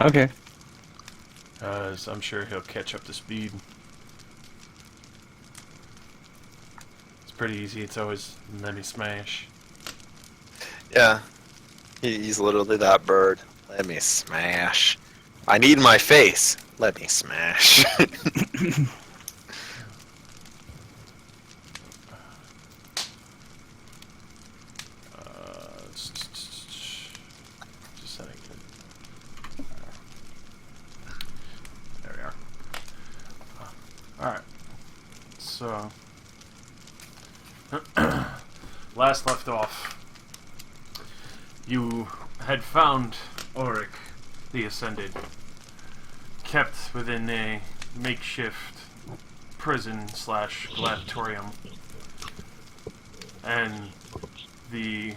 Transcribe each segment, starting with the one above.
Okay. As I'm sure he'll catch up to speed. It's pretty easy. It's always let me smash. Yeah. He's literally that bird. Let me smash. I need my face. Let me smash. Just setting it. There we are. Alright. So, last left off, you had found Auric, the Ascended, kept within a makeshift prison slash gladiatorium, and the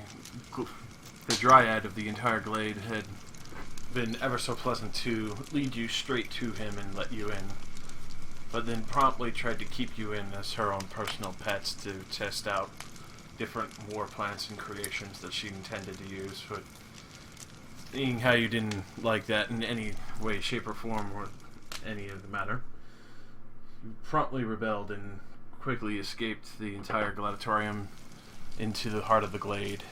dryad of the entire glade had been ever so pleasant to lead you straight to him and let you in, but then promptly tried to keep you in as her own personal pets to test out different war plants and creations that she intended to use. But seeing how you didn't like that in any way, shape, or form, or any of the matter, you promptly rebelled and quickly escaped the entire gladiatorium into the heart of the glade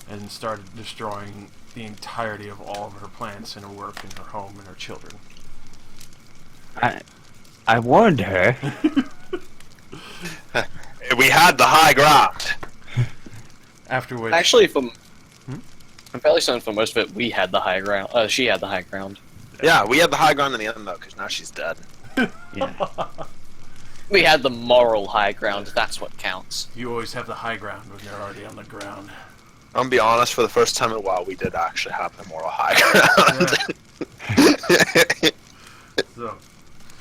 and started destroying the entirety of all of her plants and her work and her home and her children. I warned her. We had the high ground. After which, Actually, I'm fairly certain for most of it, we had the high ground. She had the high ground. Yeah, we had the high ground in the end though, because now she's dead. Yeah. We had the moral high ground. That's what counts. you always have the high ground when they're already on the ground. I'm gonna be honest, for the first time in a while, we did actually have the moral high ground. So,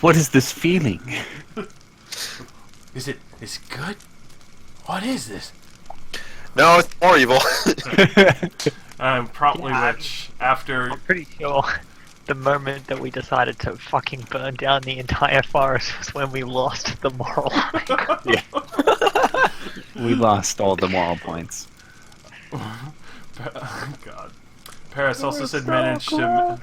What is this feeling? is it good? What is this? No, it's more evil. Promptly Yeah. which, after I'm pretty sure the moment that we decided to fucking burn down the entire forest was when we lost the moral high ground. We lost all the moral points. God. Paracelsus had managed to...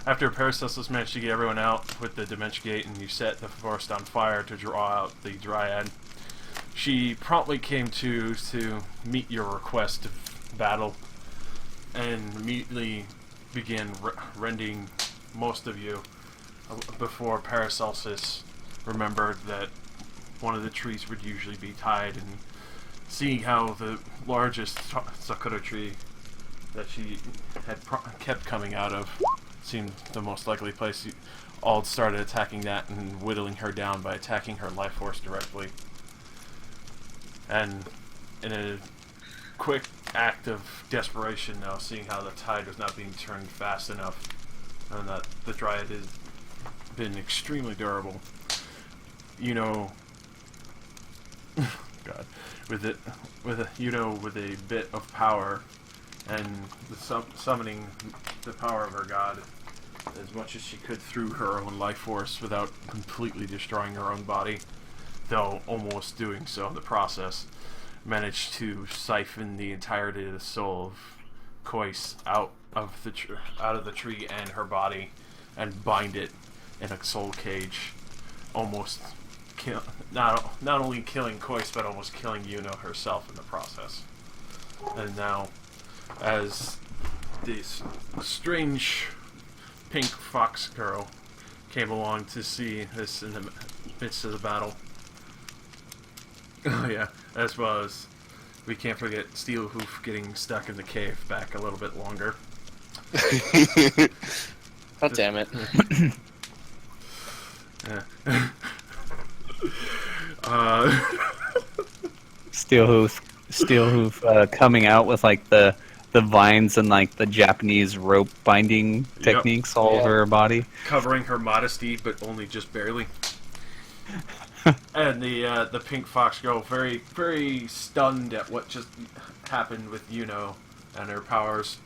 After Paracelsus managed to get everyone out with the Dementia Gate and you set the forest on fire to draw out the Dryad, she promptly came to meet your request of battle and immediately began rending most of you before Paracelsus remembered that one of the trees would usually be tied, and seeing how the largest sakura tree that she had kept coming out of seemed the most likely place, you all started attacking that and whittling her down by attacking her life force directly. And in a quick act of desperation now, seeing how the tide was not being turned fast enough and that the Dryad has been extremely durable, you know, God, with a bit of power and the summoning the power of her god as much as she could through her own life force without completely destroying her own body, though almost doing so in the process, managed to siphon the entirety of the soul of Kois out of the tree and her body and bind it in a soul cage, almost not only killing Kois but almost killing Yuno herself in the process. And now, as this strange pink fox girl came along to see this in the midst of the battle. Oh yeah, as well as we can't forget Steelhoof getting stuck in the cave back a little bit longer. God damn it. Steelhoof coming out with like the vines and like the Japanese rope binding techniques all over her body. Covering her modesty, but only just barely. And the pink fox girl, very, very stunned at what just happened with Yuno and her powers,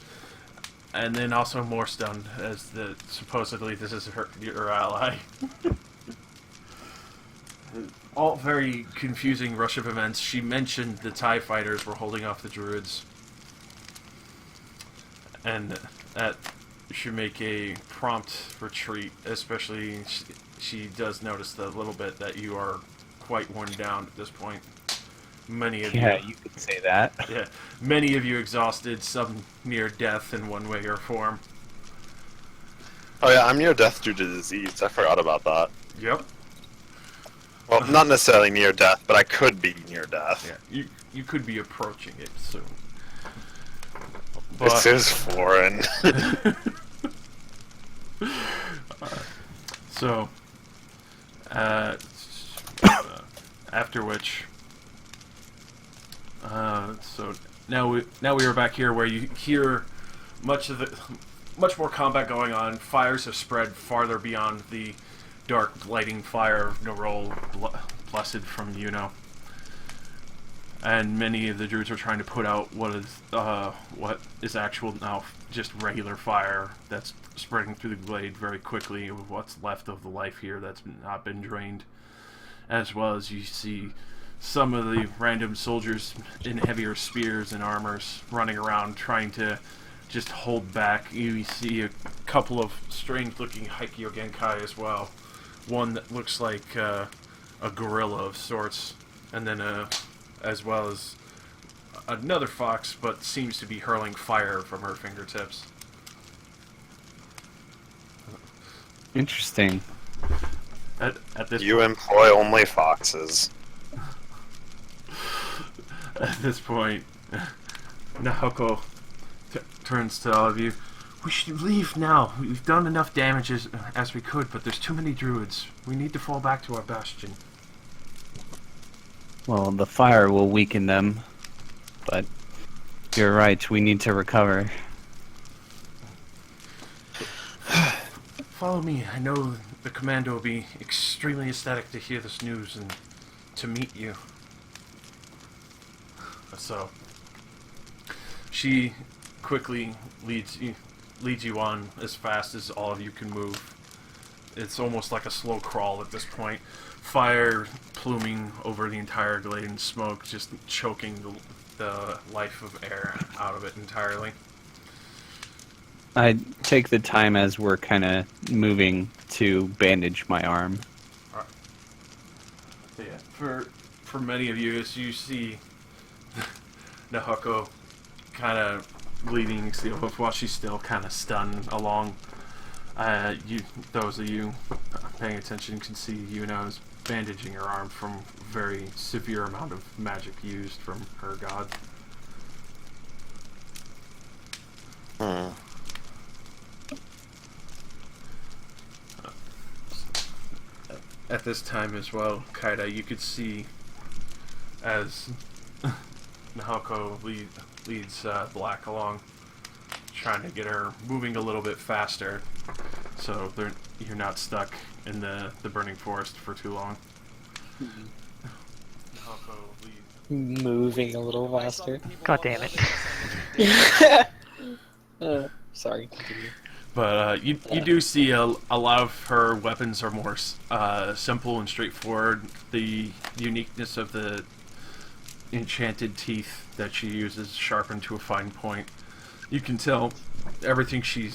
and then also more stunned as supposedly this is your ally. All very confusing rush of events. She mentioned the TIE fighters were holding off the druids, and at should make a prompt retreat, especially she does notice a little bit that you are quite worn down at this point. Many of Yeah, you, you could say that. yeah, many of you exhausted, some near death in one way or form. Oh yeah, I'm near death due to disease. I forgot about that. Yep. Well, not necessarily near death, but I could be near death. Yeah, you could be approaching it soon. This is foreign. So, after which, so now we are back here where you hear much more combat going on. Fires have spread farther beyond the dark lighting fire of Nerol, blessed from and many of the druids are trying to put out what is actual now just regular fire that's spreading through the glade very quickly with what's left of the life here that's not been drained, as well as you see some of the random soldiers in heavier spears and armors running around trying to just hold back. You see a couple of strange looking Haikyo Genkai as well, one that looks like a gorilla of sorts, and then as well as another fox, but seems to be hurling fire from her fingertips. Interesting. At this You employ only foxes. At this point, Nahoko turns to all of you. We should leave now. We've done enough damage as we could, but there's too many druids. We need to fall back to our bastion. Well, the fire will weaken them, but you're right, we need to recover. Follow me. I know the commander will be extremely ecstatic to hear this news and to meet you. So, she quickly leads you on as fast as all of you can move. It's almost like a slow crawl at this point. Fire pluming over the entire glade and smoke just choking the life of air out of it entirely. I take the time as we're kind of moving to bandage my arm. Alright. So yeah, for many of you, as you see Nahoko kind of bleeding while she's still kind of stunned along, those of you paying attention can see Yuno is bandaging her arm from very severe amount of magic used from her god. At this time as well, Kaida, you could see as Nahoko leads Black along, trying to get her moving a little bit faster, so you're not stuck in the burning forest for too long. Nahoko leads. Moving a little faster. God damn it. Sorry. Continue. But you do see a lot of her weapons are more simple and straightforward. The uniqueness of the enchanted teeth that she uses sharpened to a fine point. You can tell everything she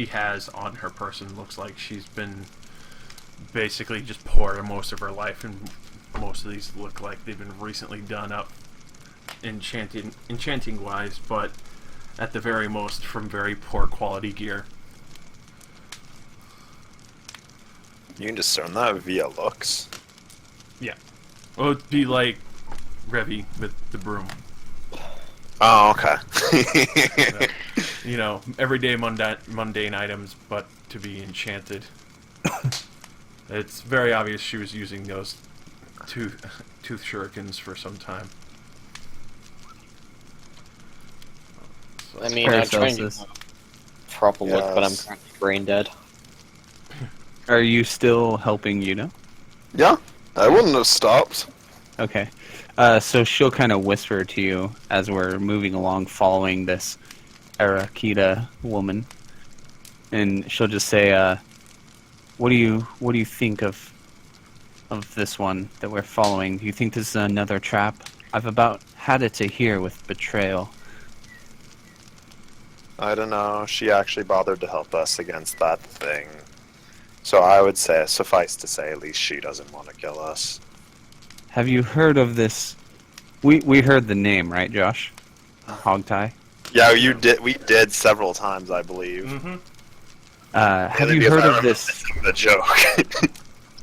has on her person looks like she's been basically just poor most of her life, and most of these look like they've been recently done up enchanting wise, but at the very most from very poor quality gear. You can discern that via looks. Yeah. Well, it'd be like Revy with the broom. Oh, okay. Everyday mundane items, but to be enchanted. It's very obvious she was using those tooth shurikens for some time. So I mean, I'm trying to Paracelsus. proper look, but I'm Yes. currently brain dead. Are you still helping Yuno? Yeah, I wouldn't have stopped. Okay. So she'll kind of whisper to you as we're moving along following this Arakita woman. And she'll just say, what do you think of this one that we're following? Do you think this is another trap? I've about had it to here with betrayal. I don't know. She actually bothered to help us against that thing. So I would say, suffice to say, at least she doesn't want to kill us. Have you heard of this? We heard the name, right, Josh? Hogtie. Yeah, you did. We did several times, I believe. Mm-hmm. Have Mainly you because heard I of remember this? missing the joke.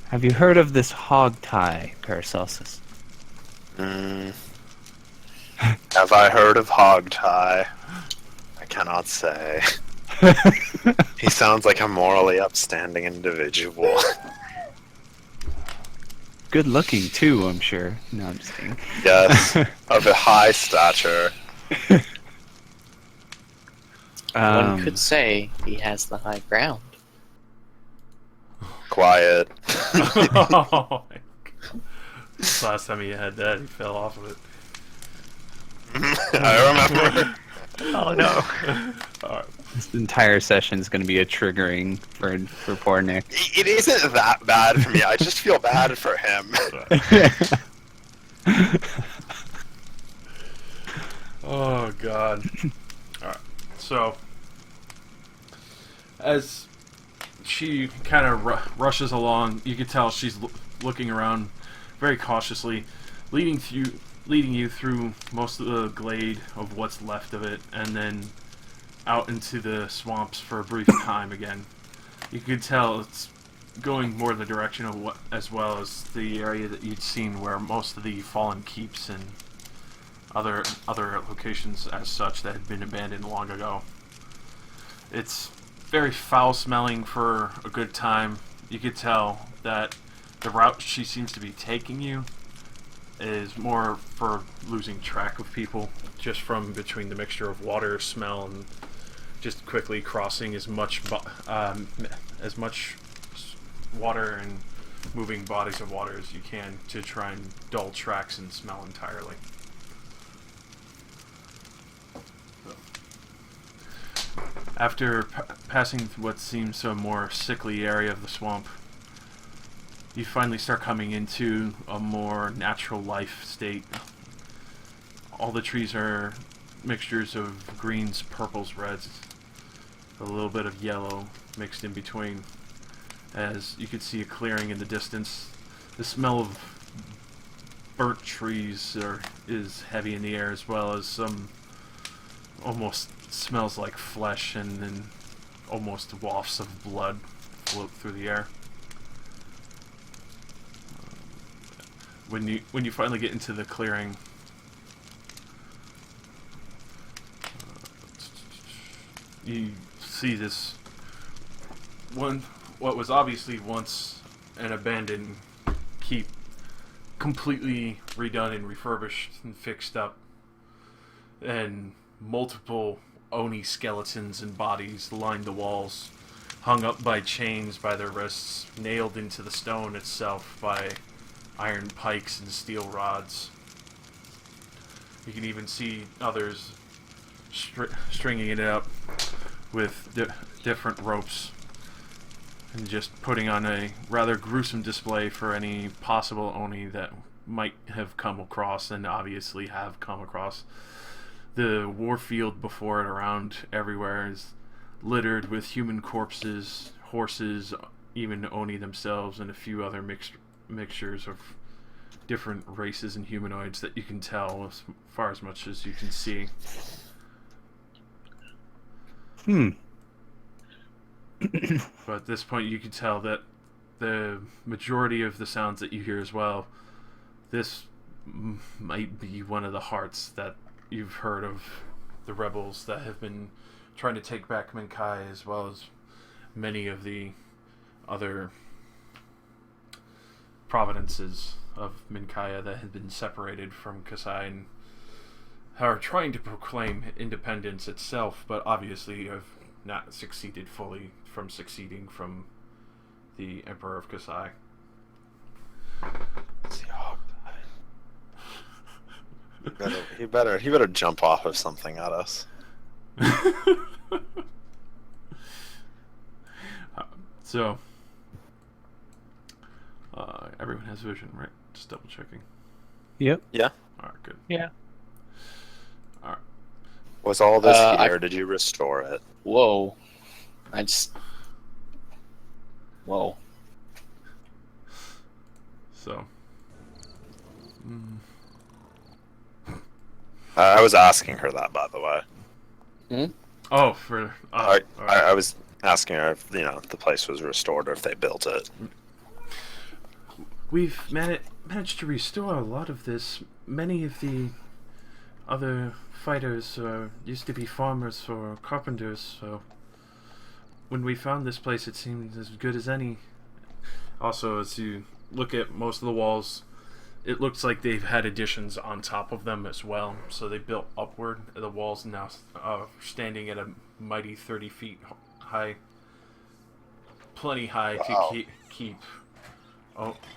Have you heard of this hogtie, Paracelsus? Have I heard of Hogtie? I cannot say. He sounds like a morally upstanding individual. Good looking too, I'm sure. No, I'm just kidding. Yes, of a high stature. One could say he has the high ground. Quiet. Oh my God. Last time he had that, he fell off of it. I remember. Oh no. Alright. This entire session is going to be a triggering for poor Nick. It isn't that bad for me. I just feel bad for him. Oh God. Alright. So, as she kind of rushes along, you can tell she's looking around very cautiously, leading you through most of the glade of what's left of it, and then out into the swamps for a brief time again. You can tell it's going more the direction of what, as well as the area that you'd seen where most of the fallen keeps and other locations as such that had been abandoned long ago. It's very foul smelling for a good time. You could tell that the route she seems to be taking you is more for losing track of people, just from between the mixture of water, smell, and just quickly crossing as much water and moving bodies of water as you can to try and dull tracks and smell entirely. After passing what seems a more sickly area of the swamp, you finally start coming into a more natural life state. All the trees are mixtures of greens, purples, reds, a little bit of yellow mixed in between. As you can see a clearing in the distance, the smell of burnt trees is heavy in the air, as well as some almost smells like flesh, and then almost wafts of blood float through the air. When you finally get into the clearing, you see this what was obviously once an abandoned keep, completely redone and refurbished and fixed up, and multiple Oni skeletons and bodies lined the walls, hung up by chains by their wrists, nailed into the stone itself by iron pikes and steel rods. You can even see others stringing it up with different ropes and just putting on a rather gruesome display for any possible Oni that might have come across, and obviously have come across. The warfield before it around everywhere is littered with human corpses, horses, even Oni themselves, and a few other mixtures of different races and humanoids that you can tell as far as much as you can see. But at this point you can tell that the majority of the sounds that you hear as well, this might be one of the hearts that you've heard of the rebels that have been trying to take back Minkai, as well as many of the other providences of Minkaya that had been separated from Kasai and are trying to proclaim independence itself, but obviously have not succeeded fully from succeeding from the Emperor of Kasai. He better jump off of something at us. So, everyone has vision, right? Just double checking. Yep. Yeah. Alright, good. Yeah. Alright. Was all this I- here? Did you restore it? Whoa. I just. Whoa. So. I was asking her that, by the way. Oh, for. I alright. was asking her if the place was restored or if they built it. We've managed to restore a lot of this. Many of the other fighters used to be farmers or carpenters, so when we found this place it seemed as good as any. Also, as you look at most of the walls, it looks like they've had additions on top of them as well, so they built upward. The walls now standing at a mighty 30 feet high. Plenty high to keep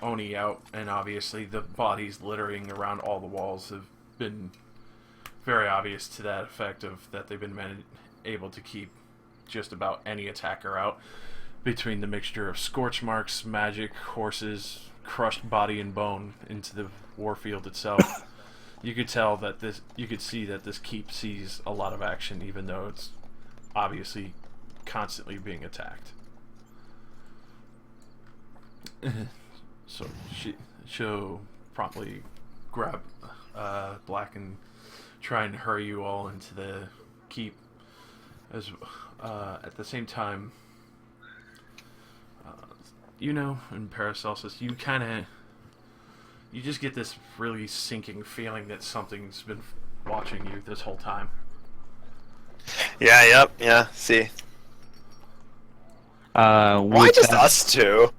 Oni out, and obviously the bodies littering around all the walls have been very obvious to that effect of that they've been able to keep just about any attacker out between the mixture of scorch marks, magic, horses, crushed body and bone into the warfield itself. You could see that this keep sees a lot of action, even though it's obviously constantly being attacked. So she'll promptly grab Black and try and hurry you all into the keep. As at the same time, in Paracelsus, you just get this really sinking feeling that something's been watching you this whole time. Yeah, see. Why just us two?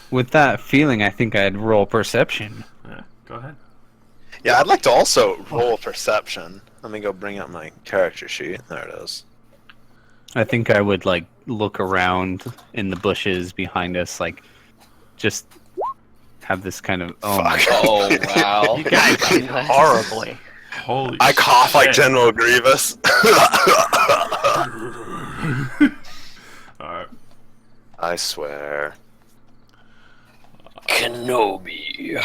With that feeling, I think I'd roll perception. Yeah, go ahead. Yeah, I'd like to also roll perception. Let me go bring up my character sheet. There it is. I think I would look around in the bushes behind us, just have this kind of Fuck. Oh, wow. You guys did horribly. Holy I cough like shit. General Grievous. Alright. I swear. Kenobi.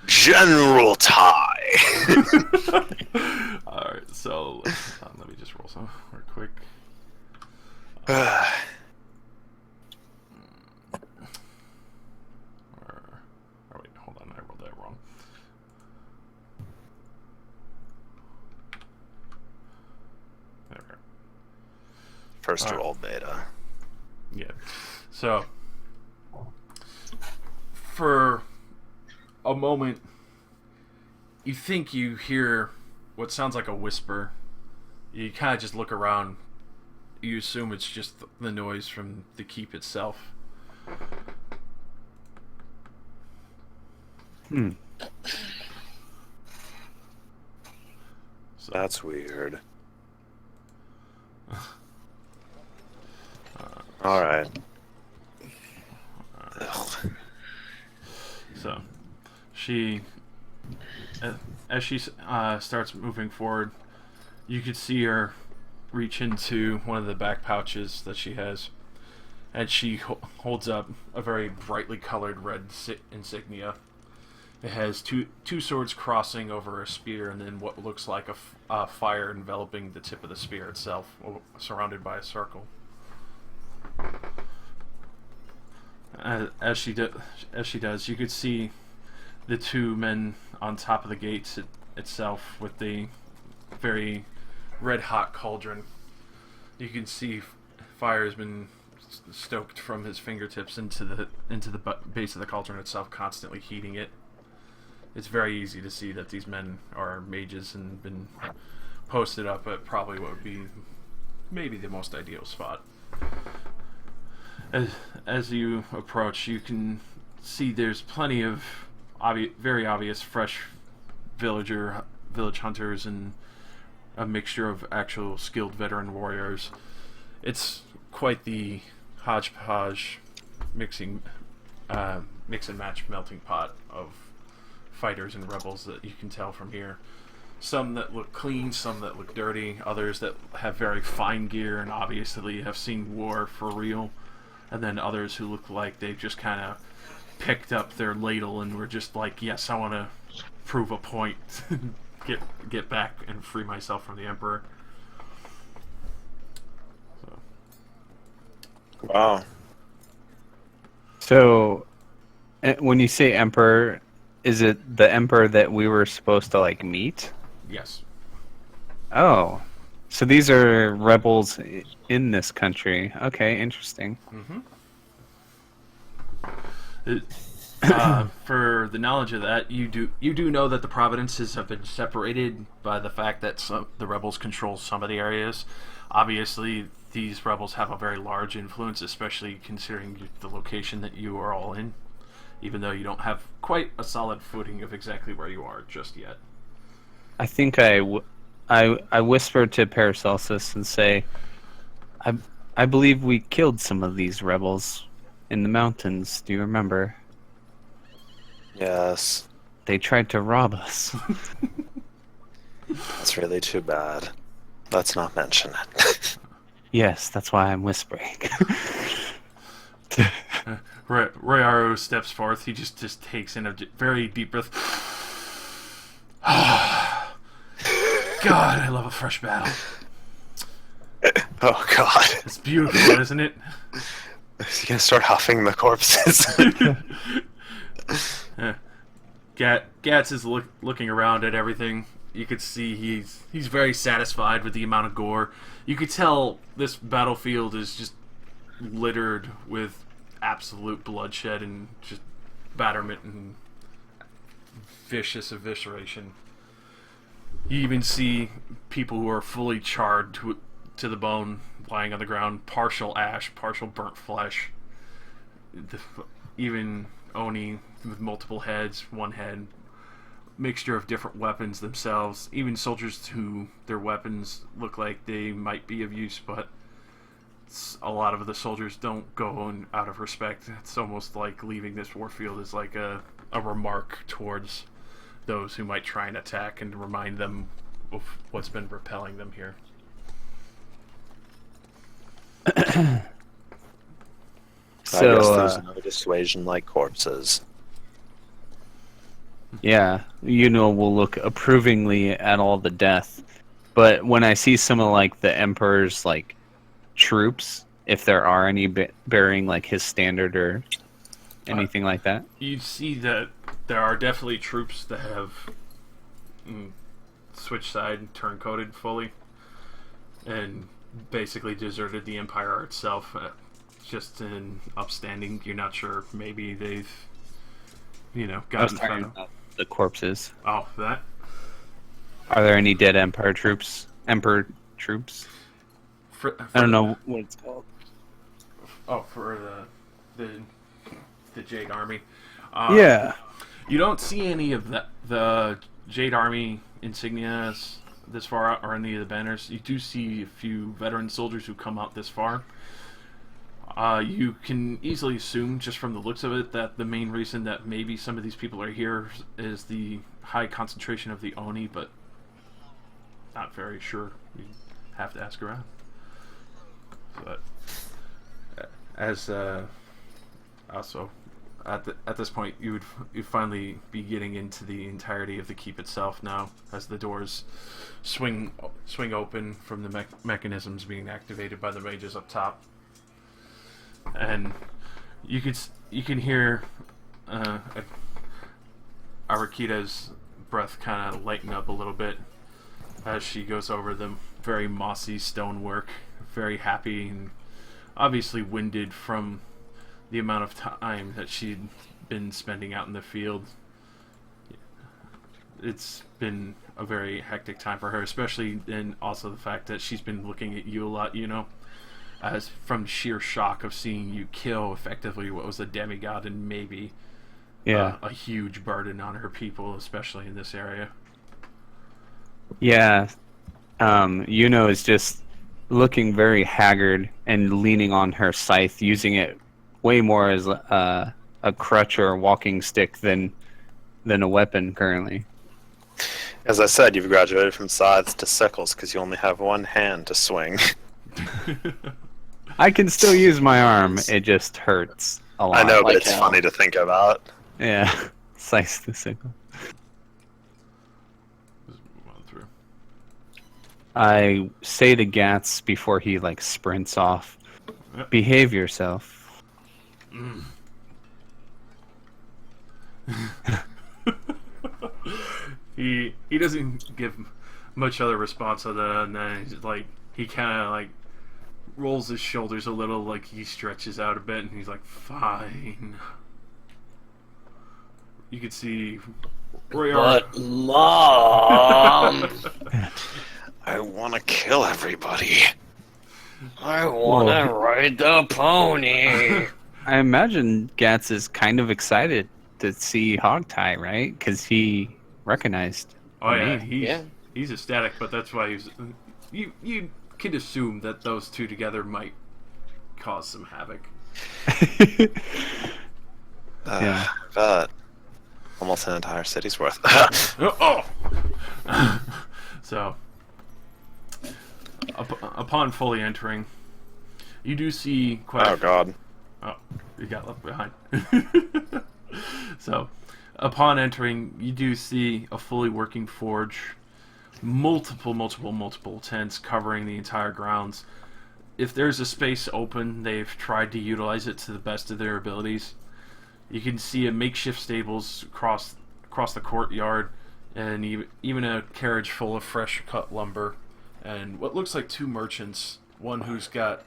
General Ty. Alright, so let me just roll some real quick. Oh wait, hold on, I rolled that wrong. There we go. First Alright. roll beta. Yeah. So, for a moment, you think you hear what sounds like a whisper. You kind of just look around. You assume it's just the noise from the keep itself. So, That's weird. Alright. So, as she starts moving forward, you could see her reach into one of the back pouches that she has, and she holds up a very brightly colored red insignia. It has two swords crossing over a spear, and then what looks like a fire enveloping the tip of the spear itself, surrounded by a circle. As she does, you could see the two men on top of the gates itself with the very red-hot cauldron. You can see fire has been stoked from his fingertips into the base of the cauldron itself, constantly heating it. It's very easy to see that these men are mages and been posted up at probably what would be maybe the most ideal spot. As you approach, you can see there's plenty of very obvious fresh village hunters and a mixture of actual skilled veteran warriors. It's quite the hodgepodge mix and match melting pot of fighters and rebels that you can tell from here. Some that look clean, some that look dirty, others that have very fine gear and obviously have seen war for real, and then others who look like they've just kind of picked up their ladle and were just like, yes, I want to prove a point get back and free myself from the Emperor. So. Wow. So, when you say emperor, is it the emperor that we were supposed to like meet? Yes. Oh, so these are rebels in this country. Okay, interesting. For the knowledge of that, you do know that the provinces have been separated by the fact that the rebels control some of the areas. Obviously, these rebels have a very large influence, especially considering the location that you are all in, even though you don't have quite a solid footing of exactly where you are just yet. I think I whisper to Paracelsus and say, I believe we killed some of these rebels in the mountains. Do you remember? Yes. They tried to rob us. That's really too bad. Let's not mention it. Yes, that's why I'm whispering. Royaro steps forth. He just takes in a very deep breath. God, I love a fresh battle. Oh God. It's beautiful, isn't it? Is he gonna start huffing the corpses? Gats is looking around at everything. You could see he's very satisfied with the amount of gore. You could tell this battlefield is just littered with absolute bloodshed and just batterment and vicious evisceration. You even see people who are fully charred to the bone lying on the ground, partial ash, partial burnt flesh. Even Oni with multiple heads, one head, mixture of different weapons themselves, even soldiers who their weapons look like they might be of use, but a lot of the soldiers don't go in out of respect. It's almost like leaving this warfield is like a remark towards those who might try and attack and remind them of what's been repelling them here. I guess So, there's no dissuasion like corpses. yeah, we'll look approvingly at all the death. But when I see some of like the Emperor's like troops, if there are any bearing like his standard or anything like that, You see that there are definitely troops that have switched side and turncoated fully, and basically deserted the Empire itself. Just in upstanding, you're not sure. Maybe they've, I was gotten talking found. about the corpses. Oh, that. Are there any dead Emperor troops? I don't know what it's called. Oh, for the Jade Army. Yeah. You don't see any of the Jade Army insignias this far out, or any of the banners. You do see a few veteran soldiers who come out this far. You can easily assume, just from the looks of it, that the main reason that maybe some of these people are here is the high concentration of the Oni, but not very sure. You have to ask around. But as also at this point, you'd finally be getting into the entirety of the keep itself now, as the doors swing open from the mechanisms being activated by the mages up top. And you can hear Arakita's breath kind of lighten up a little bit as she goes over the very mossy stonework, very happy and obviously winded from the amount of time that she'd been spending out in the field. It's been a very hectic time for her, especially, and also the fact that she's been looking at you a lot, as from sheer shock of seeing you kill effectively what was a demigod and maybe a huge burden on her people, especially in this area. Yeah. Yuno is just looking very haggard and leaning on her scythe, using it way more as a crutch or a walking stick than a weapon currently. As I said, you've graduated from scythes to sickles because you only have one hand to swing. I can still use my arm. It just hurts a lot. I know, but like it's how- funny to think about. Yeah. Slice the sickle. I say to Gats before he like sprints off, Yep. behave yourself. He doesn't give much other response other than that. He's like, he kind of like rolls his shoulders a little, like he stretches out a bit, and he's like, "Fine." You could see Roy. But Mom, I want to kill everybody. I wanna ride the pony. I imagine Gats is kind of excited to see Hogtie, right? Because he recognized. Oh yeah, me. he's ecstatic, but that's why he's. You can assume that those two together might cause some havoc. Yeah. But almost an entire city's worth. Oh! So, upon fully entering, you do see quite. Oh god. Oh, you got left behind. So, upon entering, you do see a fully working forge, multiple tents covering the entire grounds. If there's a space open, they've tried to utilize it to the best of their abilities. You can see a makeshift stables across the courtyard, and even a carriage full of fresh cut lumber, and what looks like two merchants. One who's got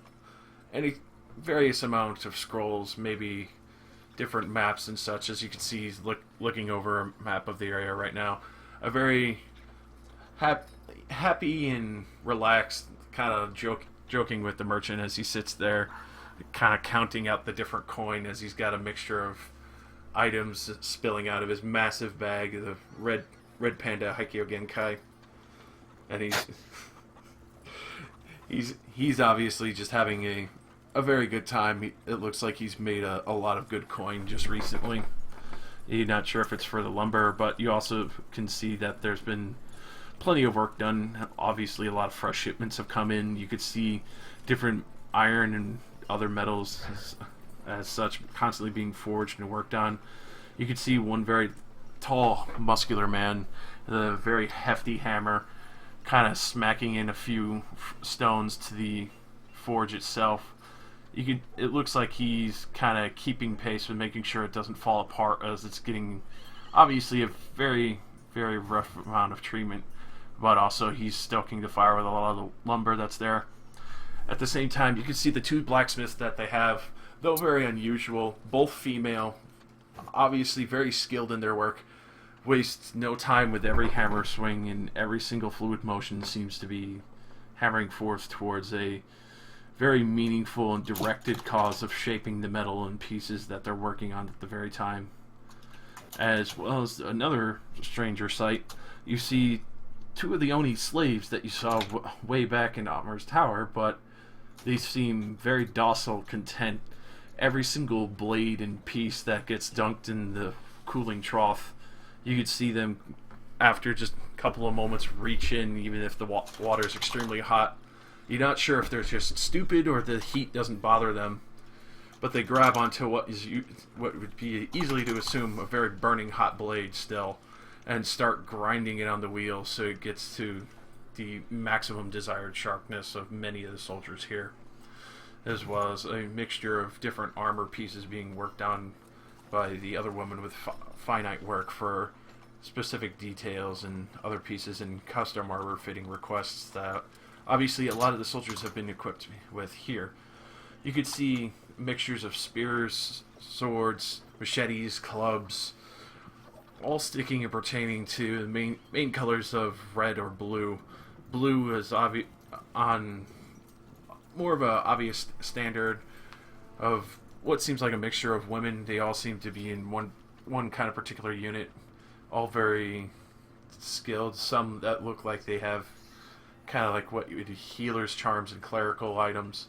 any various amounts of scrolls, maybe different maps and such. As you can see, he's looking over a map of the area right now. A very happy and relaxed, kind of joking with the merchant as he sits there, kind of counting out the different coin as he's got a mixture of items spilling out of his massive bag, the red panda Haikyo Genkai, and he's obviously just having a very good time. It looks like he's made a lot of good coin just recently. You're not sure if it's for the lumber, but you also can see that there's been plenty of work done. Obviously, a lot of fresh shipments have come in. You could see different iron and other metals as such constantly being forged and worked on. You could see one very tall, muscular man with a very hefty hammer kind of smacking in a few stones to the forge itself. It looks like he's kind of keeping pace with making sure it doesn't fall apart, as it's getting obviously a very, very rough amount of treatment, but also he's stoking the fire with a lot of the lumber that's there. At the same time, you can see the two blacksmiths that they have, though very unusual, both female, obviously very skilled in their work, waste no time with every hammer swing, and every single fluid motion seems to be hammering forth towards a very meaningful and directed cause of shaping the metal in pieces that they're working on at the very time. As well as another stranger sight, you see two of the Oni slaves that you saw way back in Otmar's tower, but they seem very docile, content. Every single blade and piece that gets dunked in the cooling trough, you could see them after just a couple of moments reach in, even if the water is extremely hot. You're not sure if they're just stupid or the heat doesn't bother them, but they grab onto what would be easily to assume a very burning hot blade still, and start grinding it on the wheel so it gets to the maximum desired sharpness of many of the soldiers here, as well as a mixture of different armor pieces being worked on by the other woman with finite work for specific details and other pieces and custom armor fitting requests that obviously a lot of the soldiers have been equipped with here. You could see mixtures of spears, swords, machetes, clubs, all sticking and pertaining to the main colors of red or blue. Blue is on more of a obvious standard of what seems like a mixture of women. They all seem to be in one kind of particular unit, all very skilled. Some that look like they have kind of like what you would healer's charms and clerical items,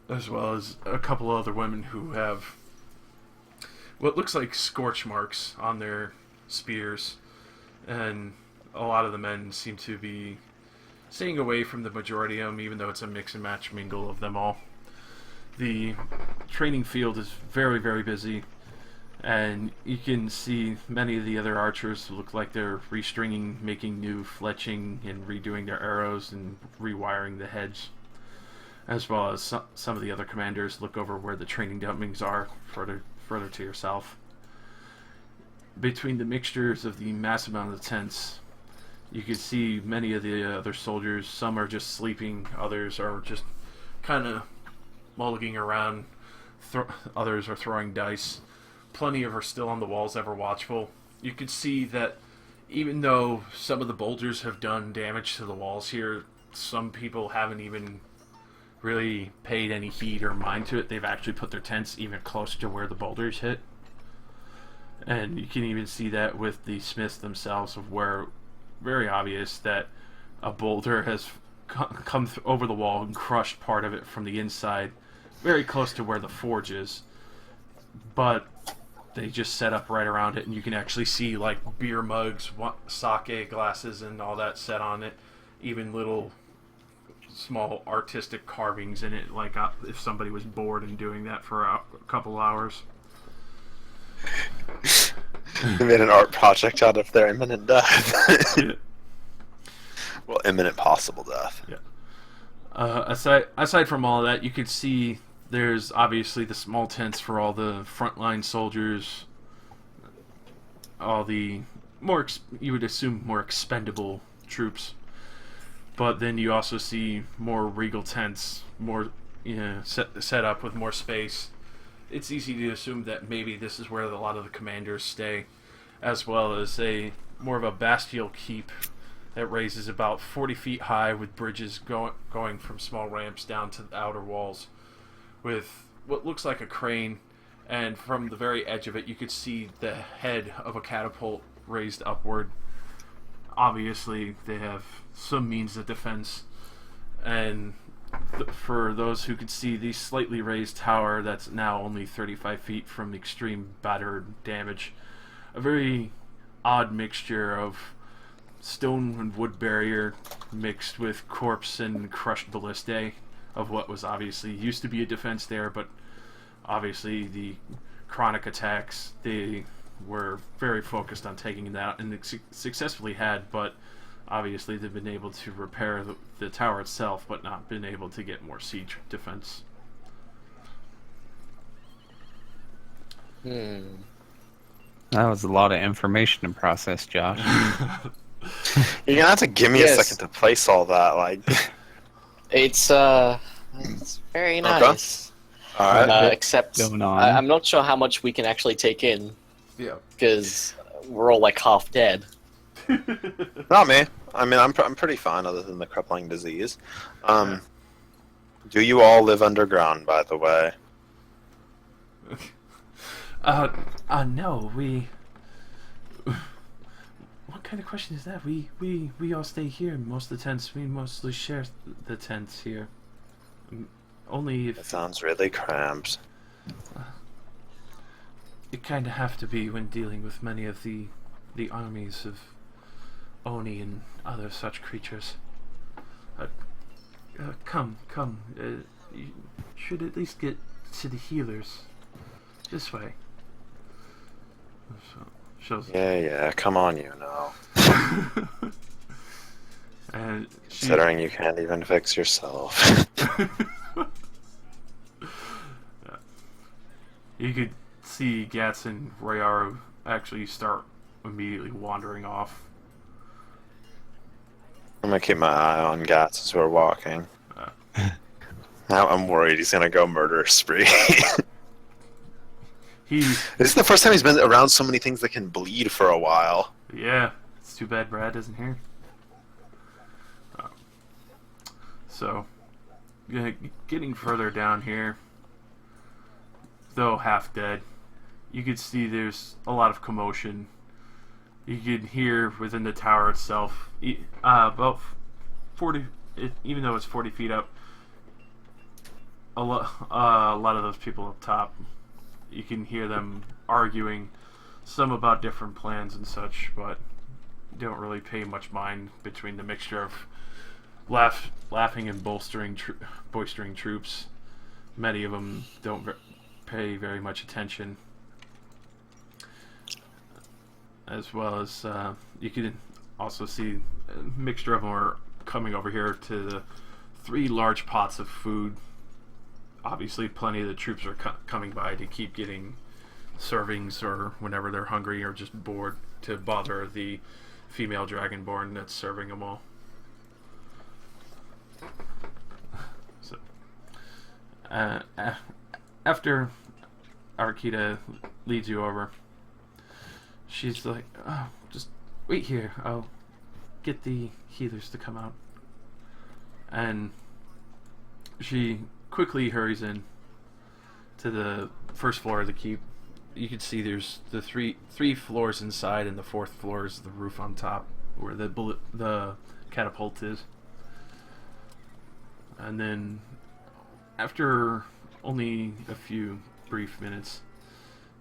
as well as a couple of other women who have what looks like scorch marks on their spears, and a lot of the men seem to be staying away from the majority of them, even though it's a mix and match mingle of them all. The training field is very, very busy. And you can see many of the other archers look like they're restringing, making new fletching, and redoing their arrows and rewiring the heads. As well as some of the other commanders look over where the training dumplings are, further to your south. Between the mixtures of the massive amount of tents, you can see many of the other soldiers. Some are just sleeping, others are just kind of mulliging around, others are throwing dice. Plenty of are still on the walls, ever watchful. You can see that even though some of the boulders have done damage to the walls here, some people haven't even really paid any heed or mind to it. They've actually put their tents even closer to where the boulders hit. And you can even see that with the smiths themselves, of where very obvious that a boulder has come over the wall and crushed part of it from the inside, very close to where the forge is. But they just set up right around it, and you can actually see like beer mugs, sake glasses, and all that set on it. Even little small artistic carvings in it, like if somebody was bored and doing that for a couple hours. They made an art project out of their imminent death. Yeah. Well, imminent possible death. Yeah. Aside from all of that, you could see there's obviously the small tents for all the frontline soldiers, all the you would assume more expendable troops. But then you also see more regal tents, more set up with more space. It's easy to assume that maybe this is where a lot of the commanders stay, as well as more of a bastille keep that raises about 40 feet high, with bridges going from small ramps down to the outer walls, with what looks like a crane, and from the very edge of it you could see the head of a catapult raised upward. Obviously they have some means of defense, and for those who could see the slightly raised tower that's now only 35 feet from extreme battered damage, a very odd mixture of stone and wood barrier mixed with corpse and crushed ballistae of what was obviously used to be a defense there, but obviously the chronic attacks, they were very focused on taking it out, and successfully had, but obviously they've been able to repair the tower itself, but not been able to get more siege defense. That was a lot of information to process, Josh. You're gonna have to give me a second to place all that. Like, It's very nice. all right. Except Going on. I'm not sure how much we can actually take in, Yeah. because we're all like half dead. Not me. I mean, I'm pretty fine, other than the crippling disease. Do you all live underground, by the way? No, we... What kind of question is that? We all stay here. Most of the tents, we mostly share the tents here. Only It if... sounds really cramped. It kind of have to be when dealing with many of the armies of Oni and other such creatures. Come. You should at least get to the healers. This way. So, shows. Yeah, come on, you know. And Considering you can't even fix yourself. you could see Gats and Rayaru actually start immediately wandering off. I'm gonna keep my eye on Gats as we're walking. Now I'm worried he's gonna go murder a spree. This is the first time he's been around so many things that can bleed for a while. Yeah, it's too bad Brad isn't here. So, getting further down here, though half dead, you could see there's a lot of commotion. You could hear within the tower itself, about 40, even though it's 40 feet up, a lot of those people up top, you can hear them arguing, some about different plans and such, but you don't really pay much mind between the mixture of laughing and boistering troops. Many of them don't pay very much attention. as well as you can also see a mixture of them are coming over here to the 3 large pots of food. Obviously, plenty of the troops are coming by to keep getting servings, or whenever they're hungry or just bored, to bother the female dragonborn that's serving them all. So, after Arkita leads you over, she's like, "Oh, just wait here. I'll get the healers to come out." And she quickly hurries in to the first floor of the keep. You can see there's the three floors inside, and the 4th floor is the roof on top, where the catapult is. And then, after only a few brief minutes,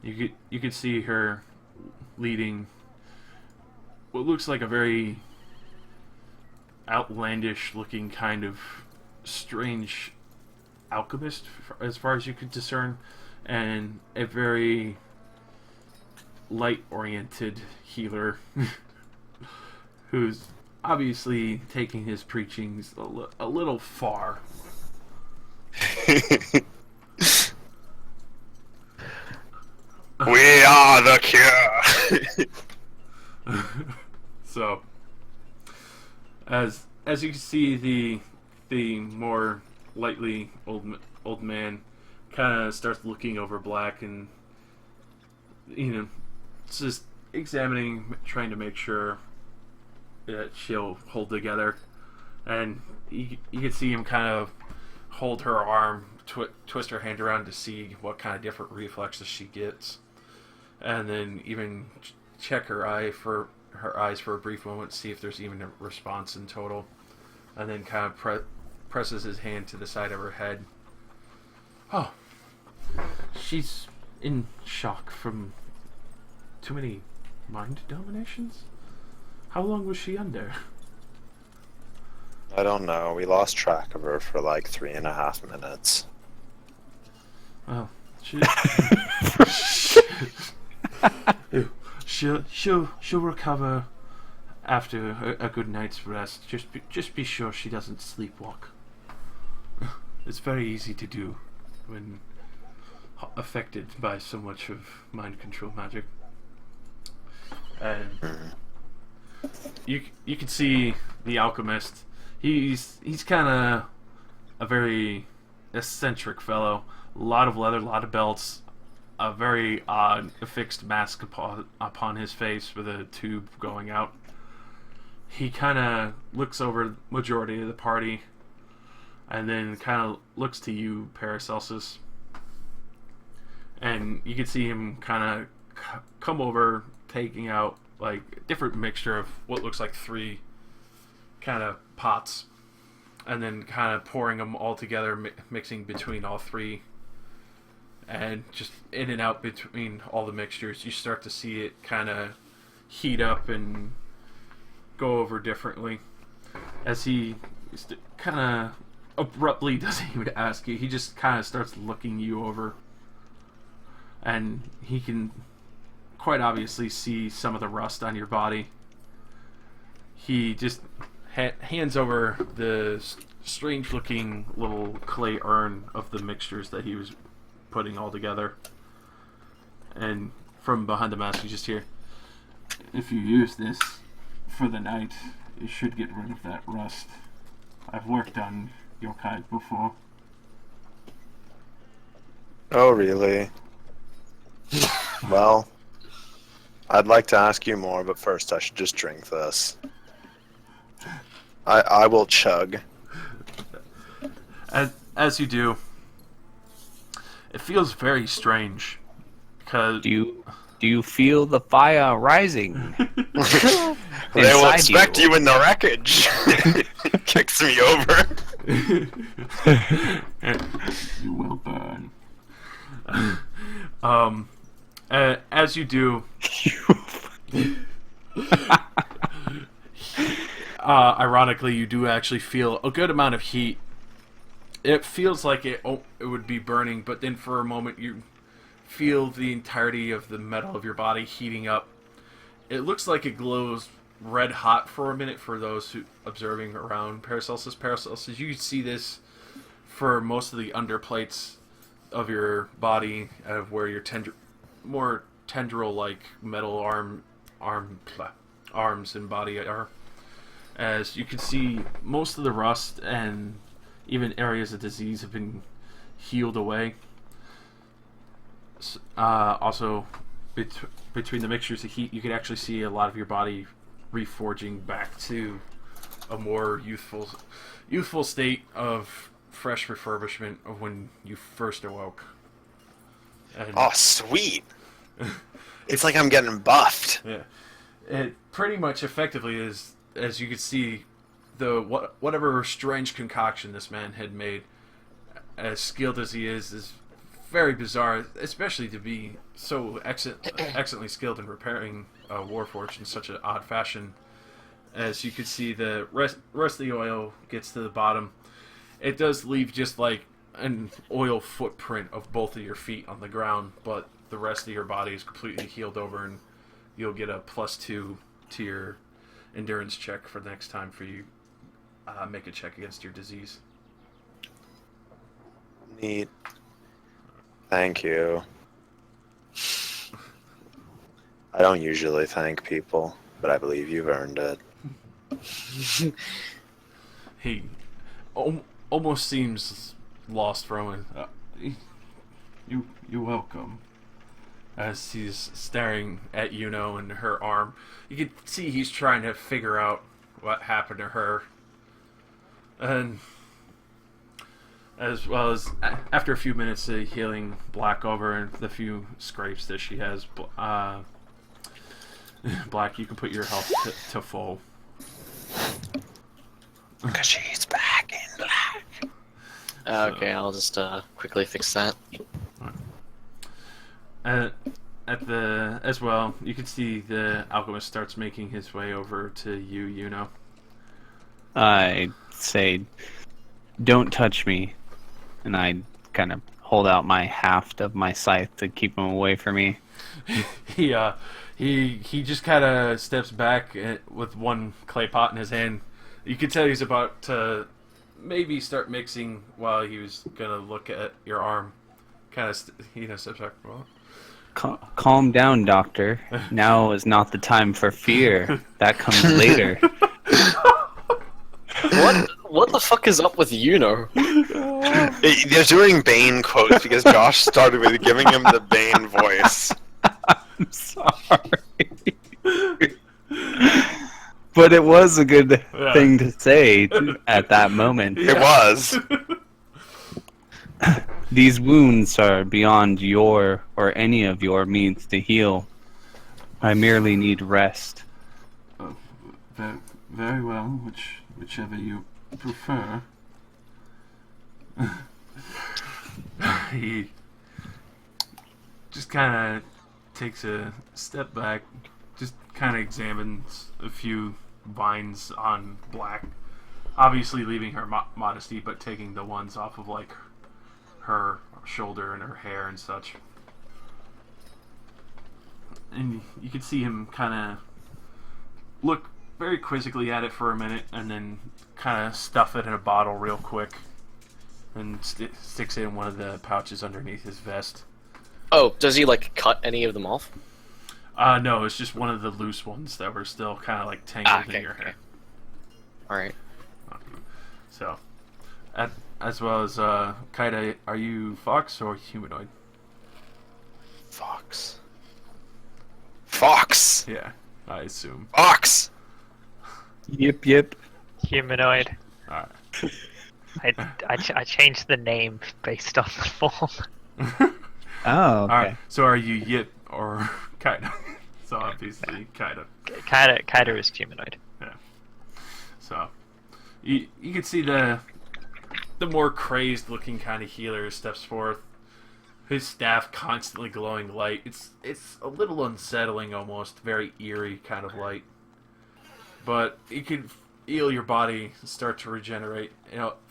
you could see her leading what looks like a very outlandish looking kind of strange alchemist, as far as you could discern, and a very light oriented healer who's obviously taking his preachings a little far. We are the cure. So, as you can see, the more lightly old man kind of starts looking over Black, and just examining, trying to make sure that she'll hold together. And you can see him kind of hold her arm, twist her hand around to see what kind of different reflexes she gets, and then even check her eyes for a brief moment, see if there's even a response in total, and then kind of presses his hand to the side of her head. "Oh, she's in shock from too many mind dominations? How long was she under?" I don't know. We lost track of her for like 3.5 minutes. Well, she'll recover after a good night's rest. Just be sure she doesn't sleepwalk. It's very easy to do when affected by so much of mind control magic. And you can see the alchemist. He's kind of a very eccentric fellow. A lot of leather, a lot of belts, a very odd affixed mask upon his face with a tube going out. He kind of looks over the majority of the party, and then kind of looks to you, Paracelsus. And you can see him kind of come over, taking out like a different mixture of what looks like 3 kind of pots, and then kind of pouring them all together, mixing between all 3, and just in and out between all the mixtures. You start to see it kind of heat up and go over differently, as he kind of abruptly doesn't even ask you. He just kind of starts looking you over, and he can quite obviously see some of the rust on your body. He just hands over the strange looking little clay urn of the mixtures that he was putting all together, and from behind the mask you just hear, "If you use this for the night, it should get rid of that rust. I've worked on your kind before." Oh, really? Well, I'd like to ask you more, but first I should just drink this. I will chug. As you do, it feels very strange, because Do you feel the fire rising? They will inside expect you in the wreckage. Kicks me over. you will burn. As you do, ironically, you do actually feel a good amount of heat. It feels like it would be burning, but then for a moment you feel the entirety of the metal of your body heating up, it looks like it glows red hot for a minute for those who observing around Paracelsus. Paracelsus, you can see this for most of the underplates of your body, of where your more tendril-like metal arms and body are. As you can see, most of the rust and even areas of disease have been healed away. Also, between the mixtures of heat, you can actually see a lot of your body reforging back to a more youthful state of fresh refurbishment of when you first awoke. And Oh, sweet! It's like I'm getting buffed. yeah, it pretty much effectively is, as you can see, whatever strange concoction this man had made, as skilled as he is very bizarre, especially to be so excellently skilled in repairing a warforged in such an odd fashion. As you can see, the rest of the oil gets to the bottom. It does leave just like an oil footprint of both of your feet on the ground, but the rest of your body is completely healed over, and you'll get a +2 to your endurance check for the next time for you make a check against your disease. Neat. Thank you. I don't usually thank people, but I believe you've earned it. He almost seems lost for a moment. You're welcome. As he's staring at Yuno and her arm, you can see he's trying to figure out what happened to her. And as well as after a few minutes of healing Black over and the few scrapes that she has, Black, you can put your health to full. Because she's back in black. Okay, I'll just quickly fix that. As well, you can see the alchemist starts making his way over to you, Yuno. I say, "Don't touch me," and I kind of hold out my haft of my scythe to keep him away from me. He just kind of steps back with one clay pot in his hand. You can tell he's about to maybe start mixing while he was gonna look at your arm. Kind of, steps back. Well, Calm down, Doctor. Now is not the time for fear. That comes later. What the fuck is up with Yuno? They're doing Bane quotes because Josh started with giving him the Bane voice. I'm sorry. But it was a good thing to say at that moment. It was. These wounds are beyond your or any of your means to heal. I merely need rest. Very well, whichever you prefer. He just kind of takes a step back, just kind of examines a few vines on Black, obviously leaving her modesty, but taking the ones off of like her shoulder and her hair and such. And you can see him kind of look very quizzically at it for a minute, and then kind of stuff it in a bottle real quick, and sticks it in one of the pouches underneath his vest. Oh, does he like cut any of them off? No, it's just one of the loose ones that were still kind of like tangled in your hair. All right. So, as well as Kaida, are you fox or humanoid? Fox. Fox! Yeah, I assume. Fox! Yip. Humanoid. Alright. I changed the name based on the form. Oh, okay. Alright, so are you Yip or Kaida? So obviously Kaida. Kaida is humanoid. Yeah. So, you can see the more crazed looking kind of healer steps forth. His staff constantly glowing light. It's a little unsettling almost, very eerie kind of light. But you can feel your body start to regenerate.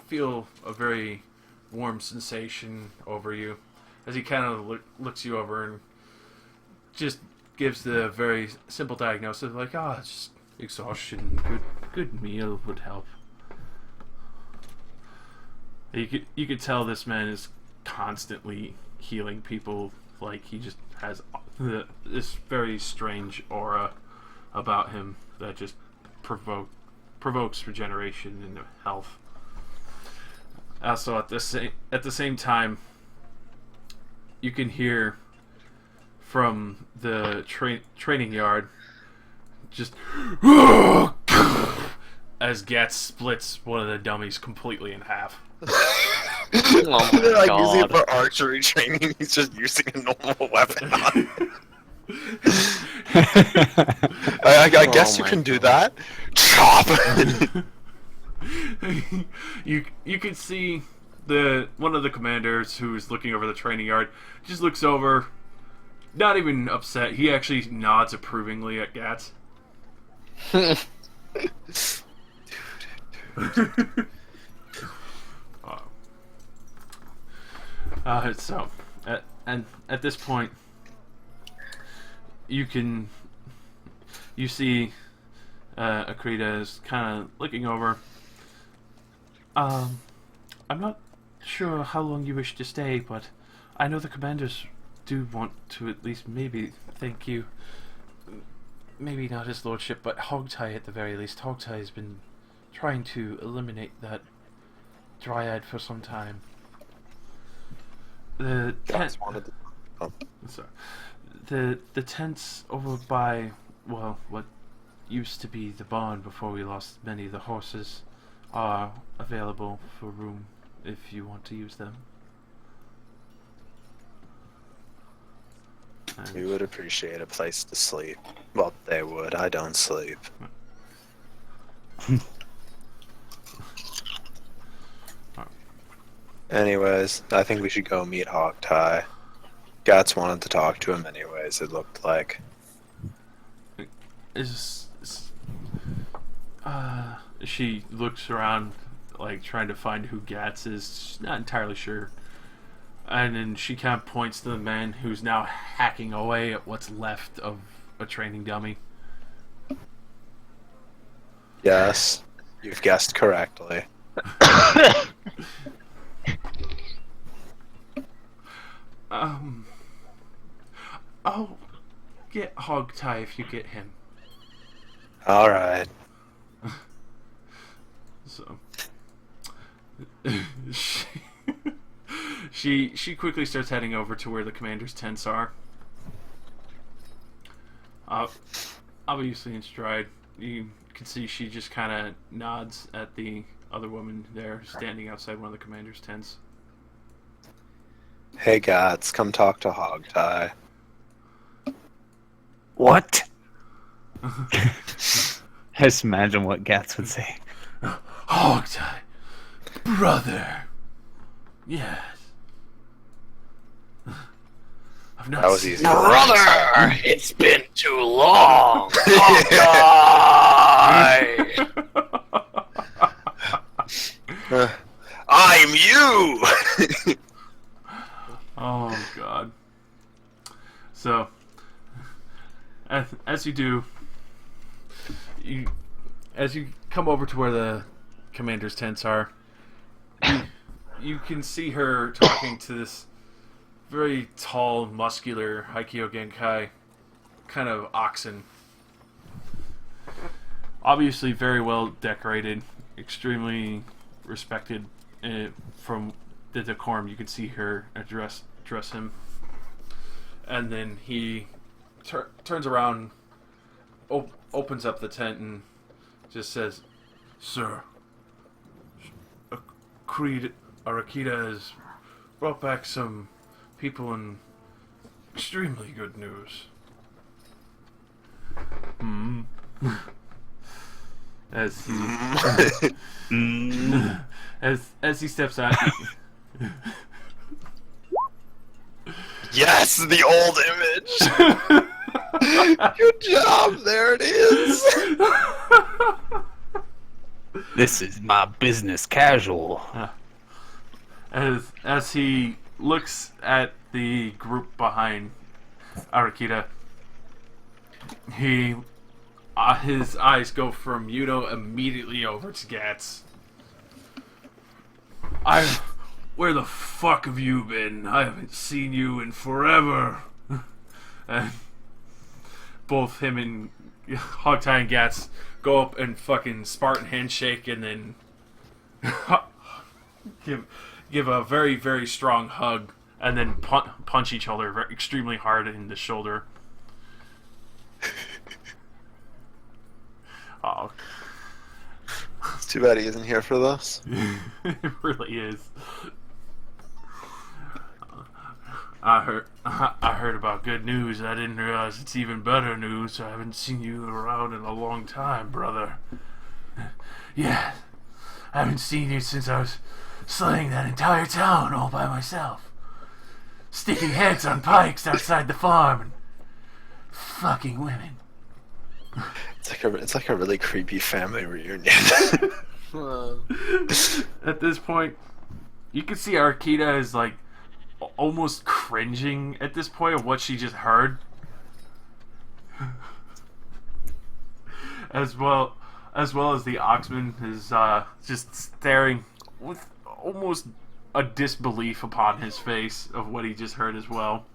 Feel a very warm sensation over you as he kind of looks you over and just gives the very simple diagnosis, like, it's just exhaustion. Good meal would help. You could tell this man is constantly healing people. Like, he just has this very strange aura about him that just provokes regeneration and health. Also, at the same time, you can hear from the training yard just as Gats splits one of the dummies completely in half. Oh my They're like using it god. for archery training. He's just using a normal weapon. I guess Oh you my can do God. that. Chop. You can see one of the commanders who is looking over the training yard just looks over, not even upset. He actually nods approvingly at Gats. So, at this point, you see Akrita is kind of looking over. I'm not sure how long you wish to stay, but I know the commanders do want to at least maybe thank you. Maybe not his lordship, but Hogtie at the very least. Hogtie has been trying to eliminate that dryad for some time. The tent, sorry, the tents over by, well, what used to be the barn before we lost many of the horses are available for room if you want to use them. We would appreciate a place to sleep. Well, they would. I don't sleep. Anyways, I think we should go meet Hogtie. Gats wanted to talk to him anyways, it looked like. She looks around, like, trying to find who Gats is. She's not entirely sure. And then she kind of points to the man who's now hacking away at what's left of a training dummy. Yes, you've guessed correctly. I'll get Hogtie if you get him. Alright. So she quickly starts heading over to where the commander's tents are. Obviously in stride. You can see she just kind of nods at the other woman there standing outside one of the commander's tents. Hey Gats, come talk to Hogtie. What? Just imagine what Gats would say. Hogtie, brother. Yes. I've not That was seen- easy. Brother, it's been too long. I'm you! Oh god. So, as you do, as you come over to where the commander's tents are, you can see her talking to this very tall, muscular Haikyo Genkai kind of oxen. Obviously very well decorated, extremely respected from the decorum. You can see her address him. And then he turns around, opens up the tent and just says, "Sir, Arakita has brought back some people in extremely good news." As he as he steps out. Yes, the old image! Good job, there it is! This is my business casual. As he looks at the group behind Arakita, He, his eyes go from Yuno immediately over to Gats. Where the fuck have you been? I haven't seen you in forever. And both him and Hogtie and Gats go up and fucking Spartan handshake, and then give a very, very strong hug, and then punch each other extremely hard in the shoulder. Oh, It's too bad he isn't here for this. it really is. I heard about good news. I didn't realize it's even better news. I haven't seen you around in a long time, brother. Yeah, I haven't seen you since I was slaying that entire town all by myself. Sticking heads on pikes outside the farm and fucking women. It's like a really creepy family reunion. At this point, you can see Arkita is like almost cringing at this point of what she just heard. as well as the Oxman is just staring with almost a disbelief upon his face of what he just heard as well.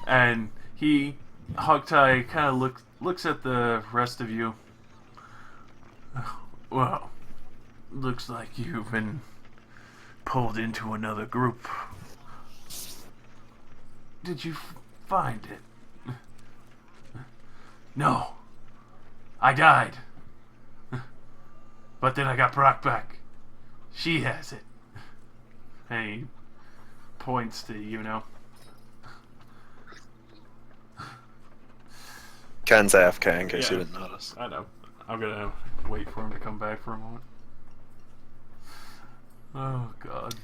And Hogtie kind of looks at the rest of you. Well, looks like you've been pulled into another group. Did you find it? No. I died. But then I got brought back. She has it. And he points to Yuno. Ken's AFK in case Yeah. you didn't notice. I know. I'm gonna wait for him to come back for a moment. Oh god.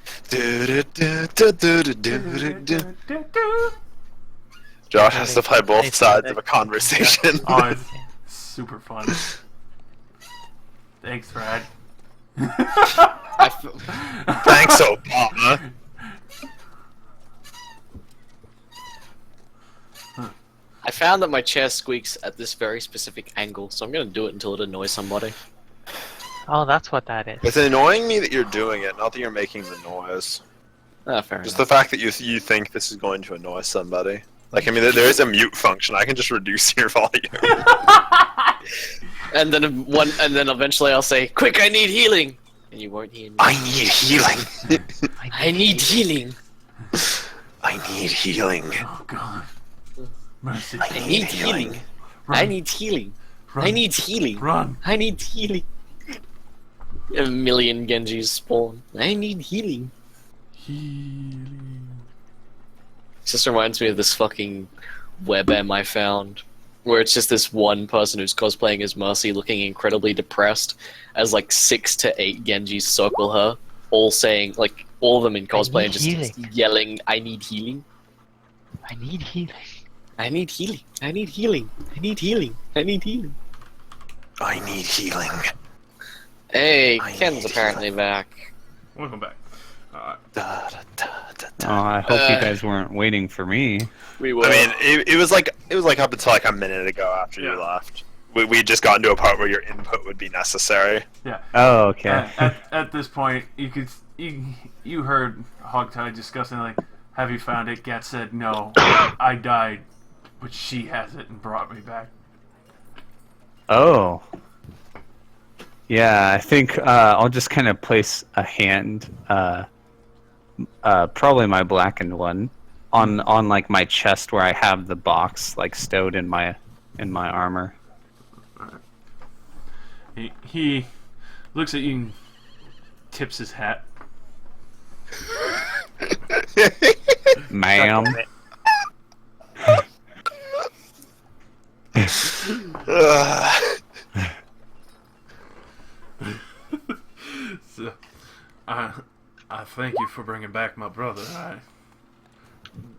Josh has to play both sides of a conversation. Oh, it's super fun. Thanks, Brad. Thanks, Obama. I found that my chair squeaks at this very specific angle, so I'm gonna do it until it annoys somebody. Oh, that's what that is. It's annoying me that you're doing it, not that you're making the noise. Ah, fair Just enough. the fact that you think this is going to annoy somebody. Like, I mean, there is a mute function. I can just reduce your volume. And then eventually I'll say, "Quick, I need healing," and you won't hear me. I need healing. I need healing. I need healing. Oh god. Mercy. I need healing. Run. I need healing. Run. I need healing. Run. I need healing. A million Genjis spawn. I need healing. Healing. It just reminds me of this fucking webm I found, where it's just this one person who's cosplaying as Mercy looking incredibly depressed as like 6 to 8 Genjis circle her, all saying, like, all of them in cosplay and just healing. yelling, "I need healing. I need healing. I need healing. I need healing. I need healing. I need healing." I need healing. Hey, I Ken's need apparently back. Welcome back. Da, da, da, da, Oh, da. I hope you guys weren't waiting for me. We were. I mean, it was like up until like a minute ago after you Yeah. left. We had just gotten to a part where your input would be necessary. Yeah. Oh, okay. At this point, you heard Hogtie discussing, like, have you found it? Gat said, no, I died, but she has it and brought me back. Oh. Yeah, I think I'll just kind of place a hand, probably my blackened one, on like my chest where I have the box like stowed in my armor. He looks at you and tips his hat. Ma'am. So, I thank you for bringing back my brother. I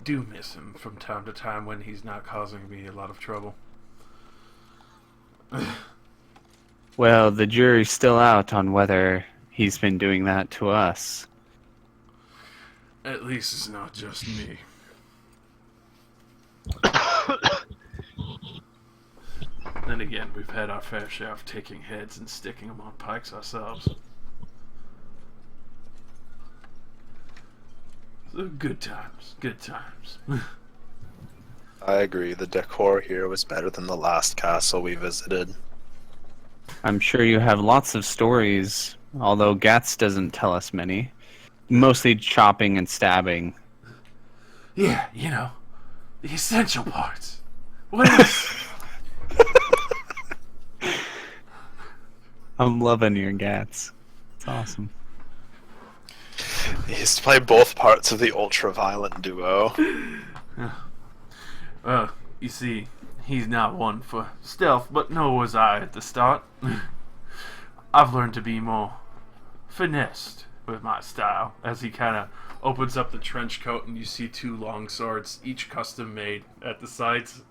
do miss him from time to time when he's not causing me a lot of trouble. Well, the jury's still out on whether he's been doing that to us. At least it's not just me. Then again, we've had our fair share of taking heads and sticking them on pikes ourselves. So good times, good times. I agree. The decor here was better than the last castle we visited. I'm sure you have lots of stories, although Gats doesn't tell us many. Mostly chopping and stabbing. Yeah, you know, the essential parts. What else? I'm loving your Gats. It's awesome. He used to play both parts of the ultra-violent duo. Well, you see, he's not one for stealth, but nor was I at the start. I've learned to be more finessed with my style, as he kind of opens up the trench coat and you see two long swords, each custom made at the sides.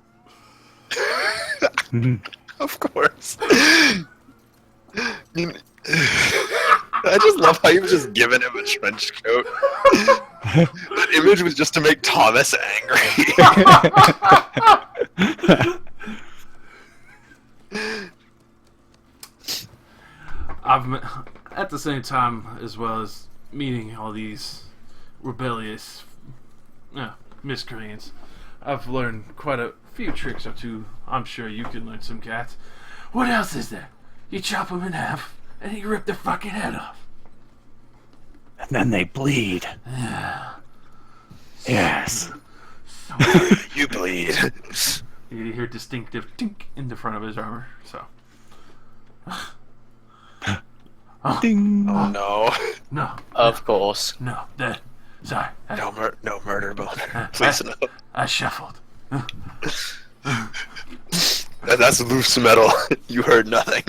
Of course. I mean, I just love how you've just given him a trench coat. That image was just to make Thomas angry. At the same time, as well as meeting all these rebellious miscreants, I've learned quite a few tricks or two. I'm sure you can learn some, Cats. What else is there? You chop them in half, and you rip their fucking head off. And then they bleed. Yes. So, You bleed. you hear distinctive tink in the front of his armor. So, Ding. Oh no. no, Of course. no, that. Sorry, No murder boner. Please no. I shuffled. That's loose metal. You heard nothing.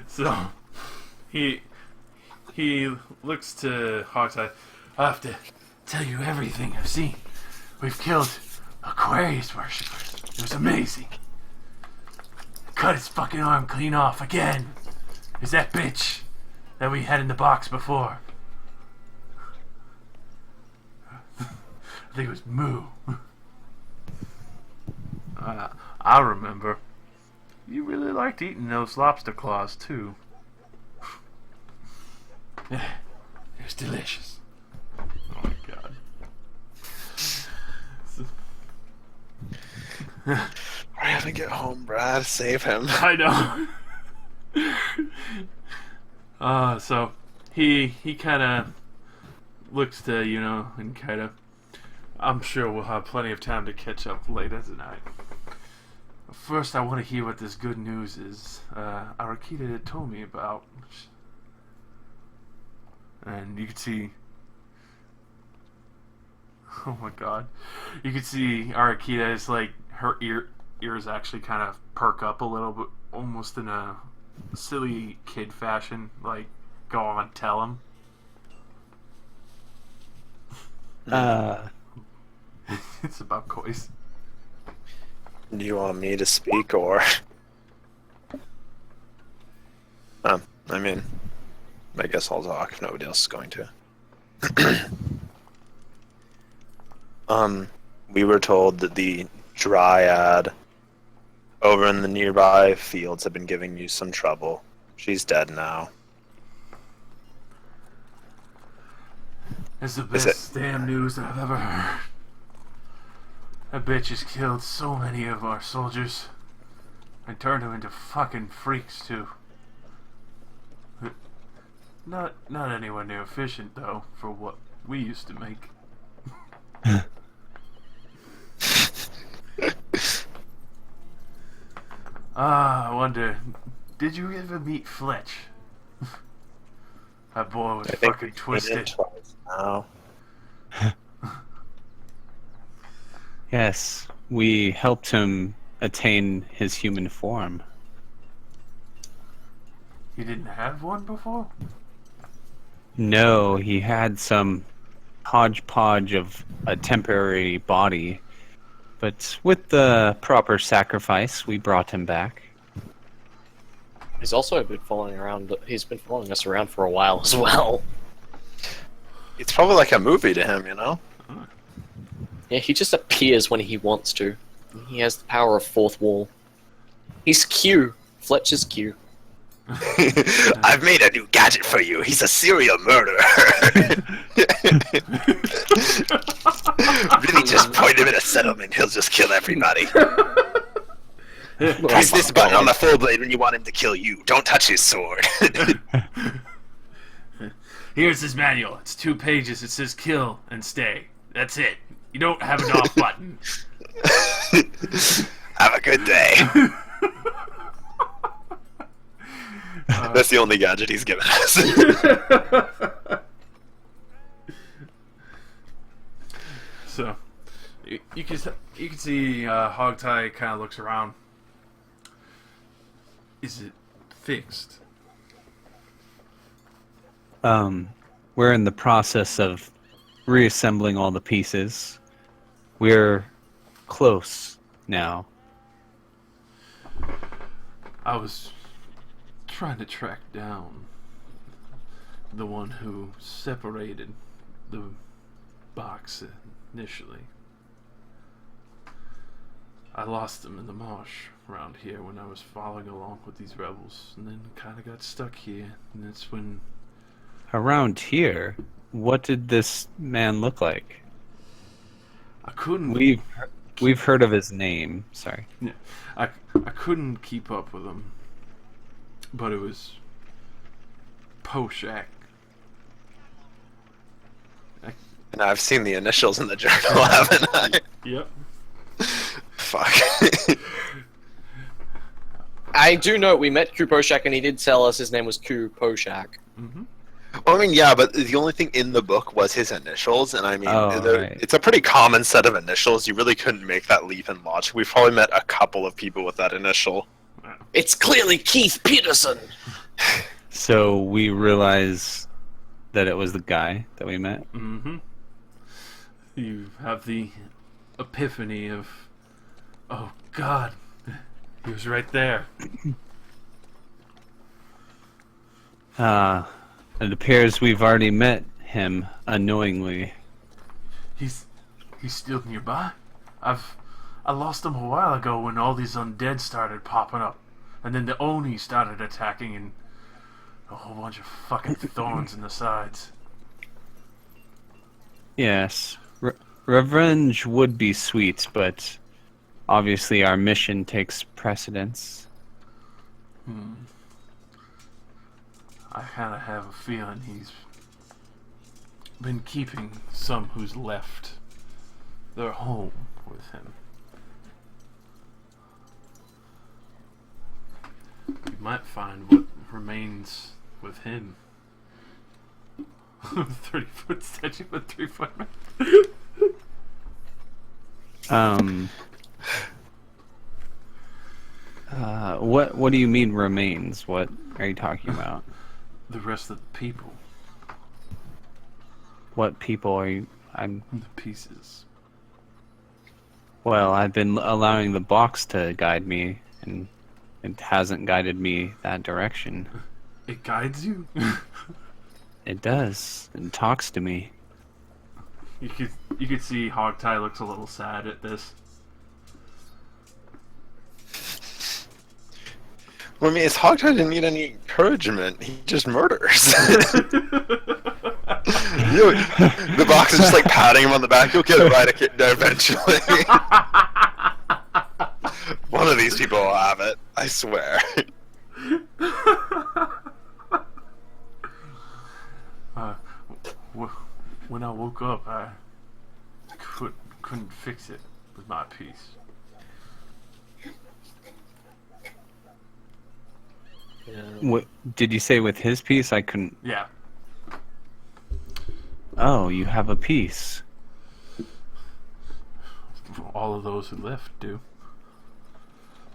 So, he looks to Hawkeye. I have to tell you everything I've seen. We've killed Aquarius worshippers. It was amazing. Cut his fucking arm clean off again. Is that bitch that we had in the box before? I think it was Moo. I remember. You really liked eating those lobster claws, too. Yeah, it was delicious. Oh my god. Hurry up and get home, Brad. Save him. I know. So he kind of looks to, and kind of. I'm sure we'll have plenty of time to catch up later tonight. First, I want to hear what this good news is. Arakita had told me about, and you can see. Oh my god, you can see Arakita is like her ears actually kind of perk up a little bit, almost in a silly kid fashion. Like, go on, tell him. It's about Kois. Do you want me to speak or? I mean, I guess I'll talk if nobody else is going to. We were told that the Dryad over in the nearby fields have been giving you some trouble. She's dead now. It's the Is best damn news I've ever heard. That bitch has killed so many of our soldiers and turned them into fucking freaks too. Not anywhere near efficient though for what we used to make. I wonder, did you ever meet Fletch? That boy was fucking twisted. Twice now. Yes, we helped him attain his human form. You didn't have one before? No, he had some hodgepodge of a temporary body, but with the proper sacrifice, we brought him back. He's also been following around. He's been following us around for a while as well. It's probably like a movie to him, you know? Yeah, he just appears when he wants to. He has the power of fourth wall. He's Q. Fletcher's Q. I've made a new gadget for you. He's a serial murderer. Really just point him in a settlement. He'll just kill everybody. Press this button on the full blade when you want him to kill you. Don't touch his sword. Here's his manual. It's 2 pages. It says kill and stay. That's it. You don't have an off button. Have a good day. That's the only gadget he's given us. So, you can see Hogtie kind of looks around. Is it fixed? We're in the process of reassembling all the pieces. We're close now. I was trying to track down the one who separated the box initially. I lost him in the marsh around here when I was following along with these rebels, and then kind of got stuck here, and that's when Around here, what did this man look like? I couldn't. We've heard of his name. Sorry. Yeah, I couldn't keep up with him, but it was Poshak. And I've seen the initials in the journal, haven't I? Yep. Fuck. I do know we met Q Poshak, and he did tell us his name was Q Poshak. Mm-hmm. Well, I mean, yeah, but the only thing in the book was his initials, and I mean, Right. it's a pretty common set of initials. You really couldn't make that leap in logic. We've probably met a couple of people with that initial. It's clearly Keith Peterson. So we realize that it was the guy that we met. Mm-hmm. You have the epiphany of, oh God, he was right there. It appears we've already met him unknowingly. He's still nearby. I lost him a while ago when all these undead started popping up, and then the Oni started attacking, and a whole bunch of fucking thorns in the sides. Yes. Revenge would be sweet, but obviously our mission takes precedence. I kind of have a feeling he's been keeping some who's left their home with him. You might find what remains with him. 30-foot statue with 3-foot man. What do you mean remains? What are you talking about? The rest of the people. What people are you? The pieces. Well, I've been allowing the box to guide me, and it hasn't guided me that direction. It guides you? It does. It talks to me. You could see Hogtie looks a little sad at this. Well, I mean, Hogtie didn't need any encouragement. He just murders. The box is just like patting him on the back. You'll get it right eventually. One of these people will have it. I swear. When I woke up, I couldn't fix it with my piece. What did you say with his piece? I couldn't. Yeah. Oh, you have a piece. All of those who left do.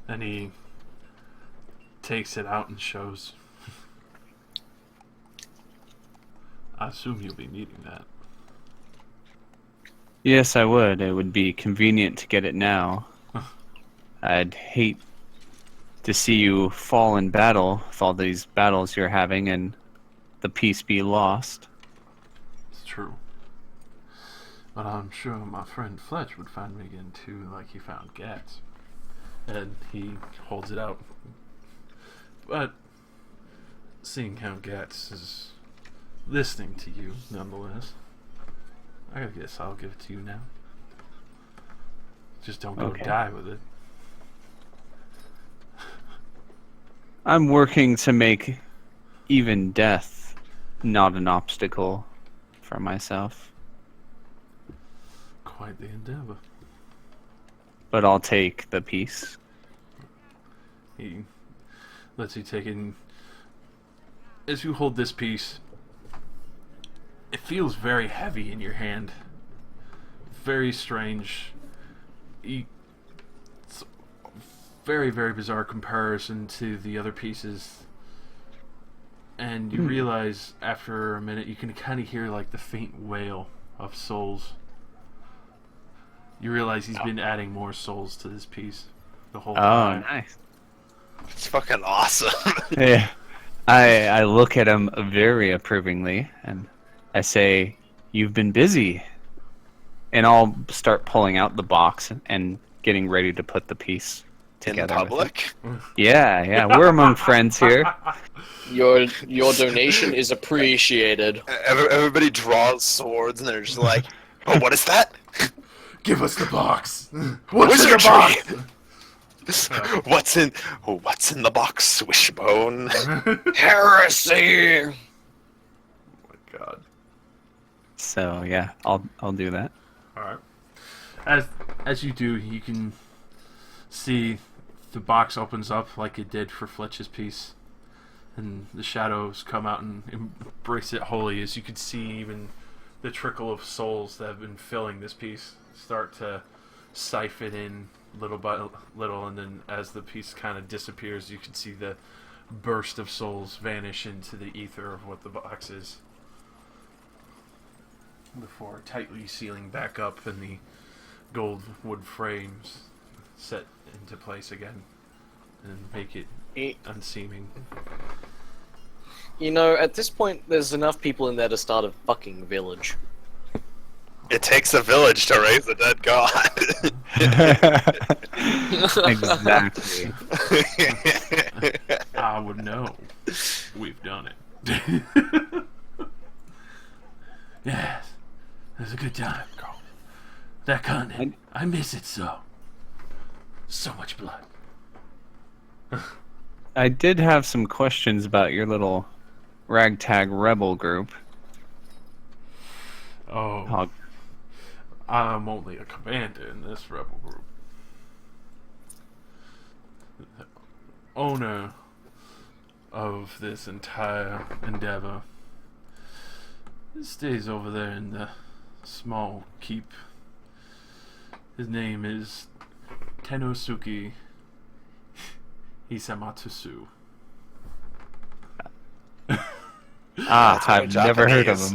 And he takes it out and shows. I assume you'll be needing that. Yes, I would. It would be convenient to get it now. I'd hate to see you fall in battle with all these battles you're having and the peace be lost. It's true. But I'm sure my friend Fletch would find me again too, like he found Gats. And he holds it out. But seeing how Gats is listening to you, nonetheless, I guess I'll give it to you now. Just don't go Okay. die with it. I'm working to make even death not an obstacle for myself. Quite the endeavor. But I'll take the peace. He lets you take in. As you hold this piece, it feels very heavy in your hand. Very strange. It's a very, very bizarre comparison to the other pieces. And you realize after a minute you can kind of hear like the faint wail of souls. You realize he's been adding more souls to this piece the whole Oh, time. nice. It's fucking awesome. Yeah. I look at him very approvingly and I say, "You've been busy." And I'll start pulling out the box and getting ready to put the piece In together. with it. public? Yeah, we're among friends here. Your donation is appreciated. Everybody draws swords and they're just like, oh, what is that? Give us the box. What's in the Wizardry! box? What's in the box, Wishbone? Heresy! Oh my god. So yeah, I'll do that. Alright. As you do, you can see the box opens up like it did for Fletch's piece. And the shadows come out and embrace it wholly, as you can see even the trickle of souls that have been filling this piece start to siphon in little by little, and then as the piece kind of disappears, you can see the burst of souls vanish into the ether of what the box is, before tightly sealing back up and the gold wood frames set into place again and make it unseeming. You know, at this point, there's enough people in there to start a fucking village. It takes a village to raise a dead god. Exactly. I would know. We've done it. Yes. It was a good time, Carl. That continent. I miss it so. So much blood. I did have some questions about your little ragtag rebel group. Oh. Hog. I'm only a commander in this rebel group. The owner of this entire endeavor stays over there in the small keep. His name is Tenosuke Hisamatsu. Ah, I've very never heard of Japanese.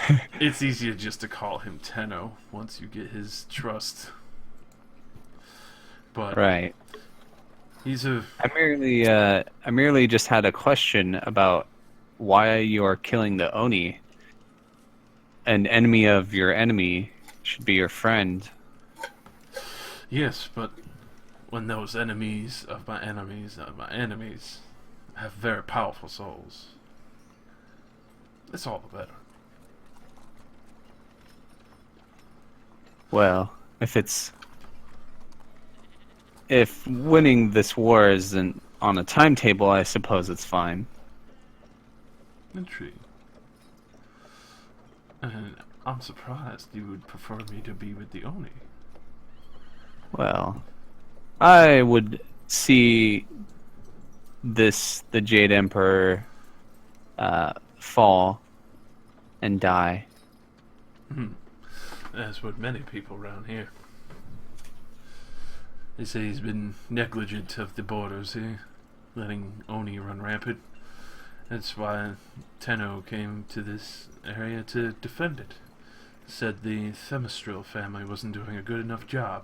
him. It's easier just to call him Tenno once you get his trust. But Right. he's a I merely just had a question about why you are killing the Oni. An enemy of your enemy should be your friend. yes, but when those enemies of my enemies have very powerful souls, it's all the better. Well, if winning this war isn't on a timetable, I suppose it's fine. Intriguing. And I'm surprised you would prefer me to be with the Oni. Well, I would see the Jade Emperor fall and die. As would many people around here. They say he's been negligent of the borders here, letting Oni run rampant. That's why Tenno came to this area to defend it. Said the Themistril family wasn't doing a good enough job.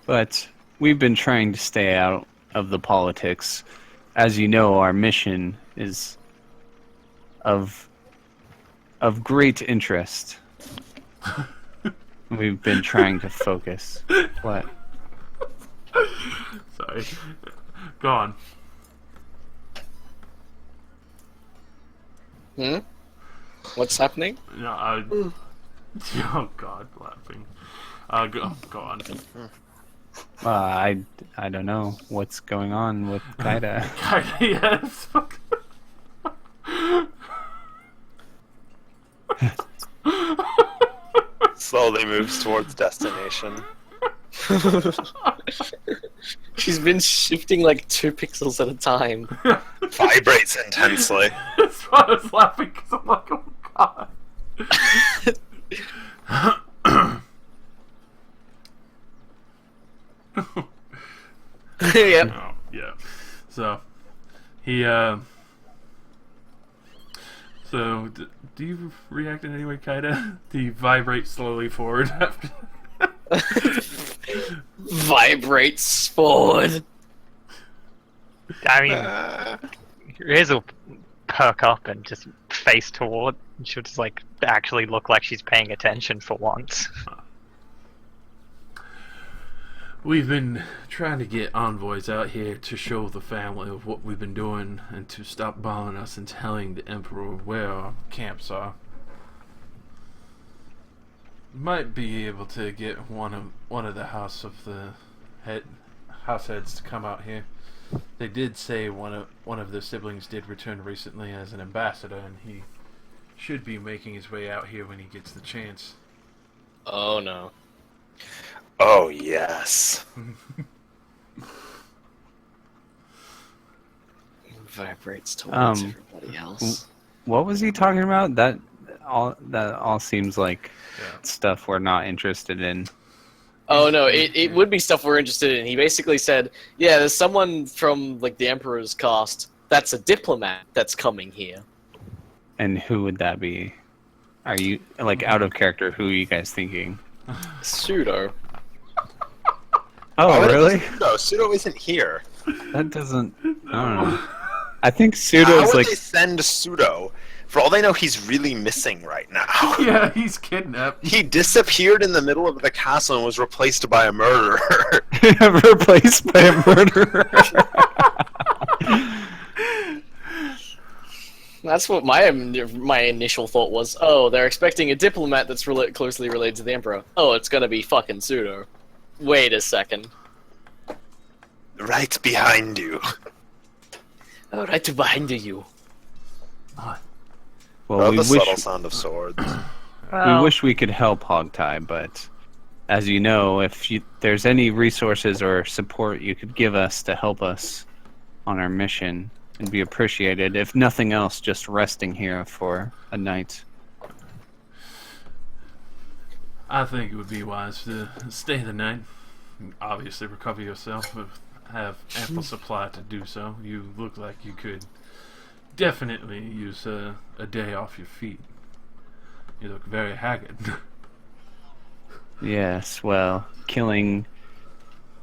But we've been trying to stay out of the politics. As you know, our mission is of great interest. We've been trying to focus. What? Sorry. Go on. Hmm? What's happening? No, oh God, laughing. Go on. I don't know what's going on with Kaida. Yes. Slowly moves towards destination. She's been shifting like 2 pixels at a time. Vibrates intensely. That's why I was laughing because I'm like, oh God. Yep. Oh, yeah. So, he, So, do you react in any way, Kaida? Do you vibrate slowly forward after? Vibrates forward. I mean, Riz will perk up and just face toward. And she'll just like actually look like she's paying attention for once. We've been trying to get envoys out here to show the family of what we've been doing and to stop bothering us and telling the Emperor where our camps are. Might be able to get one of the house heads to come out here. They did say one of their siblings did return recently as an ambassador, and he should be making his way out here when he gets the chance. Oh no. Oh, yes. Vibrates towards Um, everybody else. What was he talking about? That all seems like Yeah. stuff we're not interested in. Oh no, it would be stuff we're interested in. He basically said, yeah, there's someone from like the Emperor's cast that's a diplomat that's coming here. And who would that be? Are you like out of character? Who are you guys thinking? Pseudo. Oh, Why would it really? be Pseudo? Pseudo isn't here. That doesn't. I don't know. I think How Pseudo's would like. they send Pseudo? For all they know, he's really missing right now. Yeah, he's kidnapped. He disappeared in the middle of the castle and was replaced by a murderer. Replaced by a murderer. That's what my initial thought was. Oh, they're expecting a diplomat that's closely related to the Emperor. Oh, it's gonna be fucking Pseudo. Wait a second. Right behind you. Oh, right behind you. Well, Oh, we the subtle wish sound of swords. we wish we could help Hogtie, but as you know, if there's any resources or support you could give us to help us on our mission, it'd be appreciated. If nothing else, just resting here for a night. I think it would be wise to stay the night. Obviously, recover yourself, but have ample supply to do so. You look like you could definitely use a day off your feet. You look very haggard. Yes, well, killing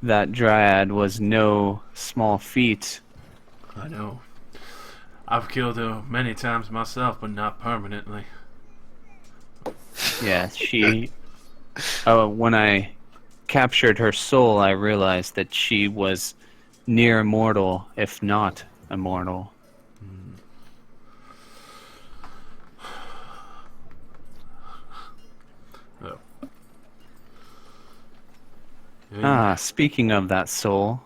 that dryad was no small feat. I know. I've killed her many times myself, but not permanently. Yeah, she. Oh, when I captured her soul, I realized that she was near immortal, if not immortal. Oh. Ah, speaking of that soul,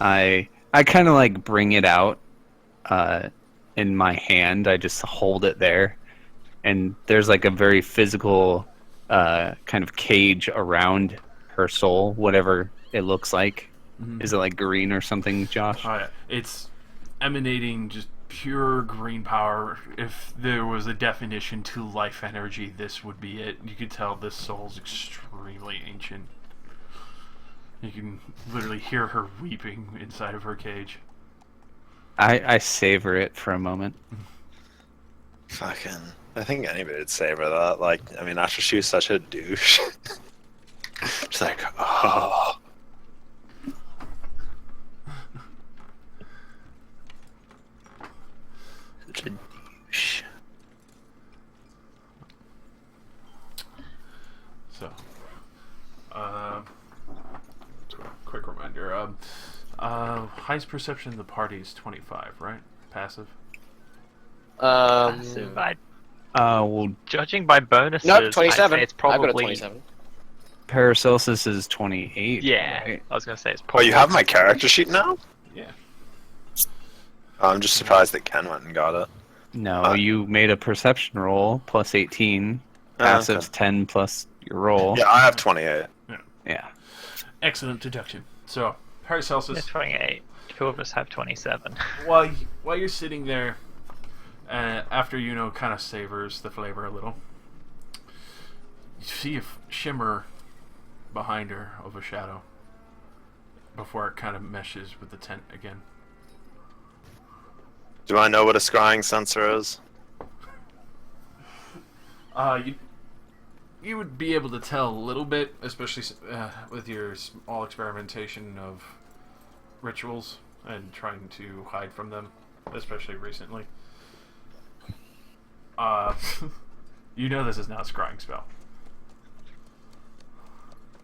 I kind of like bring it out in my hand. I just hold it there, and there's like a very physical kind of cage around her soul, whatever it looks like. Is it like green or something, Josh? Oh, yeah. It's emanating just pure green power. If there was a definition to life energy, this would be it. You could tell this soul's extremely ancient. You can literally hear her weeping inside of her cage. I savor it for a moment. Fucking. I think anybody would savor that. Like, I mean, after she was such a douche. Just like, oh. Such a douche. So, quick reminder. Highest perception in the party is 25, right? Passive. Passive, Well, judging by bonuses, Nope, I'd 27. say it's I've got a probably 27. Paracelsus is 28. yeah. Right? I was gonna say it's Oh, probably. you have my character sheet now? Yeah. I'm just surprised that Ken went and got it. No, you made a perception roll plus 18. Passive's 10 plus your roll. Yeah, I have 28. Yeah. Excellent deduction. So, Yeah, Paracelsus, 28. Two of us have 27. while you're sitting there, after kind of savors the flavor a little, you see a shimmer behind her of a shadow before it kind of meshes with the tent again. Do I know what a scrying sensor is? You would be able to tell a little bit, especially with your small experimentation of rituals and trying to hide from them, especially recently. You know this is not a scrying spell.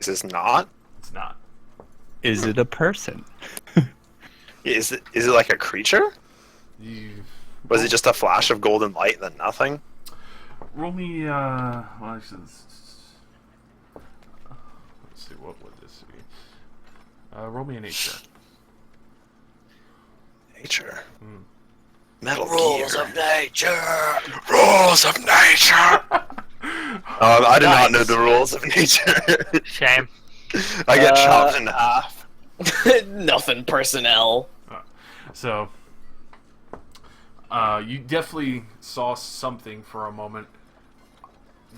Is this not? It's not. Is it a person? Is it like a creature? Was it just a flash of golden light then nothing? Roll me, well, actually, let's see, what would this be? Roll me a nature. Nature. Hmm. Metal Rules Gear. of nature. Rules of nature! I do not know the rules of nature. Shame. I get chopped in half. Nothing personnel. So, you definitely saw something for a moment,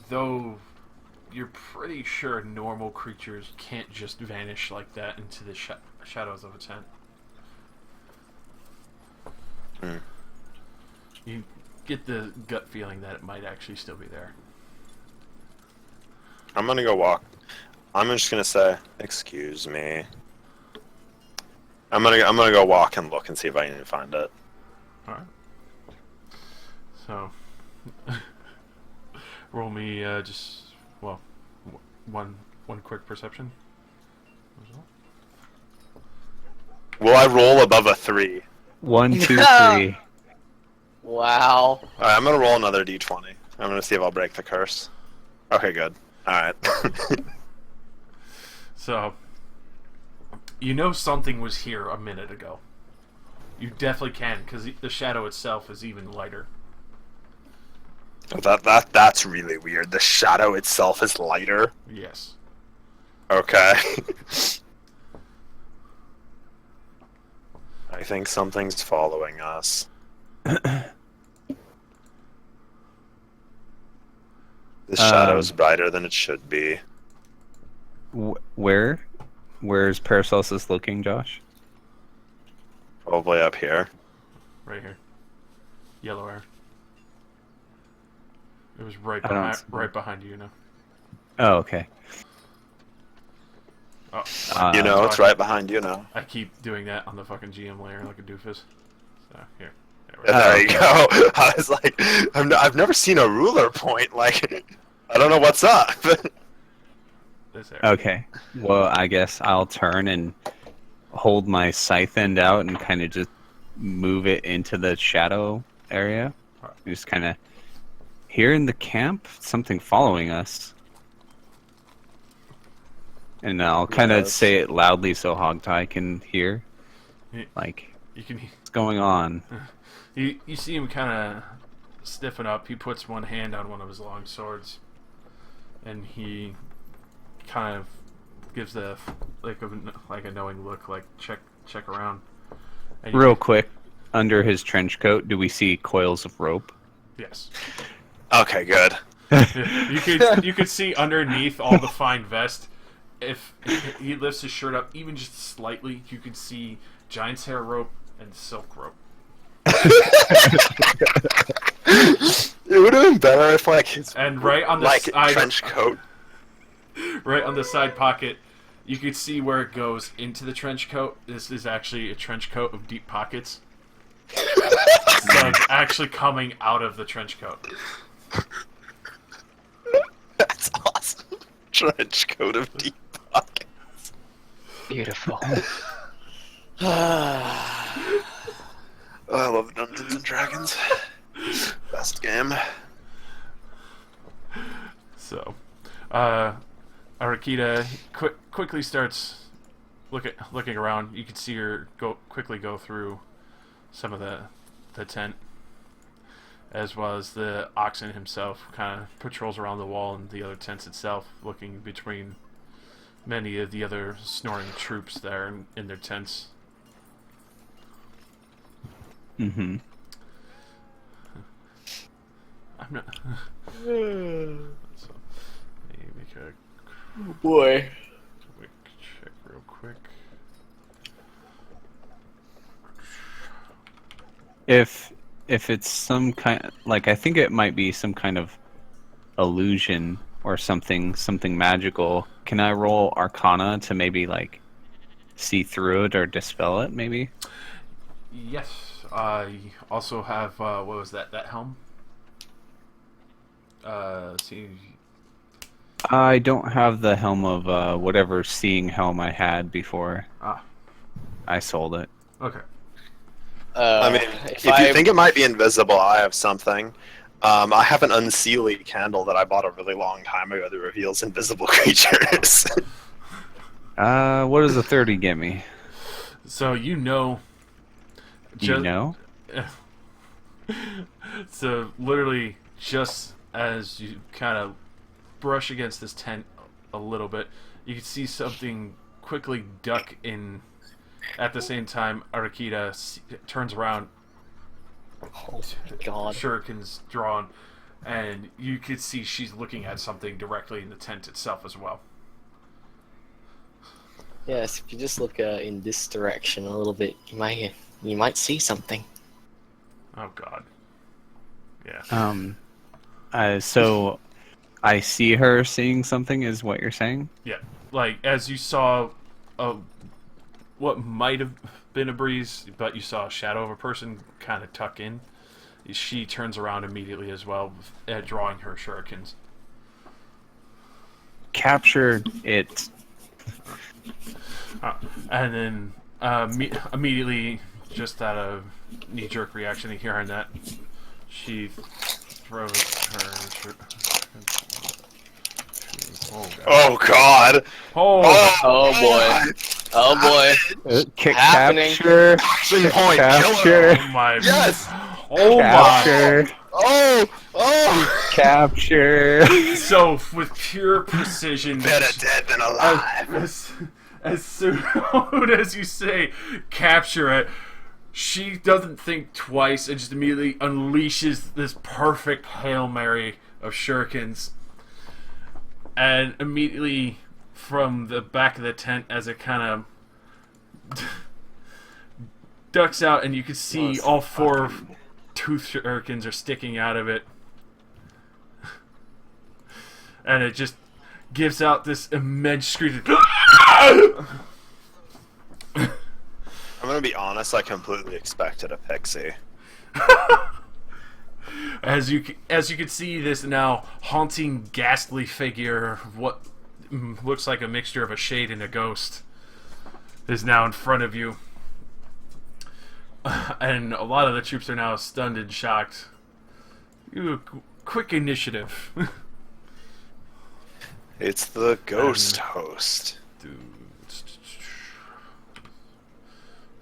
though you're pretty sure normal creatures can't just vanish like that into the shadows of a tent. Hmm. You get the gut feeling that it might actually still be there. I'm gonna go walk. I'm just gonna say, excuse me. I'm gonna go walk and look and see if I can find it. Alright. So, roll me one quick perception. Will I roll above a 3? 1, 2, 3. Wow. Alright, I'm gonna roll another d20. I'm gonna see if I'll break the curse. Okay, good. Alright. So, you know something was here a minute ago. You definitely can, because the shadow itself is even lighter. That's really weird. The shadow itself is lighter. Yes. Okay. I think something's following us. This shadow is brighter than it should be. Where? Where's Paracelsus looking, Josh? Probably up here. Right here. Yellow air. It was right I don't behind, see right behind you now. Oh, okay. Oh, You know, it's sorry. right behind you now. I keep doing that on the fucking GM layer like a doofus. So, here. Yeah, there you go. I was like, I've never seen a ruler point. Like, I don't know what's up. This area. Okay. Well, I guess I'll turn and hold my scythe end out and kind of just move it into the shadow area. Just kind of here in the camp, something following us. And I'll kind of Yes. say it loudly so Hogtie can hear. Yeah. Like, You can what's going on? you see him kind of stiffen up. He puts one hand on one of his long swords, and he kind of gives a like a knowing look, like check around. And you Real can- quick, under his trench coat, do we see coils of rope? Yes. Okay, good. You could see underneath all the fine vest. If he lifts his shirt up even just slightly, you could see giant's hair rope and silk rope. It would have been better if, like, his And right on the like side, trench coat right on the side pocket. You could see where it goes into the trench coat. This is actually a trench coat of deep pockets. So it's actually coming out of the trench coat. That's awesome. Trench coat of deep pockets. Beautiful. Oh, I love Dungeons and Dragons. Best game. So, Arakita quickly starts looking around. You can see her quickly go through some of the tent, as well as the oxen himself kind of patrols around the wall and the other tents itself, looking between many of the other snoring troops there in their tents. Mm-hmm. I'm not. So, let me make a Oh boy. quick check real quick. If it's some kind, like, I think it might be some kind of illusion or something magical. Can I roll Arcana to maybe like see through it or dispel it? Maybe. Yes, I also have what was that helm? See. I don't have the helm of whatever seeing helm I had before. Ah, I sold it. okay. I mean, if you think it might be invisible, I have something. I have an unseelie candle that I bought a really long time ago that reveals invisible creatures. What does a 30 get me? So you know. You know? So literally, just as you kind of brush against this tent a little bit, you can see something quickly duck in. At the same time, Arakita turns around. Oh my god. Shuriken's drawn, and you could see she's looking at something directly in the tent itself as well. Yes, if you just look in this direction a little bit, you might see something. Oh god. Yeah. So I see her seeing something, is what you're saying? Yeah. Like, as you saw what might have been a breeze, but you saw a shadow of a person kind of tuck in, she turns around immediately as well, drawing her shurikens. Capture it. And then immediately, just out of knee-jerk reaction to hearing that, she throws her... Oh god! Oh boy. Oh boy. Happening. Capture. Action point! Capture. Oh my... Yes! Oh Capture. Oh! Capture. my... So, with pure precision... Better dead than alive. As soon as you say capture it, she doesn't think twice and just immediately unleashes this perfect Hail Mary of shurikens. And immediately from the back of the tent, as it kind of ducks out, and you can see all four tooth shurikens are sticking out of it. And it just gives out this immense scream. I'm gonna be honest, I completely expected a pixie. As you can see, this now haunting, ghastly figure of what looks like a mixture of a shade and a ghost is now in front of you. And a lot of the troops are now stunned and shocked. Quick initiative. It's the ghost host.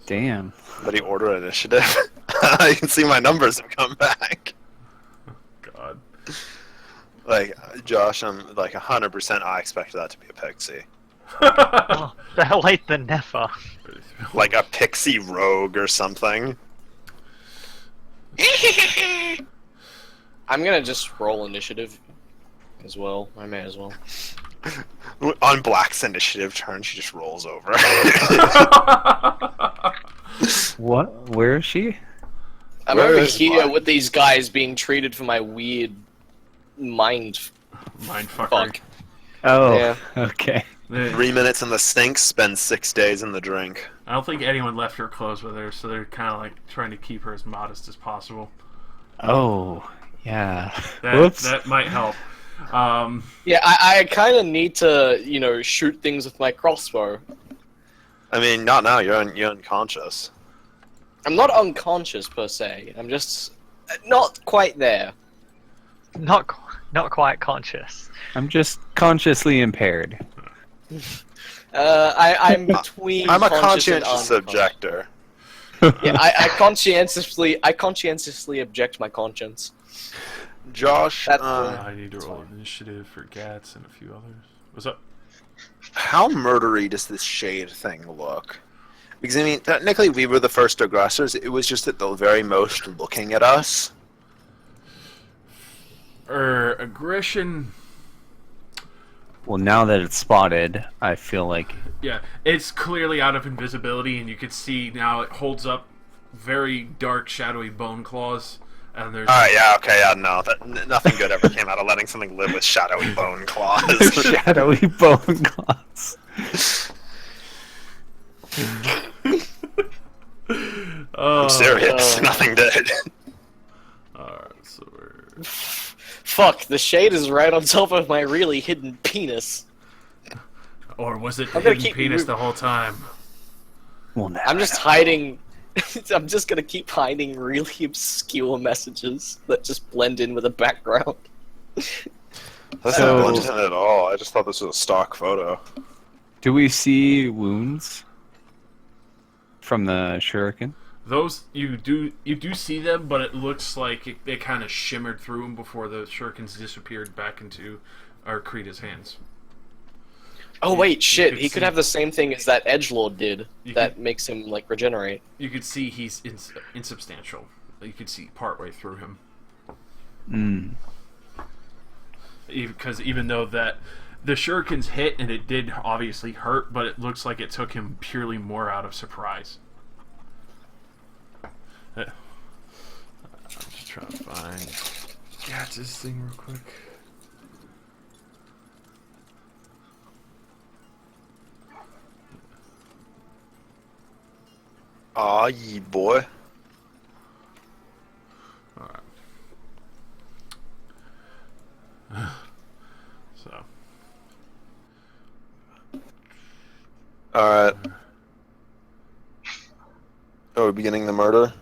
Damn. Somebody order initiative. I can see my numbers have come back. God. Like, Josh, I'm like 100% I expected that to be a pixie. Oh, better late than never. Like a pixie rogue or something. I'm gonna just roll initiative as well. I may as well. On Black's initiative turn, she just rolls over. What? Where is she? I'm Where over is here Black? with these guys being treated for my weird mind Mindfucker. fuck. Oh, Yeah. okay. 3 minutes in the sink, spend 6 days in the drink. I don't think anyone left her clothes with her, so they're kind of like trying to keep her as modest as possible. Oh, yeah. That Whoops. that might help. Yeah, I kind of need to, shoot things with my crossbow. I mean, not now. You're unconscious. I'm not unconscious per se. I'm just not quite there. Not quite conscious. I'm just consciously impaired. I'm between. I'm a conscious and conscientious unconscious. objector. Yeah, I conscientiously object my conscience. Josh, That's I need to roll initiative for Gats and a few others. What's up? how murdery does this shade thing look? Because, I mean, technically we were the first aggressors. It was just at the very most looking at us. Aggression. Well, now that it's spotted, I feel like Yeah, it's clearly out of invisibility, and you can see now it holds up very dark, shadowy bone claws. And there's Alright, yeah, okay, yeah, no. Nothing good ever came out of letting something live with shadowy bone claws. shadowy bone claws. Oh, I'm serious. Nothing did. alright, so we're... Fuck, the shade is right on top of my really hidden penis. Or was it the I'm gonna hidden keep penis moving. the whole time? Well, now I'm just hiding. I'm just gonna keep hiding really obscure messages that just blend in with the background. That's So- not blended in at all. I just thought this was a stock photo. Do we see wounds from the shuriken? Those you do see them, but it looks like it kind of shimmered through them before the shurikens disappeared back into Arkrita's hands. Oh wait, shit! could He could see- have the same thing as that edgelord did. You That could- makes him like regenerate. You could see he's insubstantial. You could see partway through him. Mm. Because even though that the shurikens hit and it did obviously hurt, but it looks like it took him purely more out of surprise. I'm just trying to find Gats' thing real quick. Aw, ye boy. Alright. So. Alright. Oh, we're beginning the murder?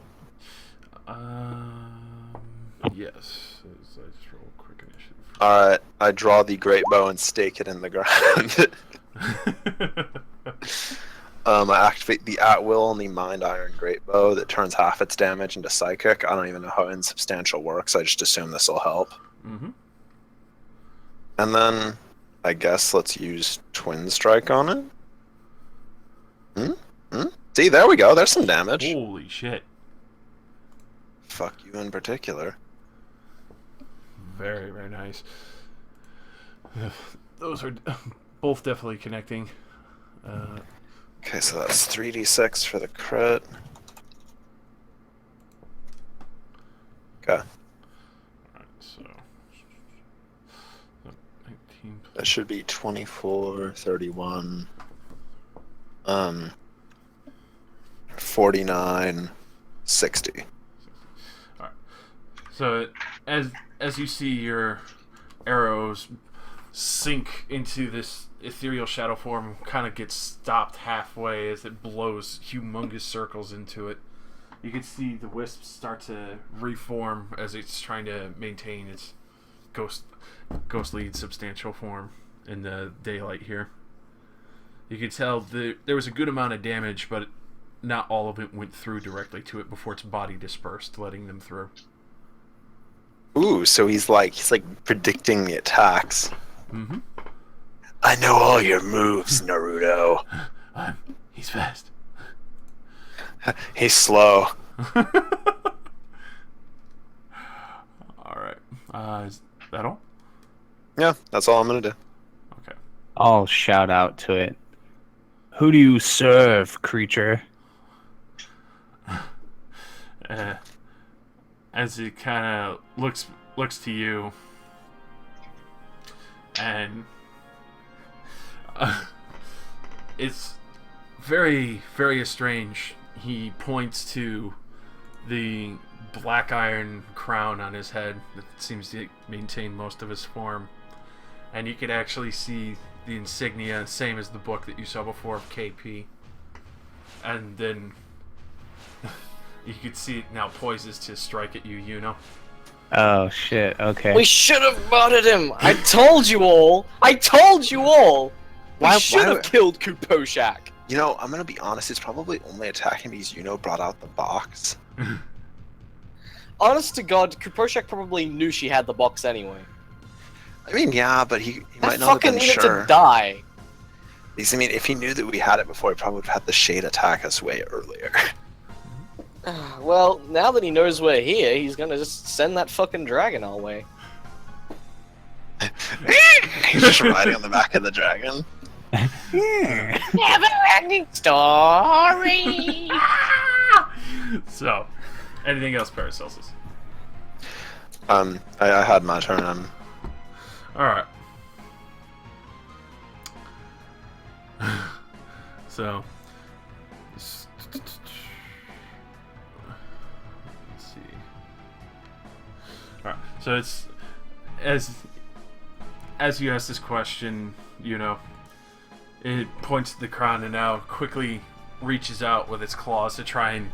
Yes. So I just roll a quick initiative. Alright, I draw the great bow and stake it in the ground. I activate the at-will and the Mind Iron Great Bow that turns half its damage into psychic. I don't even know how insubstantial works, I just assume this will help. Mm-hmm. And then, I guess let's use Twin Strike on it? See, there we go, there's some damage. Holy shit. Fuck you in particular. Very, very nice. Those are both definitely connecting. Okay, so that's 3d6 for the crit. Okay, Alright, so 19 that should be 24, 31, 49, 60. So as you see your arrows sink into this ethereal shadow form, kind of gets stopped halfway as it blows humongous circles into it. You can see the wisps start to reform as it's trying to maintain its ghostly substantial form in the daylight here. You can tell there was a good amount of damage, but not all of it went through directly to it before its body dispersed, letting them through. Ooh, so he's like predicting the attacks. Mm-hmm. I know all your moves, Naruto. He's fast. He's slow. Alright. Is that all? Yeah, that's all I'm gonna do. Okay. I'll shout out to it. Who do you serve, creature? As it kind of looks to you, and It's very, very strange. He points to the black iron crown on his head that seems to maintain most of his form. And you could actually see the insignia, same as the book that you saw before of KP. And then you could see it now poises to strike at you, you know? Oh shit. Okay. We should have murdered him! I told you all! I told you all! Why- We should why- have killed Kuposhak! You know, I'm gonna be honest, it's probably only attacking because brought out the box. Honest to God, Kuposhak probably knew she had the box anyway. I mean, yeah, but he That might not have fucking been needed sure. to die. Because, I mean, if he knew that we had it before, he probably would have had the shade attack us way earlier. Well, now that he knows we're here, he's gonna just send that fucking dragon our way. He's just riding on the back of the dragon. Never-ending story! So, anything else, Paracelsus? I had my turn. Alright. So, let's see. Alright, so it's as you ask this question, it points to the crown and now quickly reaches out with its claws to try and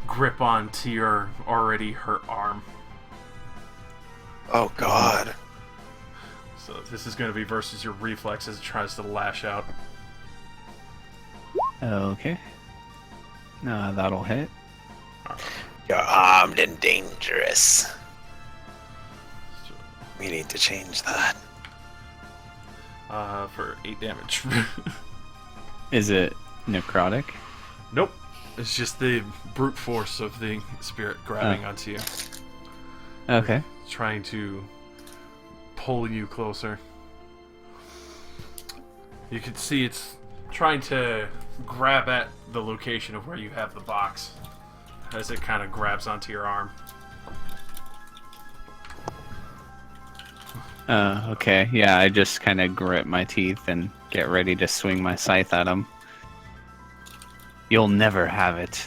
grip onto your already hurt arm. Oh god. So this is going to be versus your reflex as it tries to lash out. Okay. That'll hit. You're armed and dangerous. So, We need to change that. for 8 damage. Is it necrotic? Nope. It's just the brute force of the spirit grabbing onto you. Okay. Trying to pull you closer. You can see it's trying to grab at the location of where you have the box as it kind of grabs onto your arm. Okay. Yeah, I just kind of grit my teeth and get ready to swing my scythe at him. You'll never have it.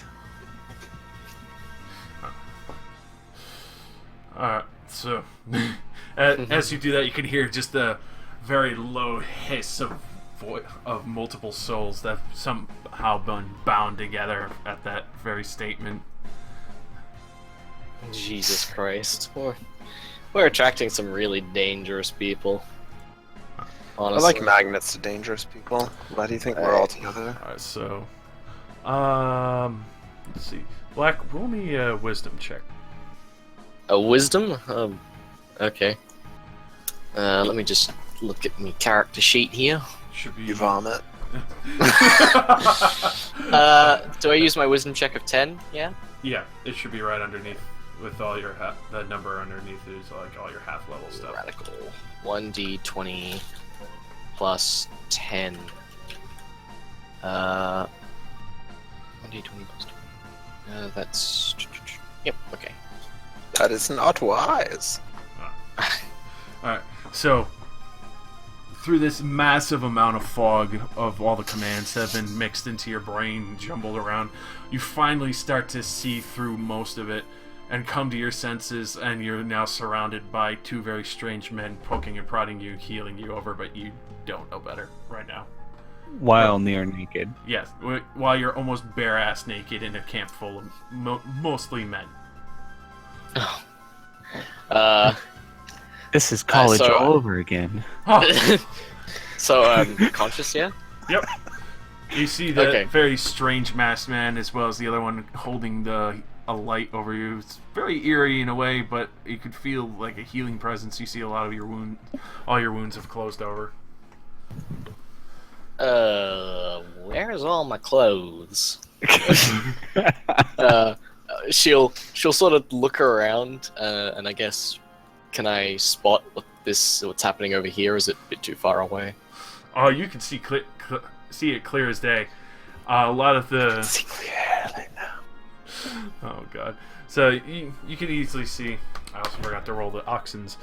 Alright, so as you do that, you can hear just the very low hiss of multiple souls that have somehow been bound together at that very statement. Jesus Christ. We're attracting some really dangerous people. I Honestly. like magnets to dangerous people. Why do you think we're all together? Alright, so let's see. Black, roll me a wisdom check. A wisdom? Okay. Let me just look at my character sheet here. Should be You vomit. Do I use my wisdom check of 10? Yeah? Yeah, it should be right underneath with all your that number underneath is like all your half level stuff. Radical. 1d20 plus 10. 1d20 plus 20. That's... Yep, okay. That is not wise. Alright, so through this massive amount of fog of all the commands that have been mixed into your brain, jumbled around, you finally start to see through most of it and come to your senses, and you're now surrounded by two very strange men poking and prodding you, healing you over, but you don't know better right now. While near naked. Yes, while you're almost bare-ass naked in a camp full of mostly men. This is college so- all over again. So, conscious, yeah? Yep. You see the Okay. very strange masked man as well as the other one holding a light over you. It's very eerie in a way, but you could feel like a healing presence. You see a lot of all your wounds have closed over. Where's all my clothes? She'll sort of look around, and I guess, can I spot what's happening over here? Is it a bit too far away? Oh, you can see see it clear as day. A lot of the See clearly now. oh god. So you can easily see. I also forgot to roll the oxens.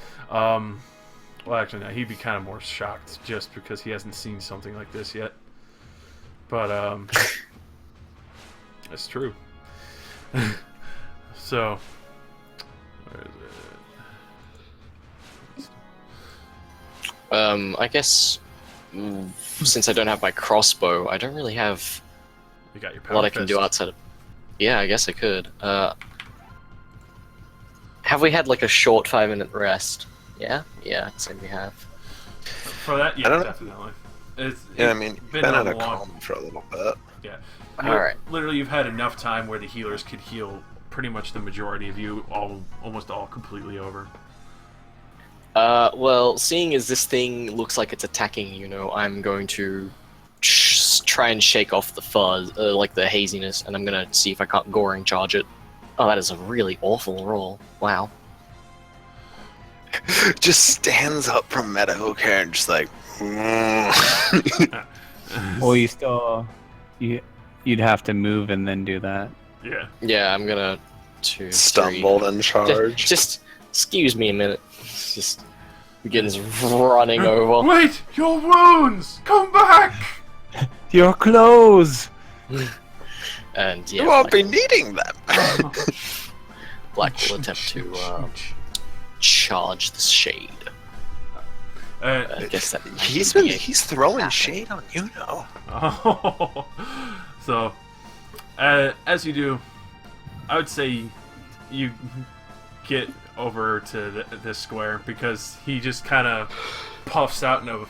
Well, actually, no, he'd be kind of more shocked just because he hasn't seen something like this yet. But, that's true. So, where is it? I guess since I don't have my crossbow, I don't really have You got your a power lot I can do fist. outside of. Yeah, I guess I could. Have we had like a short 5-minute rest? Yeah, I'd say we have. For that, yeah, I don't know. definitely. It's Yeah, I mean, you've been a in a long- calm for a little bit. Yeah. Alright. Literally, you've had enough time where the healers could heal pretty much the majority of you, almost all completely over. Well, seeing as this thing looks like it's attacking, I'm going to try and shake off the fuzz, like the haziness, and I'm gonna see if I can't goring charge it. Oh, that is a really awful roll. Wow. Just stands up from Meadowhook here and just like. Well, you'd have to move and then do that. Yeah. Yeah, I'm gonna... 2, 3. Stumbled and charged. Just excuse me a minute. Just begins running over. Wait! Your wounds! Come back! Your clothes! And yeah, You won't be needing them. Black will attempt to charge the shade. I guess that He's throwing shade on you now. Oh. So, as you do, I would say you get over to this square because he just kind of puffs out in a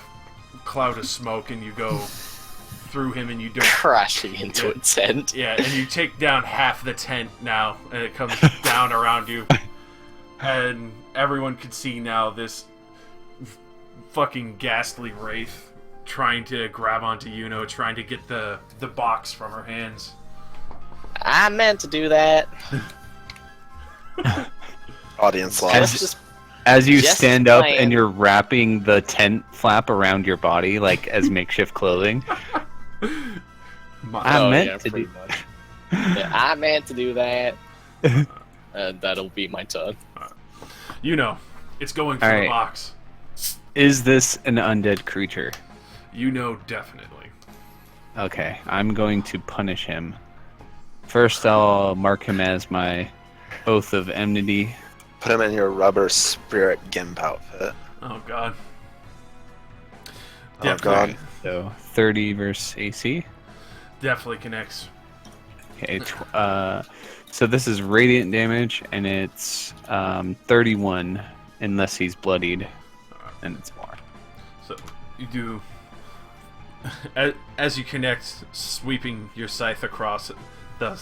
cloud of smoke, and you go through him, and you don't. crashing into a tent. Yeah, and you take down half the tent now, and it comes down around you, and everyone can see now this fucking ghastly wraith trying to grab onto Yuno, trying to get the box from her hands. I meant to do that. Audience As- lost. Just As you Just stand up playing. and you're wrapping the tent flap around your body, like as makeshift clothing. I meant to pretty do much. Yeah, I meant to do that. That'll be my turn. Yuno, it's going for the Alright. box. Is this an undead creature? You know definitely. Okay, I'm going to punish him. First, I'll mark him as my oath of enmity. Put him in your rubber spirit gimp outfit. Oh god. Oh god. So 30 versus AC. Definitely connects. Okay, so this is radiant damage, and it's 31 unless he's bloodied, and it's more. So you do. As you connect, sweeping your scythe across the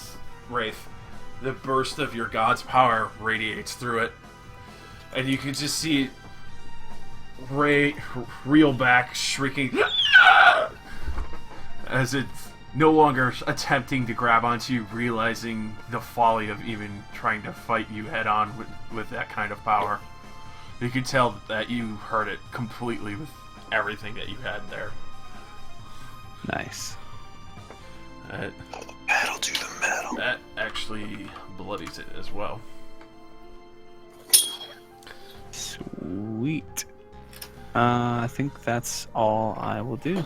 wraith, the burst of your god's power radiates through it, and you can just see it reel back, shrieking as it's no longer attempting to grab onto you, realizing the folly of even trying to fight you head on with that kind of power. You can tell that you heard it completely with everything that you had there. Nice. Metal to the metal. That actually bloodies it as well. Sweet. I think that's all I will do.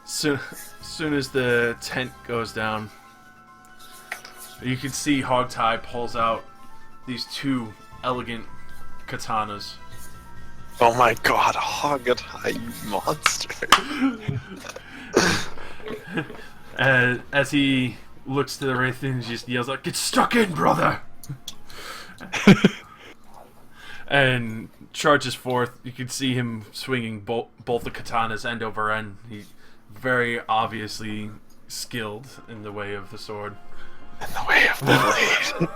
So, soon as the tent goes down, you can see Hogtie pulls out these two elegant katanas. Oh my god, Hogtie, you monster. As he looks to the wraith and just yells out, "Get stuck in, brother!" And charges forth. You can see him swinging both the katanas end over end. He very obviously skilled in the way of the sword. In the way of the blade.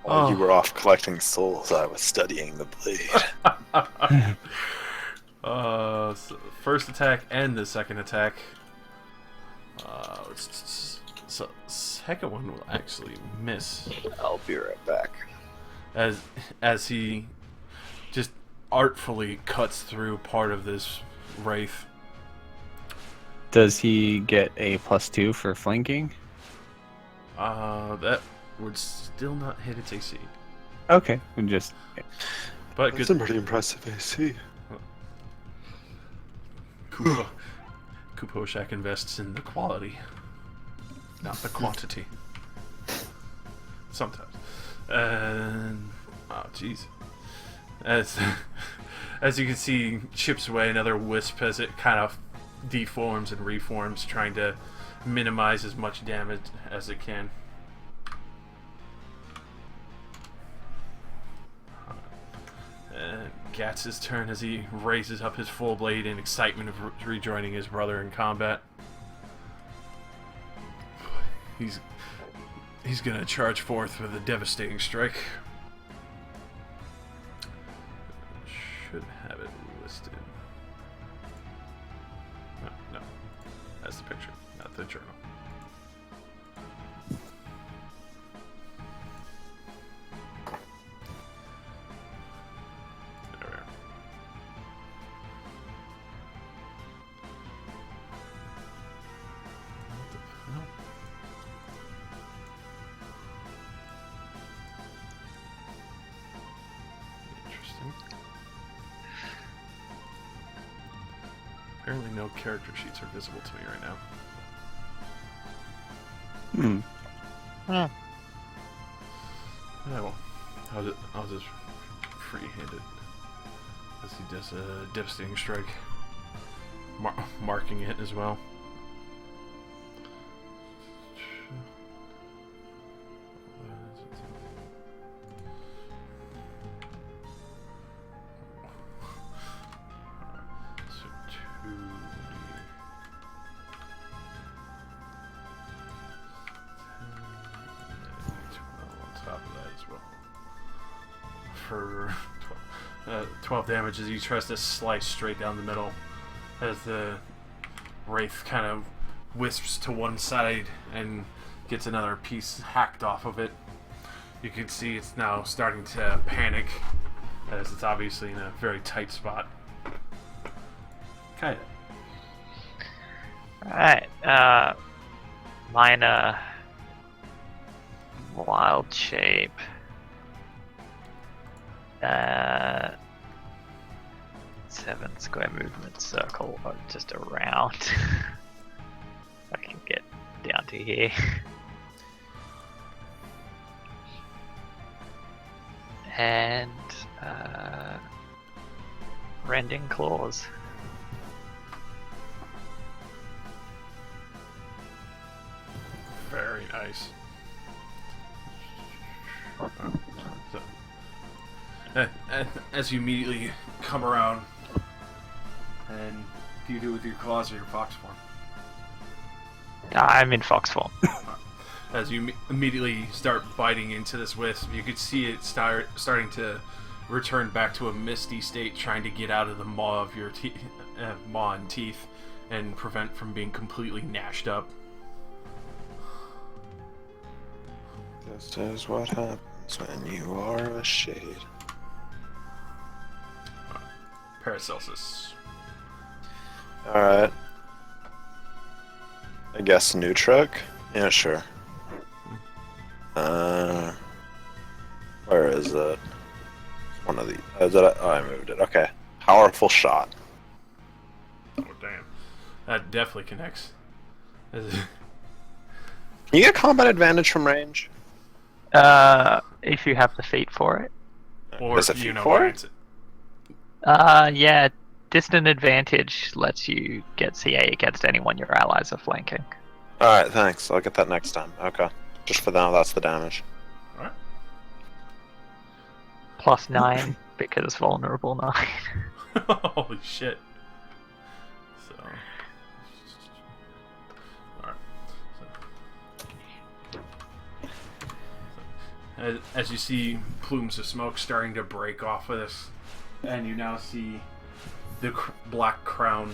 While you were off collecting souls, I was studying the blade. So first attack and the second attack. So second one will actually miss. I'll be right back. As he just artfully cuts through part of this wraith. Does he get a +2 for flanking? That would still not hit its AC. Okay, and just But That's good. a pretty impressive AC. Kuposhak invests in the quality, not the quantity. Sometimes. And oh, jeez. As you can see, chips away another wisp as it kind of deforms and reforms, trying to minimize as much damage as it can. Gatz's turn as he raises up his full blade in excitement of rejoining his brother in combat. He's gonna charge forth with a devastating strike. Should have it listed. No, that's the picture, not the journal. There we are. What the hell? Interesting. Apparently no character sheets are visible to me right now. hmm. Oh, well. I'll just freehand it as he does a devastating strike, marking it as well. So 2d. On top of that as well. For 12 damage as he tries to slice straight down the middle as the wraith kind of wisps to one side and gets another piece hacked off of it. You can see it's now starting to panic as it's obviously in a very tight spot. Kinda. Alright, minor wild shape. 7 square movement circle, just around. I can get down to here. And rending claws. Very nice. So, as you immediately come around, and do you do it with your claws or your fox form? I'm in fox form. As you immediately start biting into this wisp, you could see it starting to return back to a misty state, trying to get out of the maw of your maw and teeth, and prevent from being completely gnashed up. This is what happens when you are a shade. Paracelsus. Alright. I guess new truck? Yeah, sure. Where is it? It's one of the. I moved it. Okay. Powerful shot. Oh, damn. That definitely connects. Can you get combat advantage from range? If you have the feat for it. Or, There's a you feat know, for where it? it's Yeah, distant advantage lets you get CA against anyone your allies are flanking. Alright, thanks. I'll get that next time. Okay. Just for now, that's the damage. Alright. Plus 9 because vulnerable 9. Holy shit. So. Alright. As you see plumes of smoke starting to break off of this, and you now see the black crown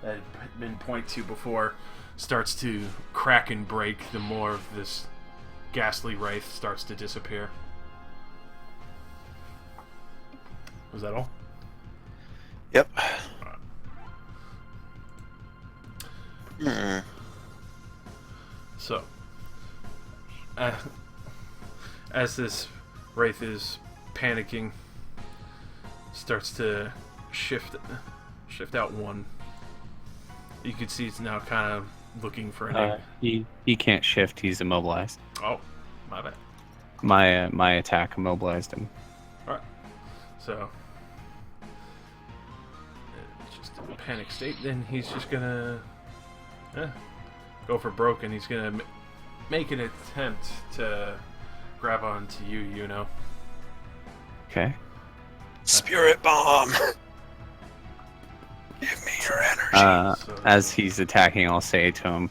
that had been pointed to before starts to crack and break the more of this ghastly wraith starts to disappear. Was that all? Yep. So, as this wraith is panicking, starts to shift out one. You can see it's now kind of looking for an He can't shift. He's immobilized. Oh, my bad. My attack immobilized him. Alright. So it's just a panic state. Then he's just gonna go for broke, and he's gonna make an attempt to grab onto you, you know. Okay. Spirit bomb. Give me your energy. As he's attacking, I'll say to him,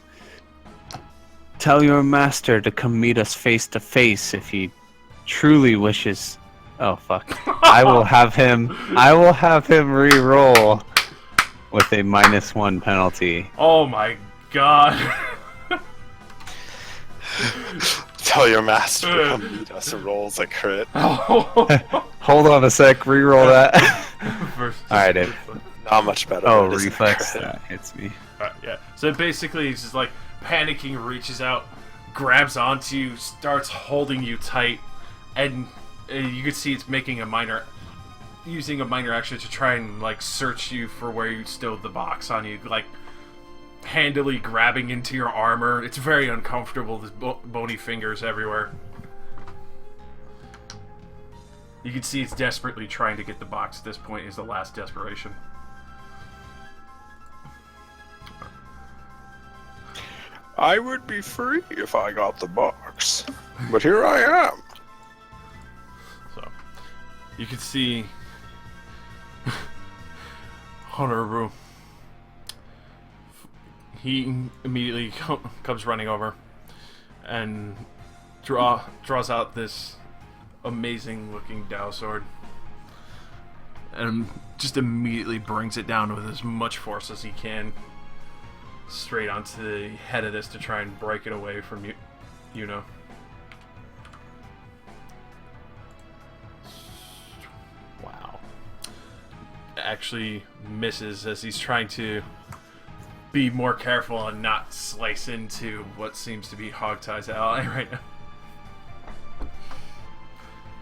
"Tell your master to come meet us face to face if he truly wishes." Oh fuck! I will have him re-roll with a -1 penalty. Oh my god. Tell your master to come meet us and rolls a crit. Hold on a sec. Re-roll that. All right, Dave. Not much better. Oh, but it isn't a reflex. crit. That hits me. Alright, yeah. So basically, he's just like panicking, reaches out, grabs onto you, starts holding you tight, and you can see it's using a minor action to try and like search you for where you stowed the box on you, like handily grabbing into your armor. It's very uncomfortable. There's bony fingers everywhere. You can see it's desperately trying to get the box at this point. Is the last desperation. I would be free if I got the box, but here I am. So, you can see Honorable. He immediately comes running over and draws out this amazing-looking Dao sword and just immediately brings it down with as much force as he can, straight onto the head of this to try and break it away from you. You know. Wow. Actually misses as he's trying to be more careful and not slice into what seems to be Hogtie's ally right now.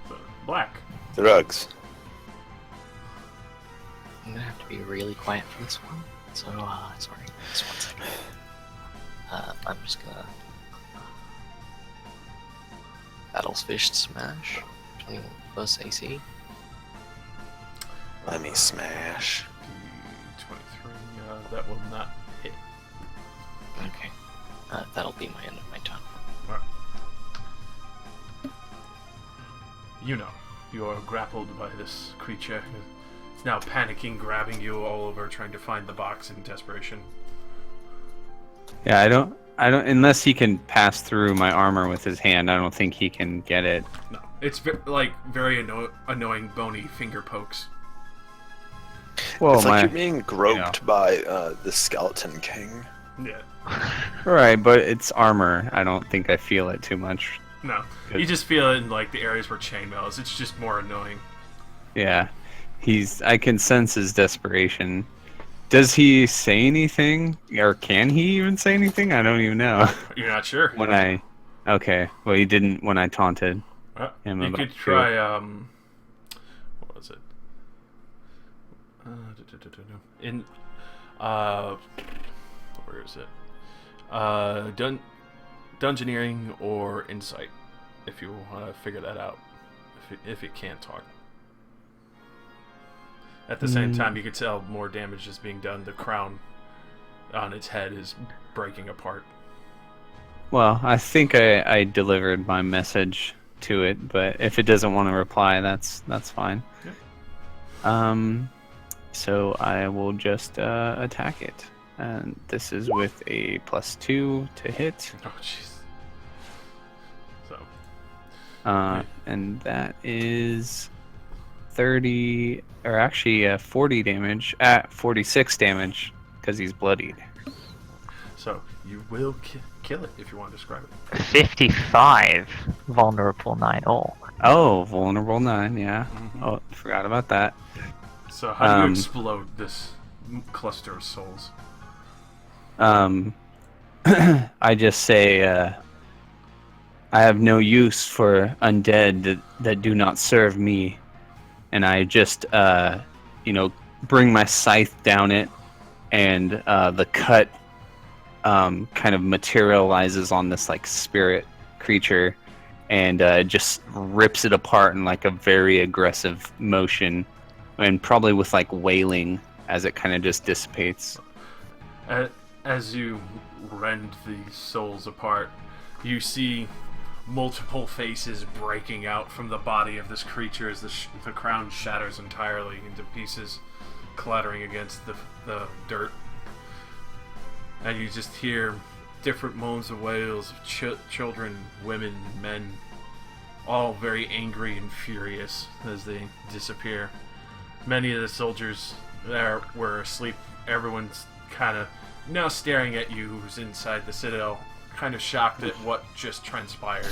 So, Black. Drugs. I'm gonna have to be really quiet for this one. So, sorry, just 1 second. I'm just gonna Battle's Fist Smash. 21 plus AC. Let me smash. 23, that will not hit. Okay. That'll be my end of my turn. Alright. You know, you are grappled by this creature. It's now panicking, grabbing you all over, trying to find the box in desperation. Yeah, I don't. Unless he can pass through my armor with his hand, I don't think he can get it. No, it's very annoying bony finger pokes. Well, It's like you're being groped by the Skeleton King. Yeah. Right, but it's armor. I don't think I feel it too much. No, you just feel it in like the areas where chainmail is. It's just more annoying. Yeah, I can sense his desperation. Does he say anything, or can he even say anything? I don't even know. You're not sure. Okay, well, he didn't when I taunted him. You could try. What was it? Where is it? Dungeoneering or insight, if you want to figure that out. If it can't talk. At the same time, you can tell more damage is being done. The crown on its head is breaking apart. Well, I think I delivered my message to it, but if it doesn't want to reply, that's fine. Yeah. So I will just attack it, and this is with a +2 to hit. Oh, jeez. So. And that is 30, or actually 40 damage, 46 damage, because he's bloodied. So you will kill it if you want to describe it. 55 vulnerable 9 all. Oh, vulnerable 9, yeah. Mm-hmm. Oh, forgot about that. So how do you explode this cluster of souls? I just say, I have no use for undead that do not serve me, and I just bring my scythe down it, and the cut kind of materializes on this like spirit creature, and just rips it apart in like a very aggressive motion, and probably with like wailing as it kind of just dissipates. As you rend the souls apart, you see multiple faces breaking out from the body of this creature as the crown shatters entirely into pieces, clattering against the dirt. And you just hear different moans and wails of children, women, men, all very angry and furious as they disappear. Many of the soldiers there were asleep. Everyone's kind of now staring at you who's inside the citadel, kind of shocked at what just transpired.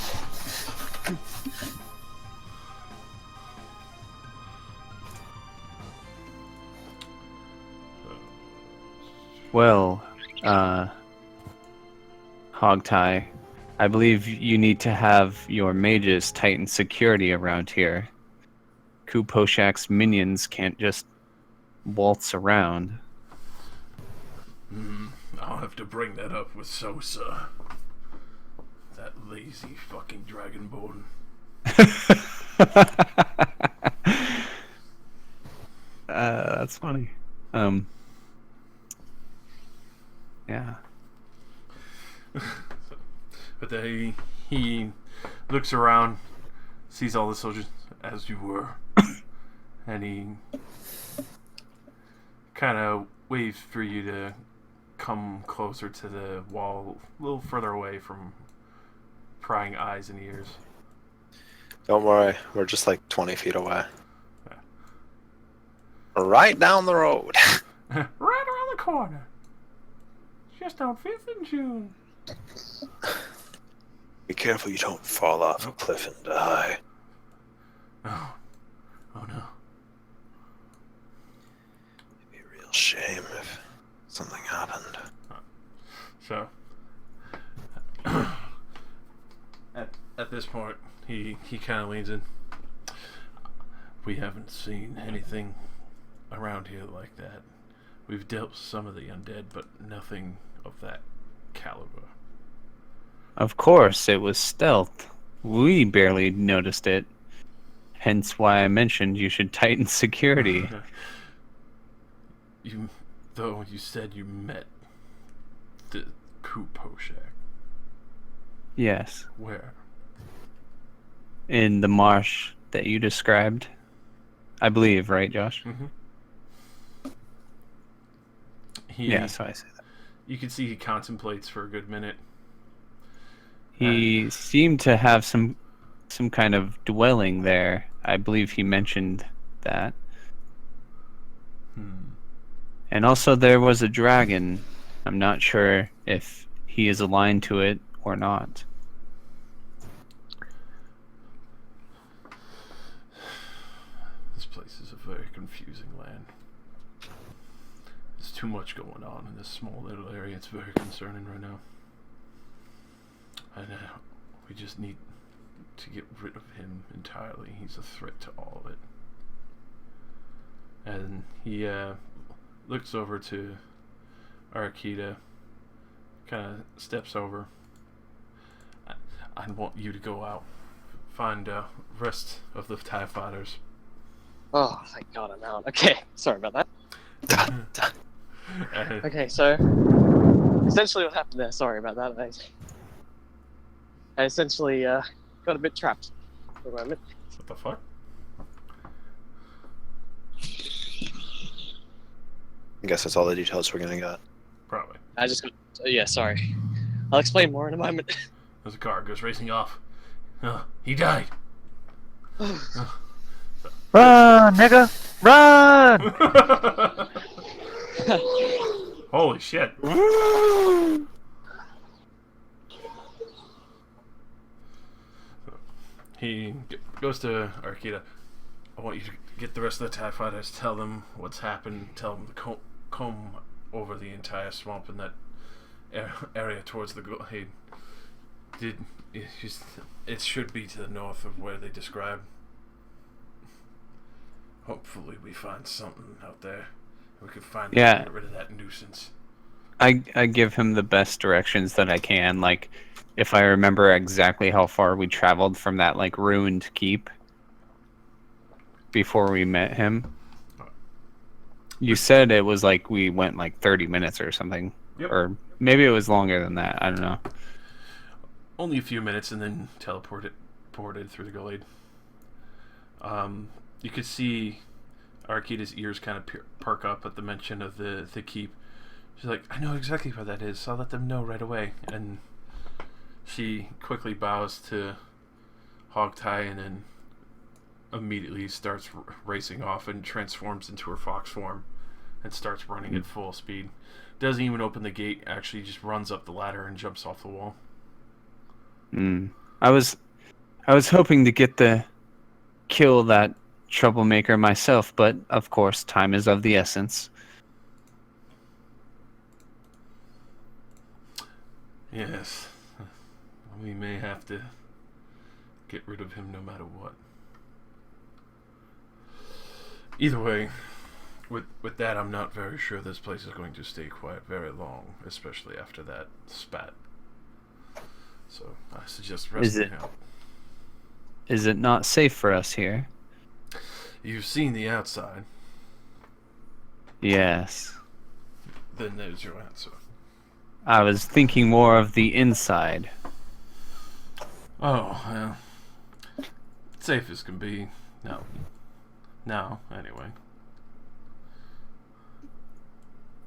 Well, Hogtie, I believe you need to have your mages tighten security around here. Kuposhak's minions can't just waltz around. I'll have to bring that up with Sosa. That lazy fucking dragonborn. That's funny. Yeah. But he looks around, sees all the soldiers as you were, and he kind of waves for you to come closer to the wall, a little further away from prying eyes and ears. Don't worry, we're just like 20 feet away. Right down the road. Right around the corner. Just on 5th and June. Be careful you don't fall off a cliff and die. Oh no. It'd be a real shame if something happened. So, at this point, he kind of leans in. We haven't seen anything around here like that. We've dealt with some of the undead, but nothing of that caliber. Of course, it was stealth. We barely noticed it. Hence why I mentioned you should tighten security. You said you met the Kuposhak. Yes. Where? In the marsh that you described. I believe, right, Josh? Mm-hmm. Yeah, so I say that. You can see he contemplates for a good minute. He seemed to have some kind of dwelling there. I believe he mentioned that. And also there was a dragon. I'm not sure if he is aligned to it or not. This place is a very confusing land. There's too much going on in this small little area. It's very concerning right now. And we just need to get rid of him entirely. He's a threat to all of it. And he looks over to Arakita, kind of steps over. I want you to go out, find rest of the TIE fighters. Oh, thank God I'm out. Okay, sorry about that. And Okay, so essentially what happened there, sorry about that. I essentially got a bit trapped for a moment. what the fuck? I guess that's all the details we're gonna get. Probably. I just got, yeah, sorry. I'll explain more in a moment. There's a car goes racing off. He died. Run, nigga! Run! Holy shit. He goes to Arkita. I want you to get the rest of the TIE fighters, tell them what's happened, tell them to comb over the entire swamp in that area towards the glade. It should be to the north of where they described. Hopefully we find something out there. We can find Yeah. get rid of that nuisance. I give him the best directions that I can. Like, if I remember exactly how far we traveled from that like ruined keep before we met him. You said it was like we went like 30 minutes or something. Yep. Or maybe it was longer than that. I don't know. Only a few minutes and then ported through the glade. You could see Arkida's ears kind of perk up at the mention of the keep. She's like, I know exactly where that is, so I'll let them know right away. And she quickly bows to Hogtie and then immediately starts racing off and transforms into her fox form and starts running at full speed. Doesn't even open the gate, actually just runs up the ladder and jumps off the wall. I was hoping to kill that troublemaker myself, but of course time is of the essence. Yes. We may have to get rid of him no matter what. Either way, with that, I'm not very sure this place is going to stay quiet very long, especially after that spat. So I suggest resting out. Is it not safe for us here? You've seen the outside. Yes. Then there's your answer. I was thinking more of the inside. Oh, well. Safe as can be. No. No, anyway.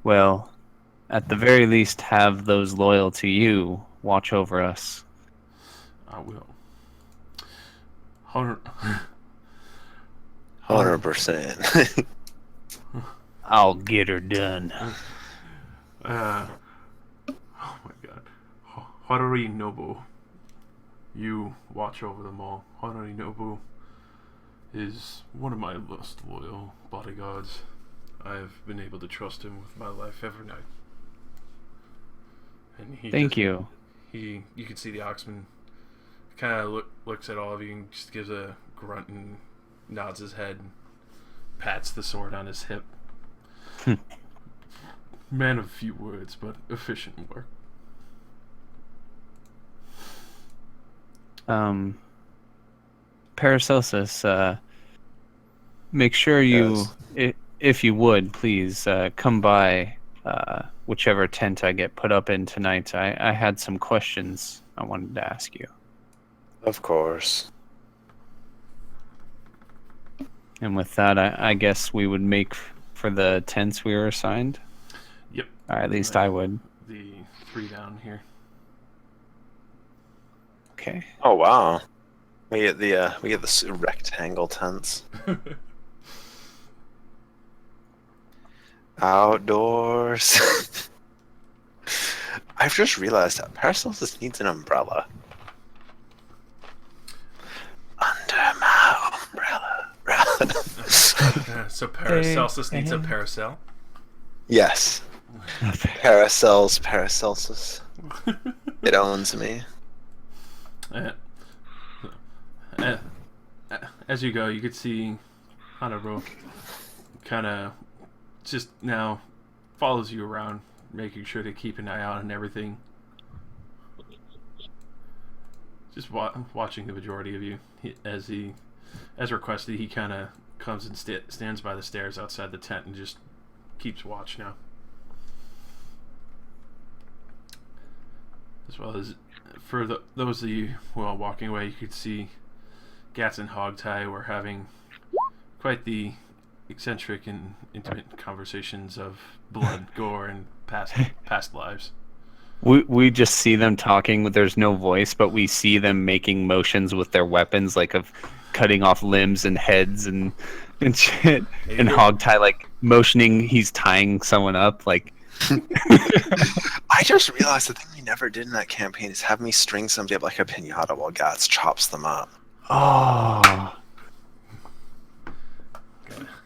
Well, at the very least, have those loyal to you watch over us. I will. 100%. I'll get her done. Oh my god. Haruri Nobu. You watch over them all. Haruri Nobu is one of my most loyal bodyguards. I've been able to trust him with my life every night. And Thank you. You can see the Oxman kind of looks at all of you and just gives a grunt and nods his head and pats the sword on his hip. Man of few words, but efficient work. Paracelsus, make sure you, if you would, please, come by whichever tent I get put up in tonight. I had some questions I wanted to ask you. Of course. And with that, I guess we would make for the tents we were assigned. Yep. Or at least I would. The 3 down here. Okay. Oh wow. We get the rectangle tents. Outdoors. I've just realized that Paracelsus needs an umbrella. Under my umbrella. So Paracelsus needs a paracel? Yes. Paracelsus. It owns me. As you go, you could see Hanaru kind of just now follows you around, making sure to keep an eye out on everything. Just watching the majority of you. As requested, he kind of comes and stands by the stairs outside the tent and just keeps watch now. As well as for those of you who are walking away, you could see Gats and Hogtie were having quite the eccentric and intimate conversations of blood, gore, and past lives. We just see them talking, there's no voice, but we see them making motions with their weapons, like of cutting off limbs and heads and shit. And Hogtie like motioning, he's tying someone up, like. I just realized the thing we never did in that campaign is have me string somebody up like a piñata while Gats chops them up. Oh,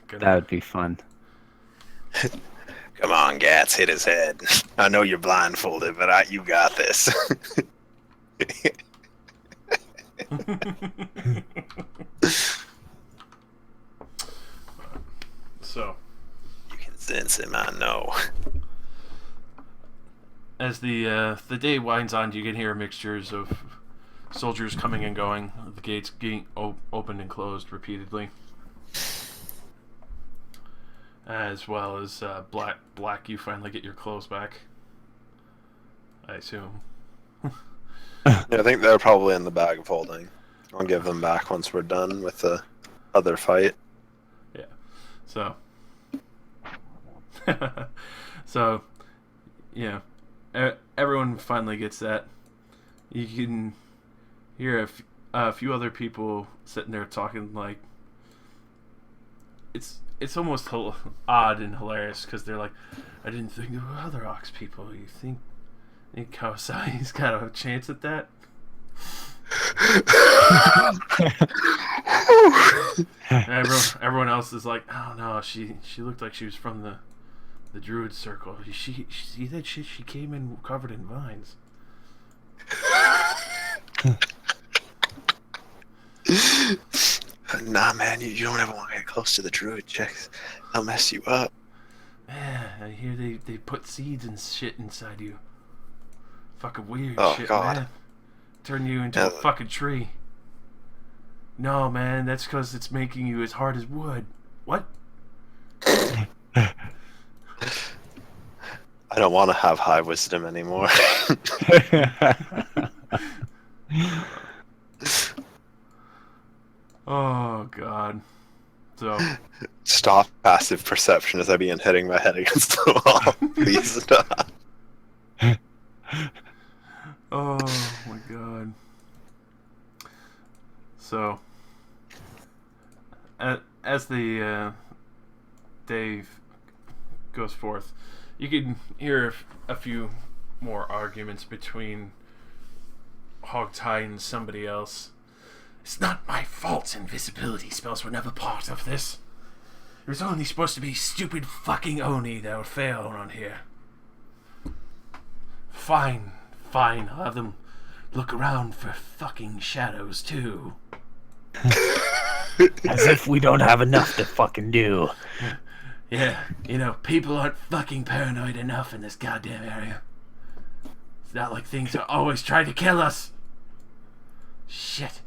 Good. that would be fun. Come on, Gats, hit his head. I know you're blindfolded, but you got this. So, You can sense him, I know. as the day winds on, you can hear mixtures of soldiers coming and going, the gates getting opened and closed repeatedly, as well as Black. You finally get your clothes back, I assume. Yeah, I think they're probably in the bag of holding. I'll give them back once we're done with the other fight. Yeah. So. So, yeah, everyone finally gets that. You can hear a few other people sitting there talking like it's almost odd and hilarious because they're like, I didn't think there were other Ox people. You think Kawasaki's got a chance at that? Everyone else is like, oh no, she looked like she was from the druid circle. She see that shit? She came in covered in vines. Nah, man, you don't ever want to get close to the druid chicks. They'll mess you up. Man, I hear they put seeds and shit inside you. Fucking weird Oh, shit, God. man. Turn you into a fucking tree. No, man, that's because it's making you as hard as wood. What? I don't want to have high wisdom anymore. Oh, God. So, Stop passive perception as I begin hitting my head against the wall. Please stop. oh my God. So, as the day goes forth, you can hear a few more arguments between Hogtie and somebody else. It's not my fault invisibility spells were never part of this. It was only supposed to be stupid fucking Oni that would fail around here. Fine, I'll have them look around for fucking shadows too. As if we don't have enough to fucking do. Yeah, people aren't fucking paranoid enough in this goddamn area. It's not like things are always trying to kill us. Shit.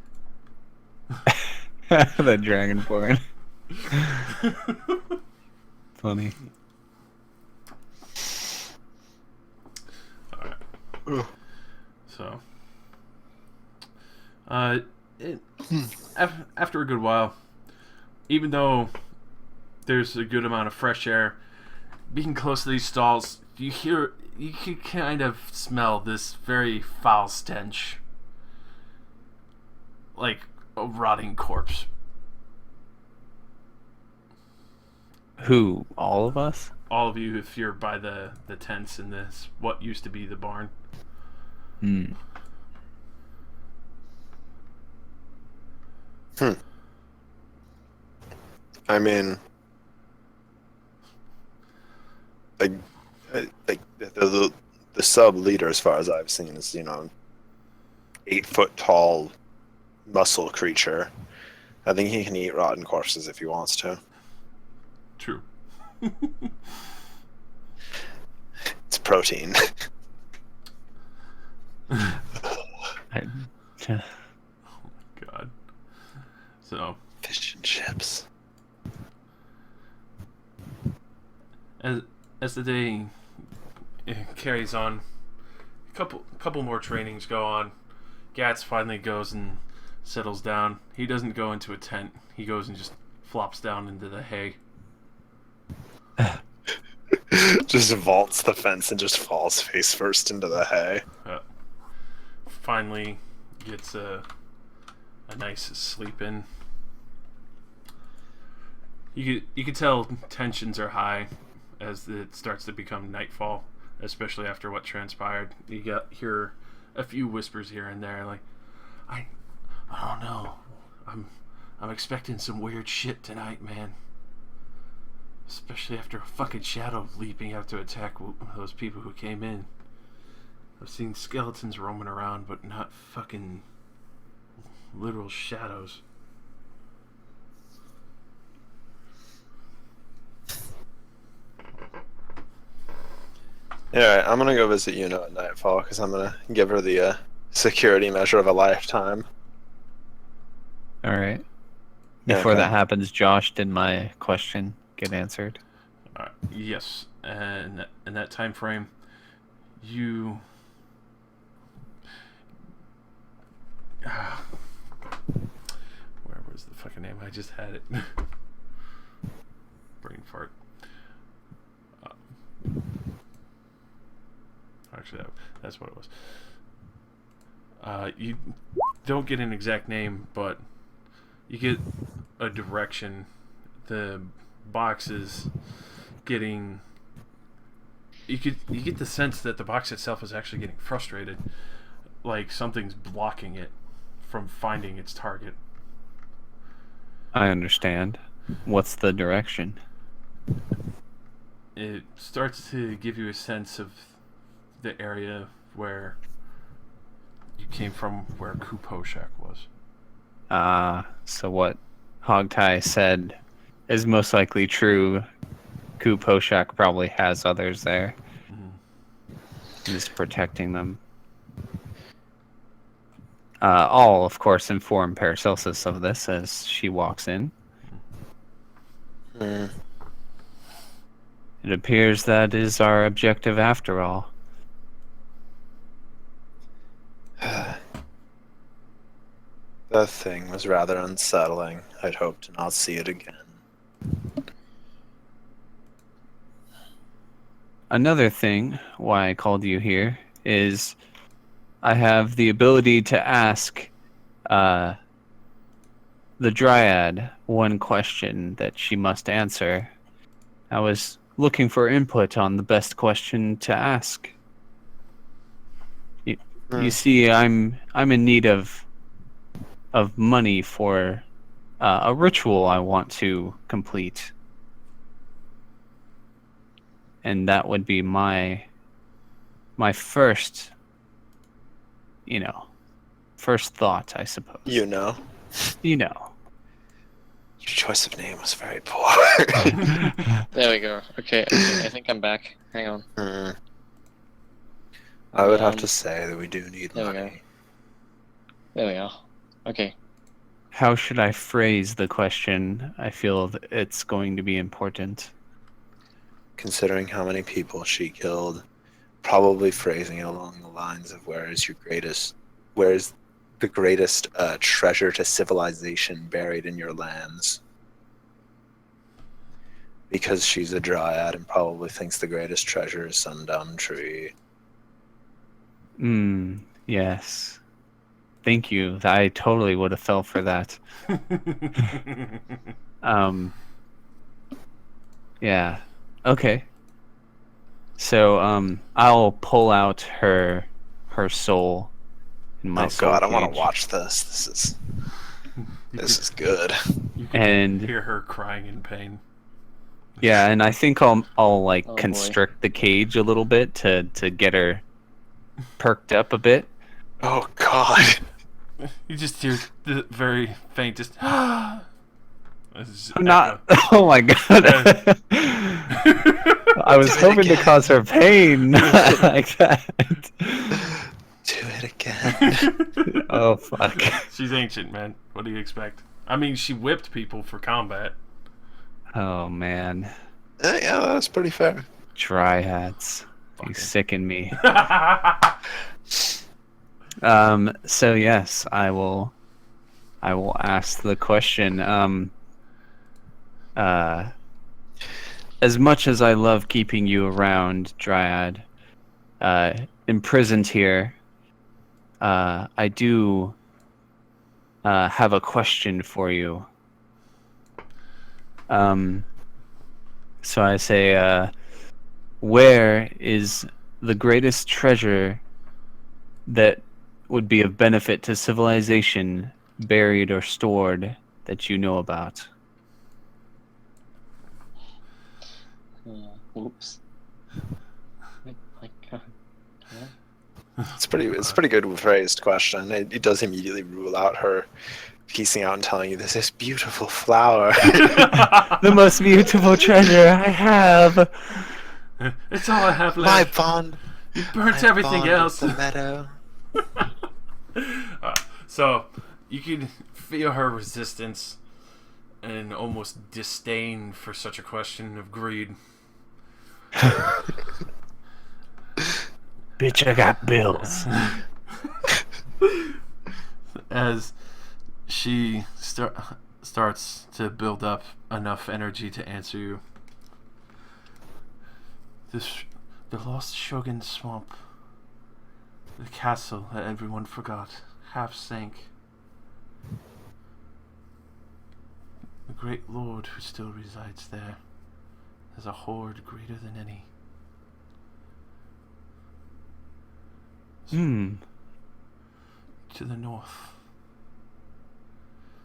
The dragonborn. Funny. Alright. So, after a good while, even though there's a good amount of fresh air, being close to these stalls, you can kind of smell this very foul stench. Like a rotting corpse. Who? All of us? All of you, if you're by the tents in this, what used to be the barn. Hmm. I mean, like the sub leader, as far as I've seen, is 8-foot tall muscle creature. I think he can eat rotten corpses if he wants to. True. It's protein. God. So, Fish and chips. as the day carries on, a couple more trainings go on. Gats finally goes and settles down. He doesn't go into a tent. He goes and just flops down into the hay. Just vaults the fence and just falls face first into the hay. Finally gets a nice sleep in. You can tell tensions are high as it starts to become nightfall, especially after what transpired. You hear a few whispers here and there, like, I don't know. I'm expecting some weird shit tonight, man. Especially after a fucking shadow leaping out to attack those people who came in. I've seen skeletons roaming around, but not fucking literal shadows. Alright, I'm gonna go visit Yuno at nightfall because I'm gonna give her the security measure of a lifetime. All right. Yeah, Before okay. that happens, Josh, did my question get answered? Yes, and in that time frame, you. Where was the fucking name? I just had it. Brain fart. Actually, that's what it was. You don't get an exact name, but you get a direction. The box is getting. You get the sense that the box itself is actually getting frustrated, like something's blocking it from finding its target. I understand. What's the direction? It starts to give you a sense of the area where you came from, where Kupo Shack was. So what Hogtie said is most likely true. Ku Poshak probably has others there. He's protecting them. I'll, of course, inform Paracelsus of this as she walks in. Hmm. It appears that is our objective after all. The thing was rather unsettling. I'd hoped to not see it again. Another thing why I called you here is I have the ability to ask the Dryad one question that she must answer. I was looking for input on the best question to ask. You see, I'm in need of money for a ritual I want to complete, and that would be my first, first thought, I suppose. You know, You know. your choice of name was very poor. There we go. Okay, I think I'm back. Hang on. Hmm. I would have to say that we do need There we go. money. There we are. Okay. How should I phrase the question? I feel that it's going to be important. Considering how many people she killed, probably phrasing it along the lines of where is the greatest treasure to civilization buried in your lands? Because she's a dryad and probably thinks the greatest treasure is Sundown Tree. Yes. Thank you. I totally would have fell for that. Yeah. Okay. So, I'll pull out her soul in my Oh soul god, I want cage. to watch this. This is good. You can And hear her crying in pain. yeah, and I think I'll like Oh, boy. constrict the cage a little bit to get her perked up a bit. Oh god. You just hear the very faint, just. I'm not. Oh my god. I was Do it hoping to again. cause her pain like that. Do it again. Oh fuck. She's ancient, man. What do you expect? I mean, she whipped people for combat. Oh man. Yeah, that's pretty fair. Dryads. You Fucking- sicken me. So yes, I will ask the question. As much as I love keeping you around, Dryad, imprisoned here, I do have a question for you. So I say, where is the greatest treasure that would be of benefit to civilization buried or stored that you know about? Oops. My god. It's a pretty good phrased question. It does immediately rule out her piecing out and telling you this beautiful flower. The most beautiful treasure I have. It's all I have My left. bond. You burnt my everything bond else. with the meadow. So you can feel her resistance and almost disdain for such a question of greed. Bitch, I got bills. As she starts to build up enough energy to answer you. The lost Shogun swamp, the castle that everyone forgot, half sank. The great lord who still resides there has a hoard greater than any. To the north.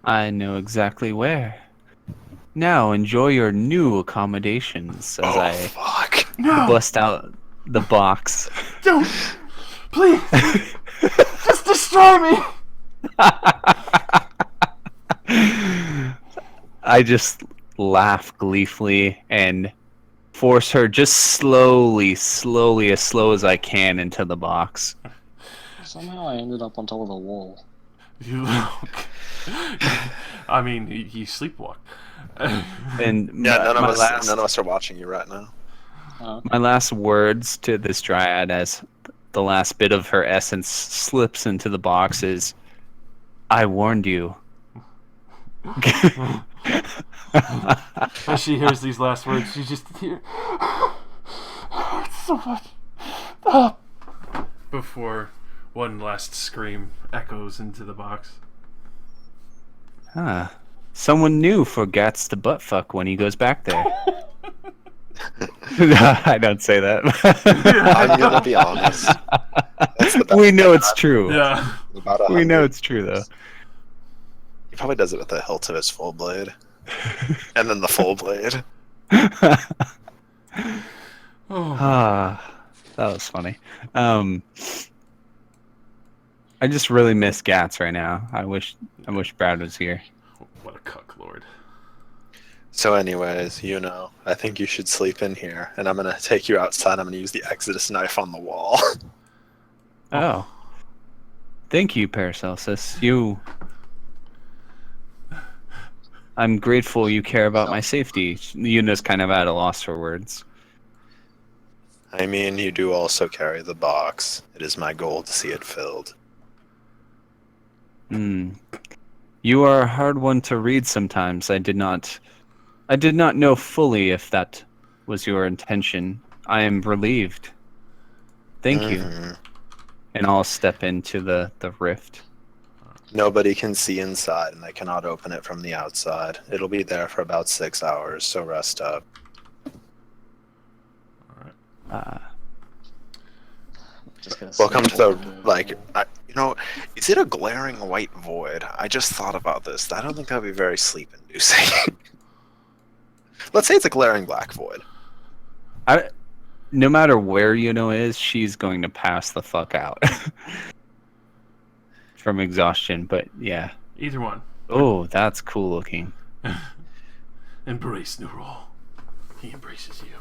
I know exactly where. Now enjoy your new accommodations as I Fuck. No! bust out the box. Don't! Please! Just destroy me! I just laugh gleefully and force her just slowly, as slow as I can into the box. Somehow I ended up on top of the wall. You look. I mean, you sleepwalk. And Yeah, my none of us are watching you right now. my last words to this dryad as the last bit of her essence slips into the box is, I warned you. As she hears these last words, she just hears. It's so much. Ah. Before one last scream echoes into the box. Huh. Someone new forgets to butt fuck when he goes back there. I don't say that. I'm gonna be honest. That's the best We know thing it's true. Yeah. about We know 100. it's true, though. He probably does it with the hilt of his full blade. And then the full blade. Oh. Ah, that was funny. I just really miss Gats right now. I wish Brad was here. What a cuck lord. So anyways, I think you should sleep in here. And I'm gonna take you outside. I'm gonna use the Exodus knife on the wall. Oh. Thank you, Paracelsus. I'm grateful you care about my safety. Yuna's kind of at a loss for words. I mean, you do also carry the box. It is my goal to see it filled. You are a hard one to read sometimes. I did not know fully if that was your intention. I am relieved. Thank you. Mhm. And I'll step into the rift. Nobody can see inside, and they cannot open it from the outside. It'll be there for about 6 hours, so rest up. Just gonna Welcome to the, sleep. is it a glaring white void? I just thought about this. I don't think that would be very sleep-inducing. Let's say it's a glaring black void. No matter where Yuno is, she's going to pass the fuck out from exhaustion. But yeah. Either one. Oh, that's cool looking. Embrace new role. He embraces you.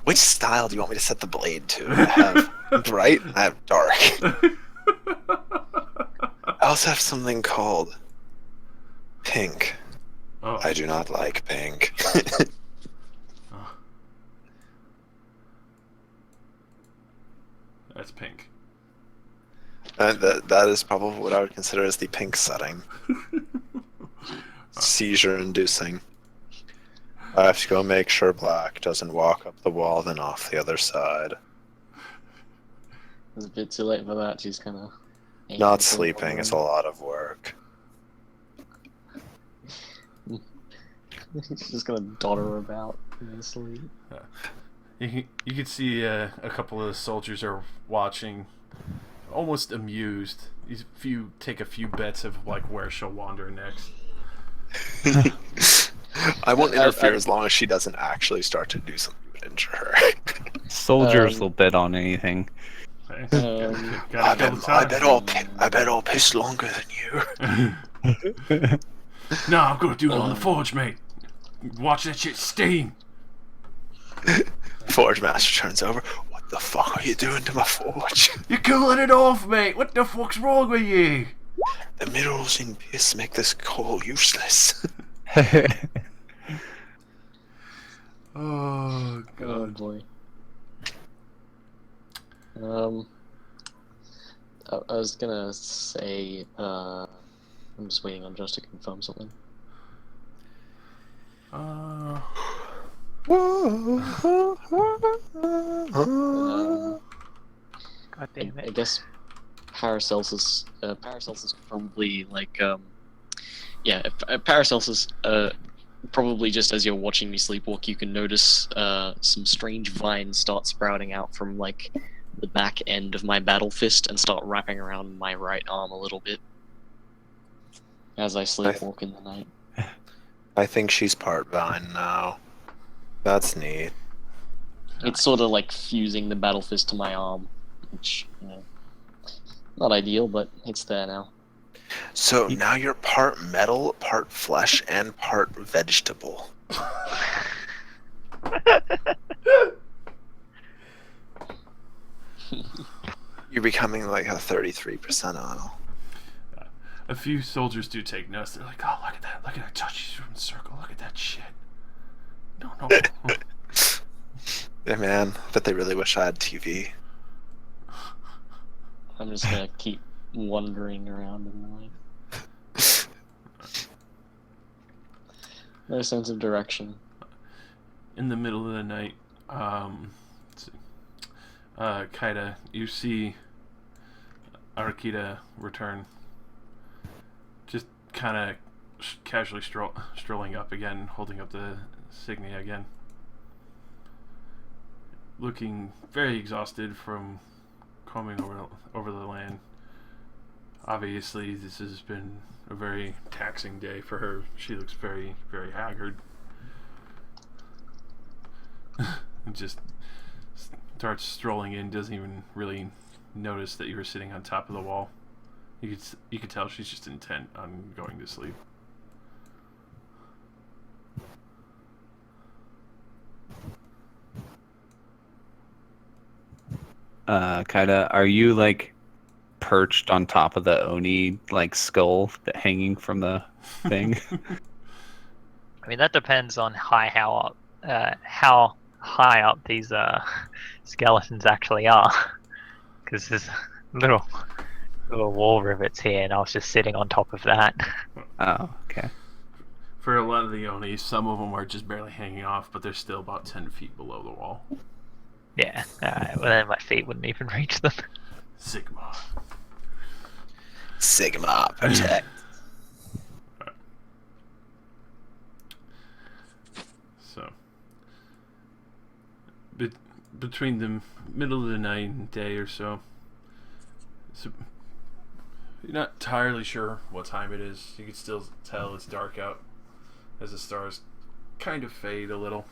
Which style do you want me to set the blade to? I have bright and I have dark. I also have something called pink. Oh. I do not like pink. Oh. That's pink. That is probably what I would consider as the pink setting. Seizure inducing. I have to go make sure Black doesn't walk up the wall, then off the other side. It's a bit too late for that. She's kind of Not sleeping is a lot of work. She's just gonna dodder about in her sleep. You can see a couple of the soldiers are watching, almost amused. If you take a few bets of like where she'll wander next. I won't interfere as long as she doesn't actually start to do something to injure her. Soldiers will bet on anything. Hey, Um, gotta kill the time. I bet I'll piss longer than you. No, I'm gonna do it on the forge, mate. Watch that shit steam. Forge Master turns over. What the fuck are you doing to my forge? You're cooling it off, mate. What the fuck's wrong with you? The minerals in piss make this coal useless. Oh oh god. boy. I was gonna say, I'm just waiting on Josh to confirm something. God damn I it. guess Paracelsus probably like, Paracelsus, probably just as you're watching me sleepwalk, you can notice some strange vines start sprouting out from like the back end of my battle fist and start wrapping around my right arm a little bit as I sleepwalk in the night. I think she's part vine now. That's neat. It's sort of like fusing the battle fist to my arm, which, not ideal, but it's there now. So now you're part metal, part flesh, and part vegetable. You're becoming like a 33% oil. A few soldiers do take notice. They're like, "Oh, look at that! Look at that! Touch from the circle! Look at that shit!" No. Yeah, man. But they really wish I had TV. I'm just gonna keep wandering around in the night. No sense of direction. In the middle of the night, Kaida, you see Arakita return. Just kind of casually strolling up again, holding up the insignia again. Looking very exhausted from combing over the land. Obviously, this has been a very taxing day for her. She looks very, very haggard. And just starts strolling in, doesn't even really notice that you were sitting on top of the wall. You could tell she's just intent on going to sleep. Kaida, are you like perched on top of the Oni like skull that hanging from the thing? I mean, that depends on how high up these skeletons actually are. Because there's little wall rivets here, and I was just sitting on top of that. Oh, okay. For a lot of the Onis, some of them are just barely hanging off, but they're still about 10 feet below the wall. Yeah, well then my feet wouldn't even reach them. Sigma. Sigma, protect. So, between the middle of the night and day or so, you're not entirely sure what time it is. You can still tell it's dark out as the stars kind of fade a little.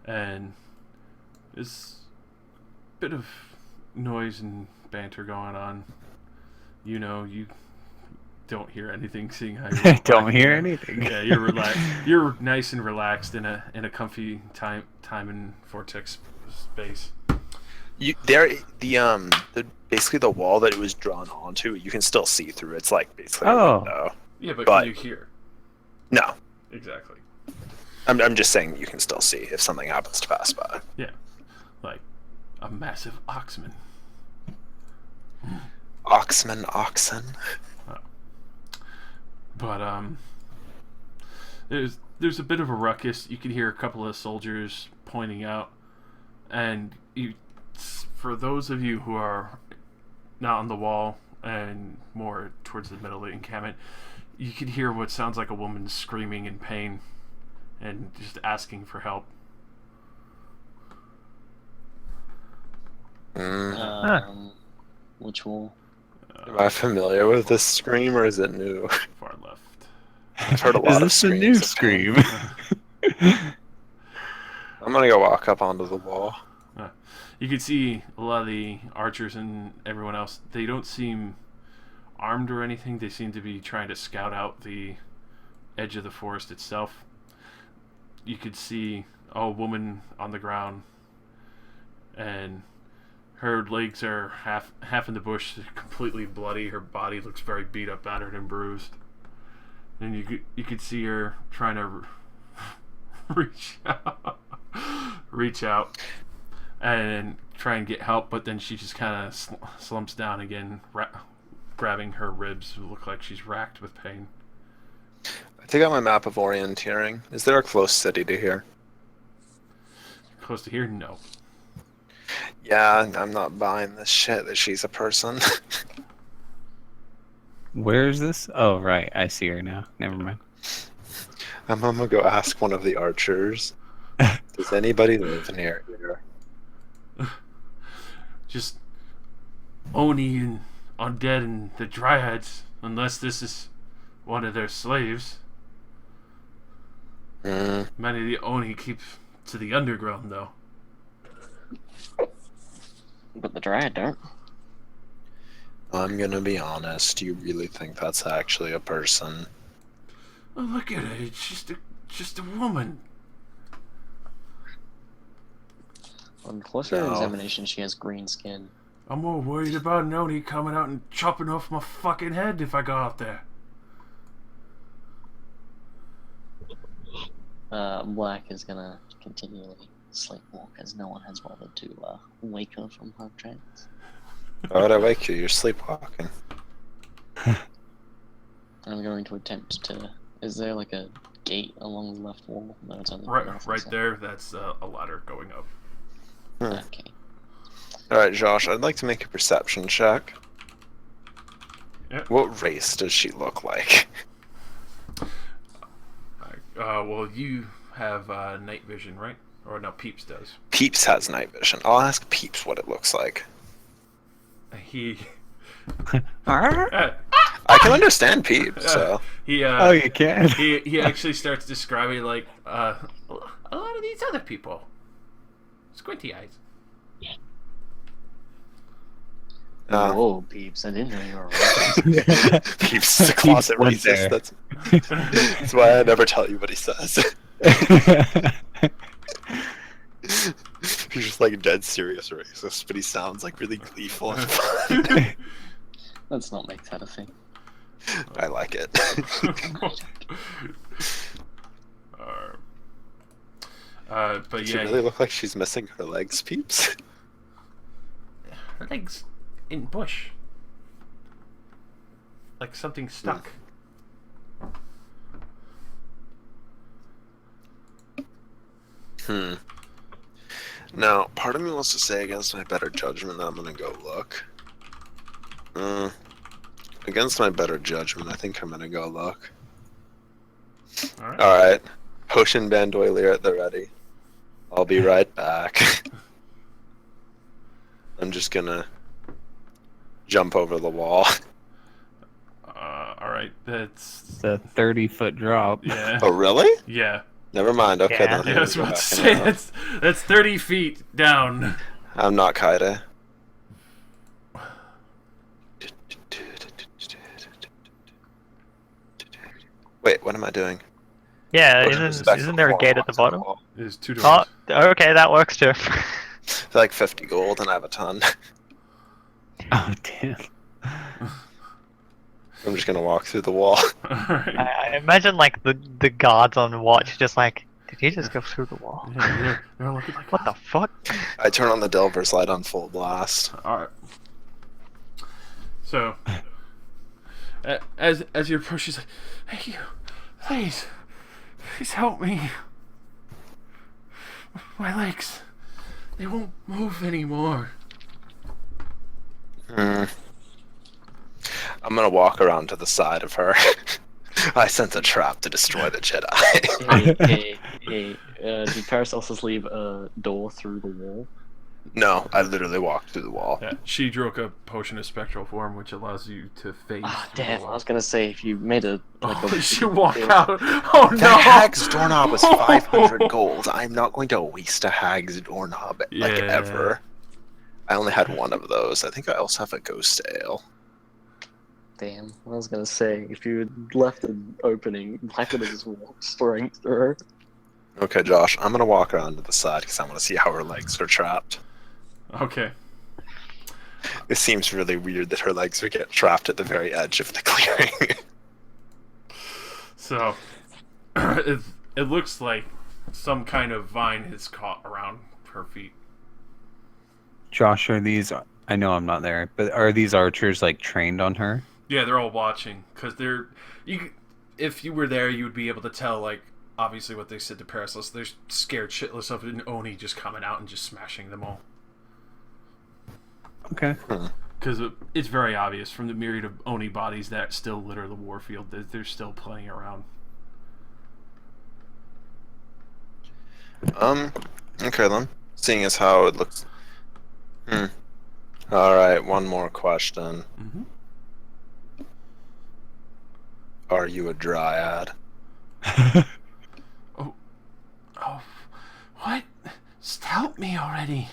And there's a bit of noise and banter going on. You don't hear anything, seeing how you're Don't hear anything. Yeah, you're relaxed. You're nice and relaxed in a comfy time and vortex space. Basically the wall that it was drawn onto, you can still see through. It's like basically a Oh. window. Yeah, but But- can you hear? No, Exactly. I'm just saying you can still see if something happens to pass by. Like a massive oxman. Oxen. But there's a bit of a ruckus. You can hear a couple of soldiers pointing out, and for those of you who are not on the wall and more towards the middle of the encampment, you can hear what sounds like a woman screaming in pain and just asking for help. Which wall? Am I familiar with this scream, or is it new? Far left. I've heard a lot Is of this the screams new of scream? pain. I'm gonna go walk up onto the wall. You can see a lot of the archers and everyone else. They don't seem armed or anything. They seem to be trying to scout out the edge of the forest itself. You could see a woman on the ground, and her legs are half in the bush, completely bloody. Her body looks very beat up, battered, and bruised. And you could see her trying to reach out and try and get help, but then she just kind of slumps down again, grabbing her ribs. Who look like she's racked with pain. I take out my map of orienteering. Is there a close city to here? Close to here? No. Yeah, I'm not buying this shit that she's a person. Where is this? Oh, right. I see her now. Never mind. I'm gonna go ask one of the archers. Does anybody live near here? Just Oni and undead and the dryads, unless this is one of their slaves. Many of the Oni keep to the underground, though. But the Dryad don't. I'm gonna be honest. You really think that's actually a person? Oh, look at her. It's just a woman. On closer No. examination, she has green skin. I'm more worried about an Oni coming out and chopping off my fucking head if I go out there. Black is gonna continually sleepwalk as no one has bothered to wake her from her trance. Why would I wake you? You're sleepwalking. I'm going to attempt to. Is there like a gate along the left wall? No, it's on the Right there. That's a ladder going up. Okay. Alright, Josh, I'd like to make a perception check. Yep. What race does she look like? Well, you have night vision, right? Or no, Peeps does. Peeps has night vision. I'll ask Peeps what it looks like. He. I can understand Peeps, so. He. Oh, you can. He actually starts describing like a lot of these other people. Squinty eyes. Whoa, peeps! I didn't know you were racist. Peeps is a closet went racist. there. That's why I never tell you what he says. He's just like a dead serious racist, but he sounds like really gleeful and fun. Let's not make that a thing. I like it. But Does she yeah, really look like she's missing her legs, Peeps? her legs in bush, like something stuck. Now, part of me wants to say against my better judgment that I'm gonna go look. Against my better judgment, I think I'm gonna go look. All right. Alright. Potion bandolier at the ready. I'll be right back. I'm just gonna jump over the wall. All right. That's It's a 30-foot drop. yeah. Oh, really? Yeah. Never mind. Okay, Yeah. then. Yeah, I was about to say that's 30 feet down. I'm not Kaida. Wait, what am I doing? Yeah, Potion isn't there a gate at the bottom? There's two Oh, doors. okay, that works too. It's like 50 gold and I have a ton. Oh, damn. I'm just gonna walk through the wall. All right. I imagine like the guards on watch just like, did he just go through the wall? Yeah, they're looking like What the fuck? I turn on the Delver's light on full blast. All right. So, as you approach, she's like, "Hey, you, please help me. My legs, they won't move anymore." I'm gonna walk around to the side of her. I sense a trap to destroy the Jedi. Hey, did Paracelsus leave a door through the wall? No, I literally walked through the wall. Yeah, she drank a potion of spectral form, which allows you to phase. Ah, through the damn, I wall. was gonna say, if you made a... Oh, she walk out. Oh no! The hag's doorknob was 500 gold. I'm not going to waste a hag's doorknob, like, Yeah. ever. I only had one of those. I think I also have a ghost ale. Damn, I was gonna say, if you had left an opening, I could have just walked straight through. Okay, Josh, I'm gonna walk around to the side because I want to see how her legs are trapped. Okay. It seems really weird that her legs would get trapped at the very edge of the clearing. So, it looks like some kind of vine has caught around her feet. Josh, are these? I know I'm not there, but are these archers like trained on her? Yeah, they're all watching because they're. If you were there, you would be able to tell. Like, obviously, what they said to Paracelsus. They're scared shitless of an Oni just coming out and just smashing them all. Okay. Because it's very obvious from the myriad of Oni bodies that still litter the warfield that they're still playing around. Okay then. Seeing as how it looks. Alright, one more question. Mm-hmm. Are you a dryad? Oh, what? Just help me already.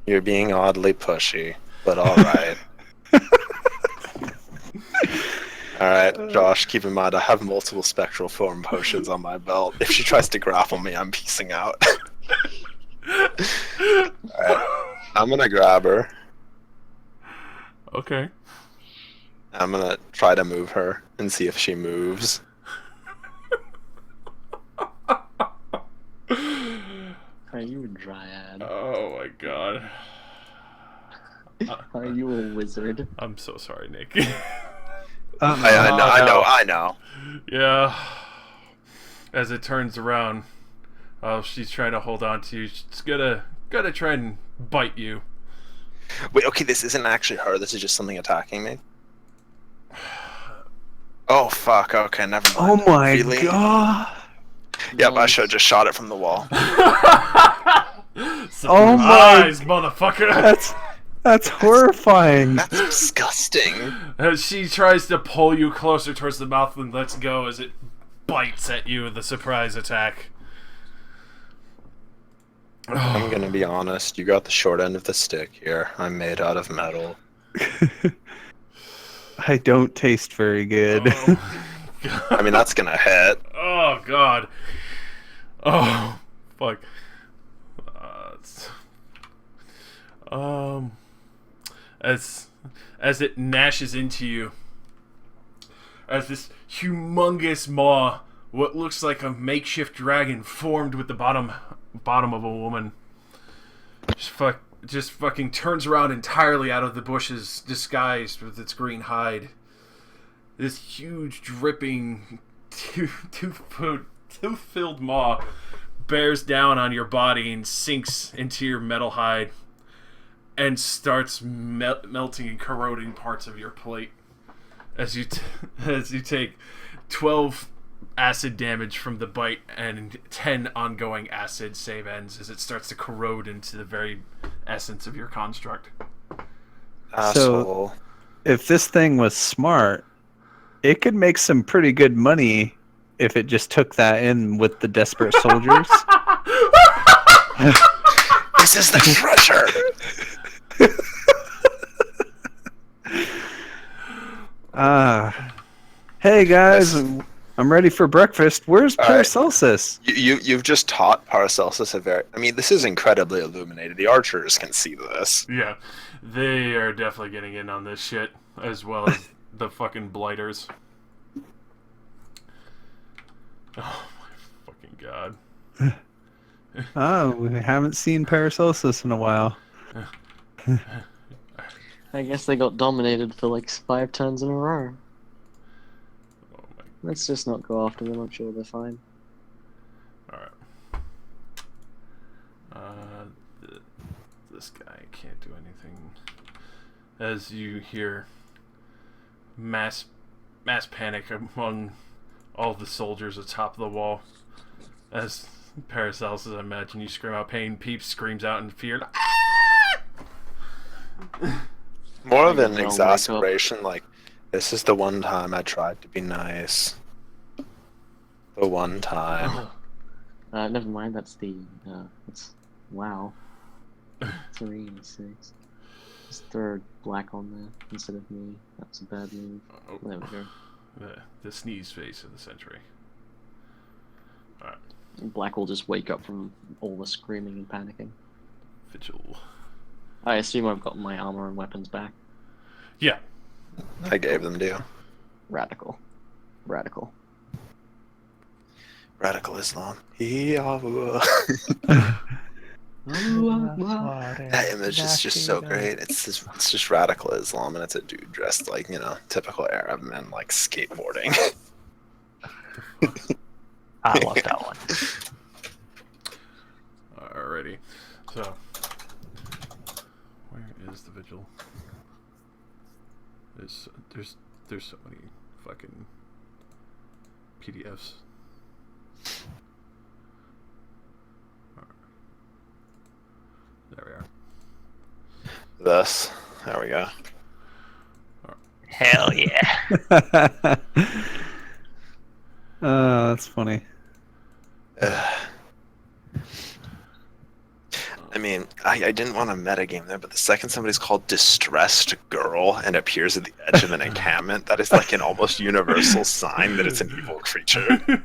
You're being oddly pushy, but alright. Alright, Josh, keep in mind I have multiple spectral form potions on my belt. If she tries to grapple me, I'm peacing out. Alright, I'm gonna grab her. Okay. I'm gonna try to move her and see if she moves. Are you a dryad? Oh my god. Are you a wizard? I'm so sorry, Nick. I know. Yeah. As it turns around, she's trying to hold on to you. She's gonna try and bite you. Wait, okay, this isn't actually her. This is just something attacking me. Oh fuck. Okay, never mind. Oh my Really? god! Yep, I should have just shot it from the wall. Surprise, motherfucker! That's horrifying. That's disgusting. As she tries to pull you closer towards the mouth and lets go as it bites at you with a surprise attack. I'm gonna be honest. You got the short end of the stick here. I'm made out of metal. I don't taste very good. Oh, I mean, that's gonna hit. oh god. Oh fuck. As it gnashes into you, as this humongous maw, what looks like a makeshift dragon formed with the bottom of a woman, just fucking turns around entirely out of the bushes, disguised with its green hide. This huge, dripping, tooth-filled maw bears down on your body and sinks into your metal hide and starts melting and corroding parts of your plate as you take 12 acid damage from the bite and 10 ongoing acid save ends as it starts to corrode into the very essence of your construct. Asshole. If this thing was smart, it could make some pretty good money if it just took that in with the desperate soldiers. This is the treasure. Hey guys, I'm ready for breakfast. Where's Paracelsus? You've just taught Paracelsus a very... I mean, this is incredibly illuminated. The archers can see this. Yeah, they are definitely getting in on this shit, as well as the fucking blighters. Oh my fucking god. Oh, we haven't seen Paracelsus in a while. I guess they got dominated for like 5 turns in a row. Oh my. Let's just not go after them. I'm sure they're fine. Alright. This guy can't do anything. As you hear mass panic among all the soldiers atop the wall. As Paracelsus, I imagine you scream out pain. Peeps screams out in fear. More of an exasperation, like, this is the one time I tried to be nice. The one time. Never mind. That's the. Wow. 3 and 6. Just throw black on there instead of me. That was a bad move. Oh, There we go. the sneeze face of the century. Alright, Black will just wake up from all the screaming and panicking. Vigil. I assume I've got my armor and weapons back. Yeah. I gave them to you. Radical. Radical. Radical Islam. Yeah. That image is just so great. It's just radical Islam, and it's a dude dressed like, you know, typical Arab men, like skateboarding. I love that one. Alrighty. So, where is the vigil? There's so many fucking PDFs. There we are. Thus, there we go. Hell yeah. Oh, that's funny. I mean, I didn't want to metagame there, but the second somebody's called Distressed Girl and appears at the edge of an encampment, that is like an almost universal sign that it's an evil creature.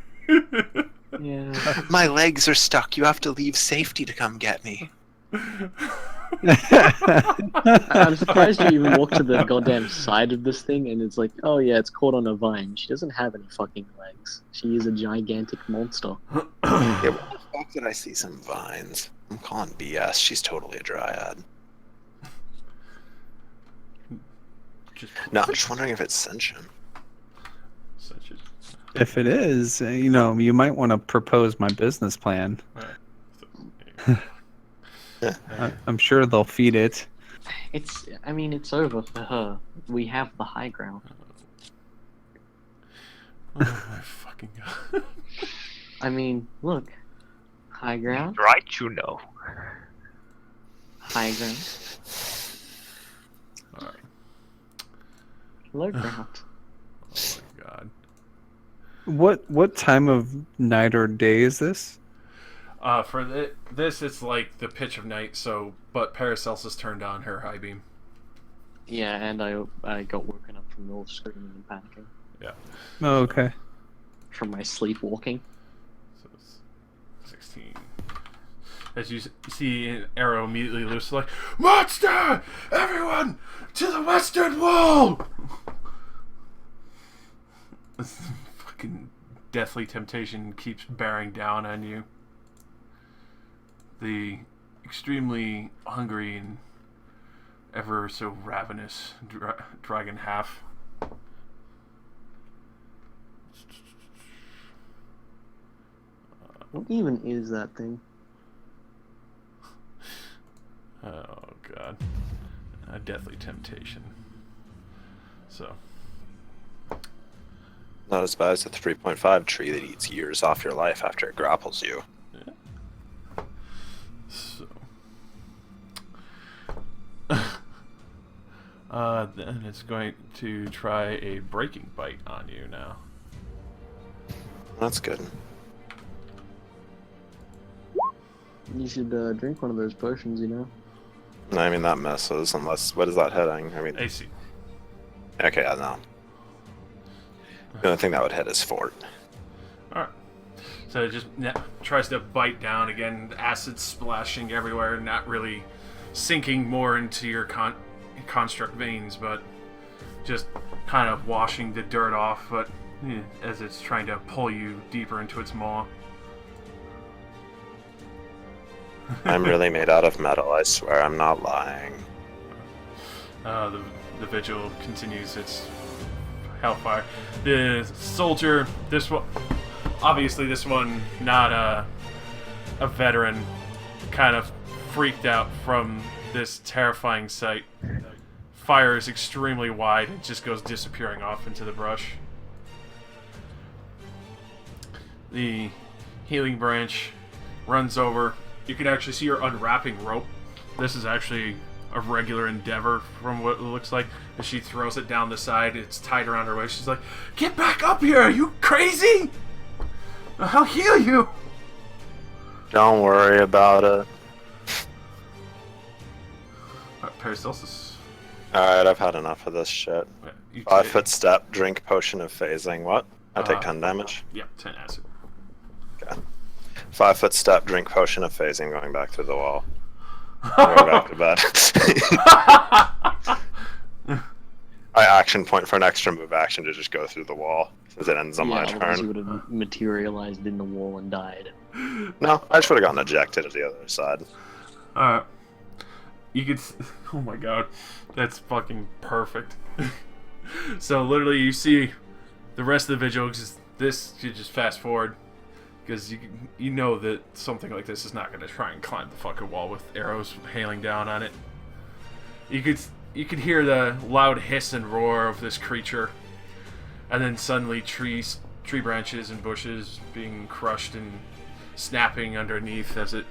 Yeah. My legs are stuck. You have to leave safety to come get me. I'm surprised you even walked to the goddamn side of this thing and it's like, oh yeah, it's caught on a vine. She doesn't have any fucking legs. She is a gigantic monster. Yeah, where the fuck did I see some vines? I'm calling BS. She's totally a dryad. No, I'm just wondering if it's sentient. If it is, you know, you might want to propose my business plan. I'm sure they'll feed it. I mean, it's over for her. We have the high ground. Oh my fucking god. I mean, look. High ground, Right, you know. high ground, Alright. low ground. Oh my god. What time of night or day is this? For this, it's like the pitch of night, so, but Paracelsus turned on her high beam. Yeah, and I got woken up from all screaming and panicking. Yeah. Oh, okay. From my sleepwalking. So it's 16. As you see an arrow immediately loose, like, Monster! Everyone! To the western wall! This fucking deathly temptation keeps bearing down on you. The extremely hungry and ever so ravenous dragon half. What even is that thing? Oh god. A deathly temptation. So. Not as bad as the 3.5 tree that eats years off your life after it grapples you. Yeah. So. Then it's going to try a breaking bite on you now. That's good. You should drink one of those potions, you know? I mean, that misses, unless... What is that hitting? I mean... AC. Okay, I know. The only thing that would hit is Fort. Alright. So it just tries to bite down again, acid splashing everywhere, not really sinking more into your construct veins, but just kind of washing the dirt off, but as it's trying to pull you deeper into its maw. I'm really made out of metal, I swear, I'm not lying. The vigil continues its hellfire. The soldier, this one, obviously this one, not a veteran, kind of freaked out from this terrifying sight. Fires extremely wide and just goes disappearing off into the brush. The healing branch runs over. You can actually see her unwrapping rope. This is actually a regular endeavor from what it looks like. As she throws it down the side, it's tied around her waist. She's like, "Get back up here! Are you crazy? I'll heal you!" Don't worry about it. Paracelsus. Alright, I've had enough of this shit. You 5 take- foot step, drink potion of phasing. What? I take 10 damage. Yep, 10 acid. Okay. 5 foot step, drink potion of phasing, going back through the wall. Going back to bed. I action point for an extra move action to just go through the wall, since it ends on my otherwise you turn. would have materialized in the wall and died. No, I just would have gotten ejected to the other side. Alright. You could. Oh my god. That's fucking perfect. So, literally, you see the rest of the vigil. This, you just fast forward. Because you know that something like this is not going to try and climb the fucking wall with arrows hailing down on it. You could hear the loud hiss and roar of this creature. And then suddenly tree branches and bushes being crushed and snapping underneath as it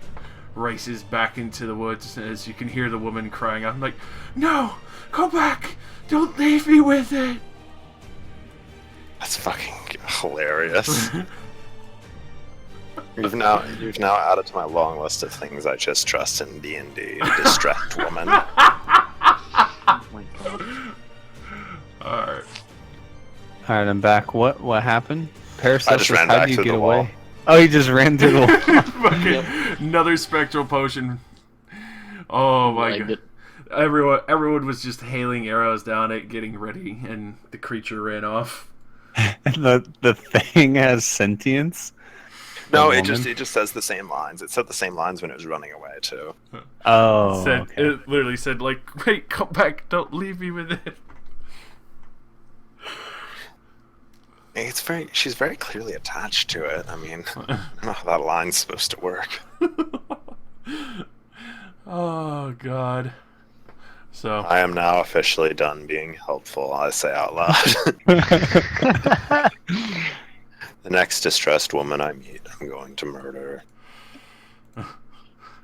races back into the woods, as you can hear the woman crying out, like, "No! Go back! Don't leave me with it!" That's fucking hilarious. You've now added to my long list of things I just trust in D&D. Distract woman. Oh my god. Alright. Alright, I'm back. What happened? Paracelsus, ran how back do you through get the away? wall. Oh, he just ran through the wall. Fucking another spectral potion. Oh my Like god. Everyone was just hailing arrows down it, getting ready, and the creature ran off. the thing has sentience? No, The it just woman? says the same lines. It said the same lines when it was running away too. Oh, Said okay. It literally said, like, "Wait, come back! Don't leave me with it." She's very clearly attached to it. I mean, I don't know how that line's supposed to work. Oh god. So I am now officially done being helpful, I say out loud. The next distressed woman I meet, I'm going to murder.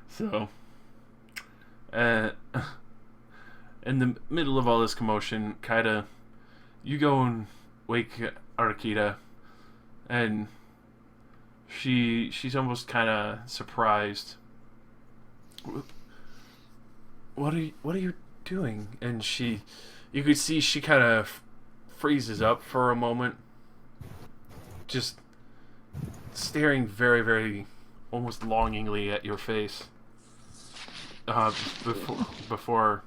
So, in the middle of all this commotion, Kaida, you go and wake Arakita, and she's almost kind of surprised. What are you doing? And you could see she kind of freezes up for a moment, just staring very, very, almost longingly at your face. Before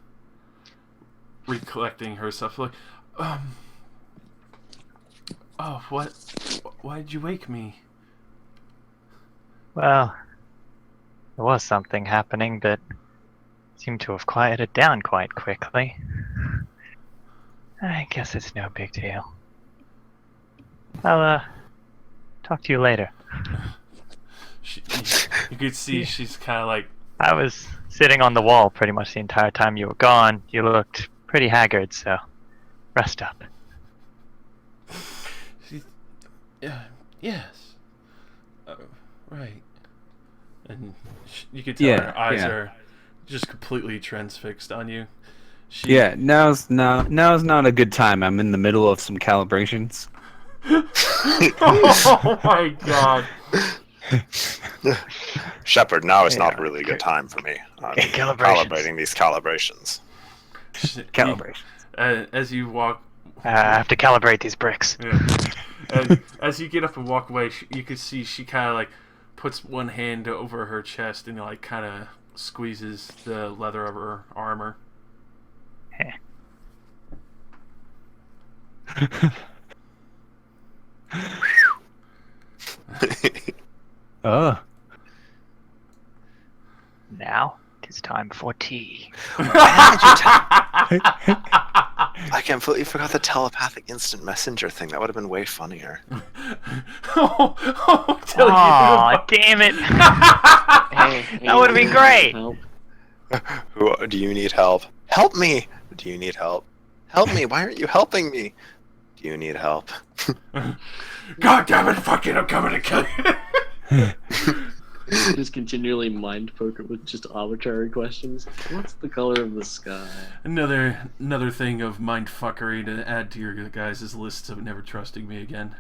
recollecting herself, like, oh, what? Why did you wake me? Well, there was something happening, but seemed to have quieted down quite quickly. I guess it's no big deal. I'll, talk to you later. You could see she's kind of like, I was sitting on the wall pretty much the entire time you were gone. You looked pretty haggard, so rest up. yes, right. And you could tell her eyes are just completely transfixed on you. Yeah, now's not a good time. I'm in the middle of some calibrations. Oh my god. Shepard, now is not Yeah. really a good time for me. I'm Calibrations. calibrating these calibrations. Calibrations. As you walk, I have to calibrate these bricks. yeah. And as you get up and walk away, you can see she kind of like puts one hand over her chest and like kind of squeezes the leather of her armor. Heh. Oh. Now it is time for tea. I completely forgot the telepathic instant messenger thing. That would have been way funnier. Oh, tell you. Aw, damn it! That would have been great! Help. Do you need help? Help me! Do you need help? Help me! Why aren't you helping me? Do you need help? God damn it! Fucking, I'm coming to kill you. Just continually mind poke it with just arbitrary questions. What's the color of the sky? Another thing of mind fuckery to add to your guys' list of never trusting me again.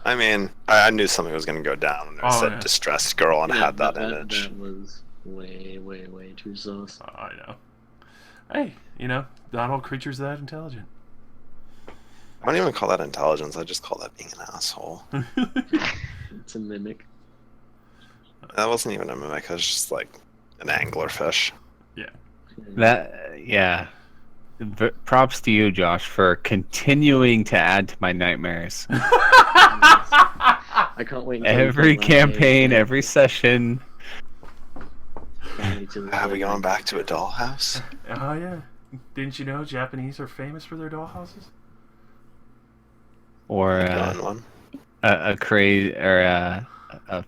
I mean, I knew something was going to go down when it Oh, said yeah. distressed girl and Yeah, had that image. That was way, way, way too sauce. I know. Hey, not all creatures are that intelligent. I don't even call that intelligence. I just call that being an asshole. It's a mimic. That wasn't even a mimic. It was just like an anglerfish. Yeah. Props to you, Josh, for continuing to add to my nightmares. I can't wait. Until Every campaign, every session. Are we going back to a dollhouse? Oh yeah. Didn't you know Japanese are famous for their dollhouses? Or Going one. a crazy or a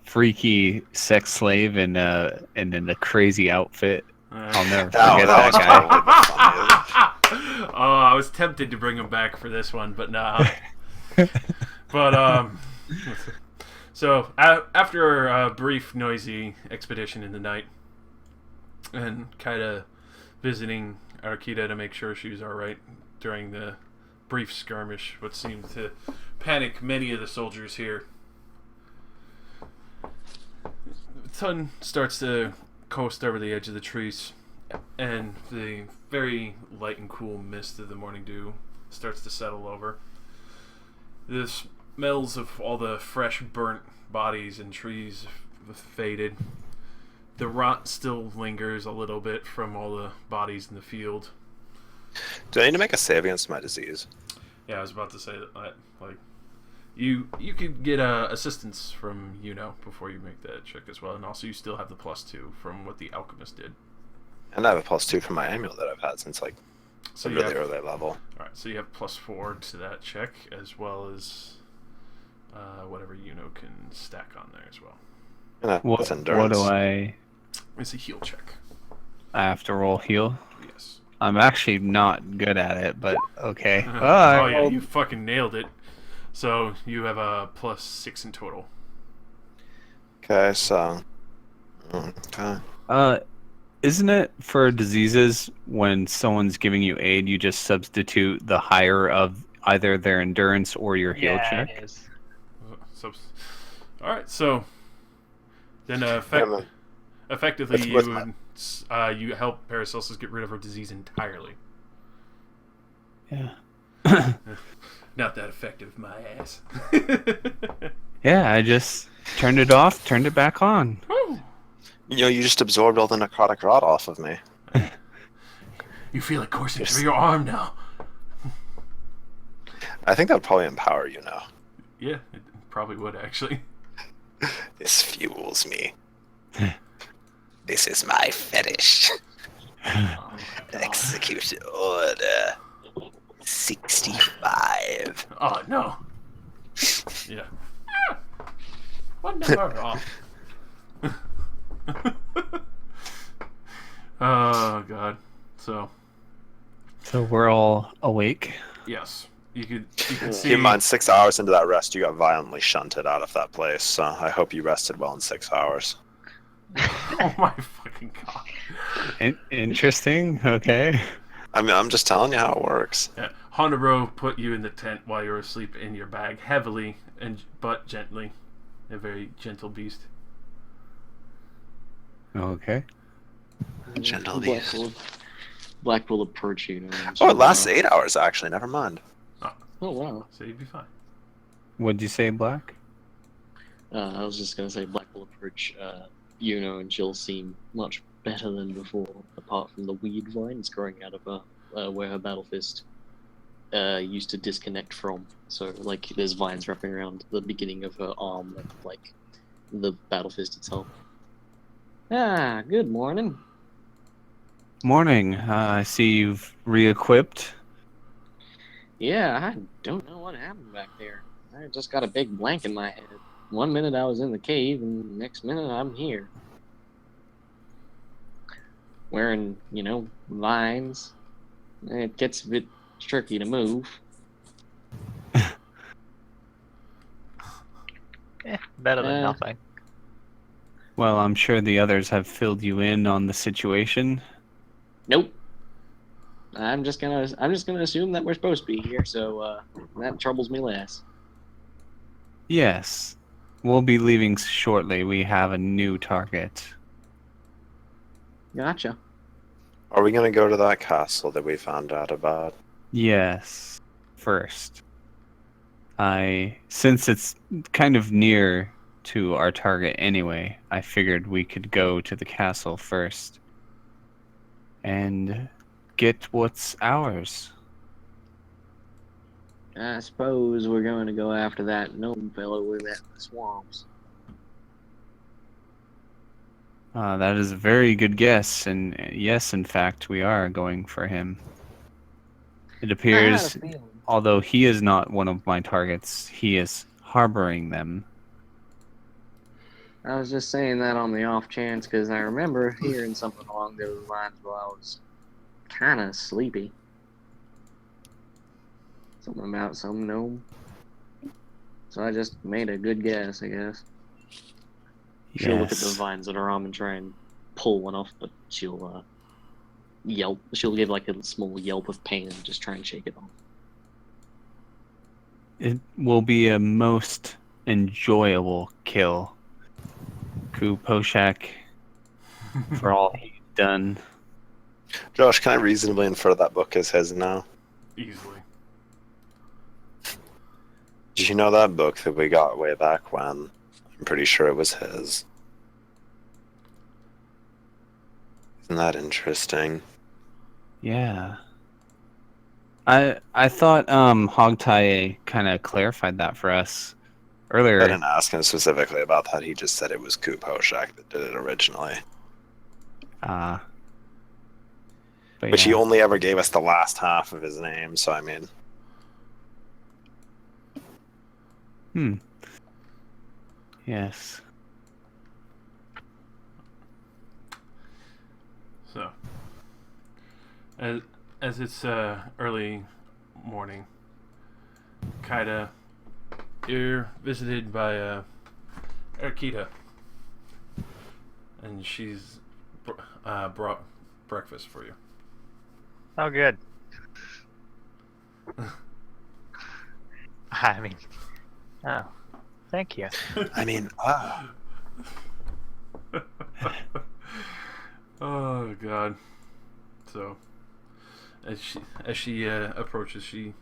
freaky sex slave in a crazy outfit. I'll never forget that guy. Oh, I was tempted to bring him back for this one, but nah. But so after a brief, noisy expedition in the night, and kind of visiting Arkita to make sure she was all right during the brief skirmish, what seemed to panic many of the soldiers here, the sun starts to coast over the edge of the trees, and the very light and cool mist of the morning dew starts to settle over. The smells of all the fresh burnt bodies and trees have faded. The rot still lingers a little bit from all the bodies in the field. Do I need to make a save against my disease? Yeah, I was about to say that. Like, you could get assistance from before you make that check as well, and also you still have the +2 from what the alchemist did. And I have a +2 from my amulet that I've had since like So a you really have, early level. all right, so you have +4 to that check, as well as whatever can stack on there as well. And that's What endurance. do I It's a heal check. have to roll heal? Yes. I'm actually not good at it, but okay. Oh I yeah, rolled- you fucking nailed it. So you have a +6 in total. Okay, so. Okay. Isn't it for diseases when someone's giving you aid, you just substitute the higher of either their endurance or your heal Yeah, check? it is. All right, so then effectively It's you with would you help Paracelsus get rid of her disease entirely. Yeah. Not that effective, my ass. Yeah, I just turned it off, turned it back on. Woo! You just absorbed all the necrotic rot off of me. You feel it coursing through your arm now. I think that would probably empower you now. Yeah, it probably would actually. This fuels me. This is my fetish. Oh, God. Execution order 65. Oh no. Yeah. What number off? Oh god. So So we're all awake. yes, you could see. Keep in mind, 6 hours into that rest, you got violently shunted out of that place. So I hope you rested well in 6 hours. Oh my fucking god. Interesting. Okay. I mean, I'm just telling you how it works. Yeah. Honoro put you in the tent while you were asleep in your bag, heavily but gently. A very gentle beast. Okay. Gentle Black beast. will approach you. Oh, it lasts 8 hours, actually. Never mind. Oh, wow. So you'd be fine. What'd you say, Black? I was just going to say Black will approach Yuno, and she'll seem much better than before, apart from the weed vines growing out of her, where her battle fist used to disconnect from. So, like, there's vines wrapping around the beginning of her arm, and, like, the battle fist itself. Ah, good morning. Morning. I see you've re-equipped. Yeah, I don't know what happened back there. I just got a big blank in my head. One minute I was in the cave, and next minute I'm here. Wearing, vines. It gets a bit tricky to move. Better than Uh, nothing. Well, I'm sure the others have filled you in on the situation. Nope. I'm just gonna assume that we're supposed to be here, so that troubles me less. Yes. We'll be leaving shortly. We have a new target. Gotcha. Are we gonna go to that castle that we found out about? Yes. First. Since it's kind of near to our target anyway, I figured we could go to the castle first and get what's ours. I suppose we're going to go after that gnome fellow we met in the swamps. That is a very good guess, and yes, in fact, we are going for him. It I had a appears, feeling. although he is not one of my targets, he is harboring them. I was just saying that on the off chance because I remember hearing something along those lines while I was kind of sleepy. Something about some gnome. So I just made a good guess, I guess. She'll look at the Yes. vines that are on and try and pull one off, but she'll yelp. She'll give like a small yelp of pain and just try and shake it off. It will be a most enjoyable kill. Ku Poshak, for all he's done. Josh, can I reasonably infer that book is his now? Easily. Did you know that book that we got way back when? I'm pretty sure it was his. Isn't that interesting? Yeah. I thought Hogtie kind of clarified that for us I earlier. didn't ask him specifically about that. He just said it was Ku Poshak that did it originally. Uh but Which he yeah. only ever gave us the last half of his name, so I mean... Yes. So, as it's early morning, Kaida, you're visited by Arkita, and she's brought breakfast for you. Oh, good. I mean, oh, thank you. I mean, Oh God. So, as she approaches, she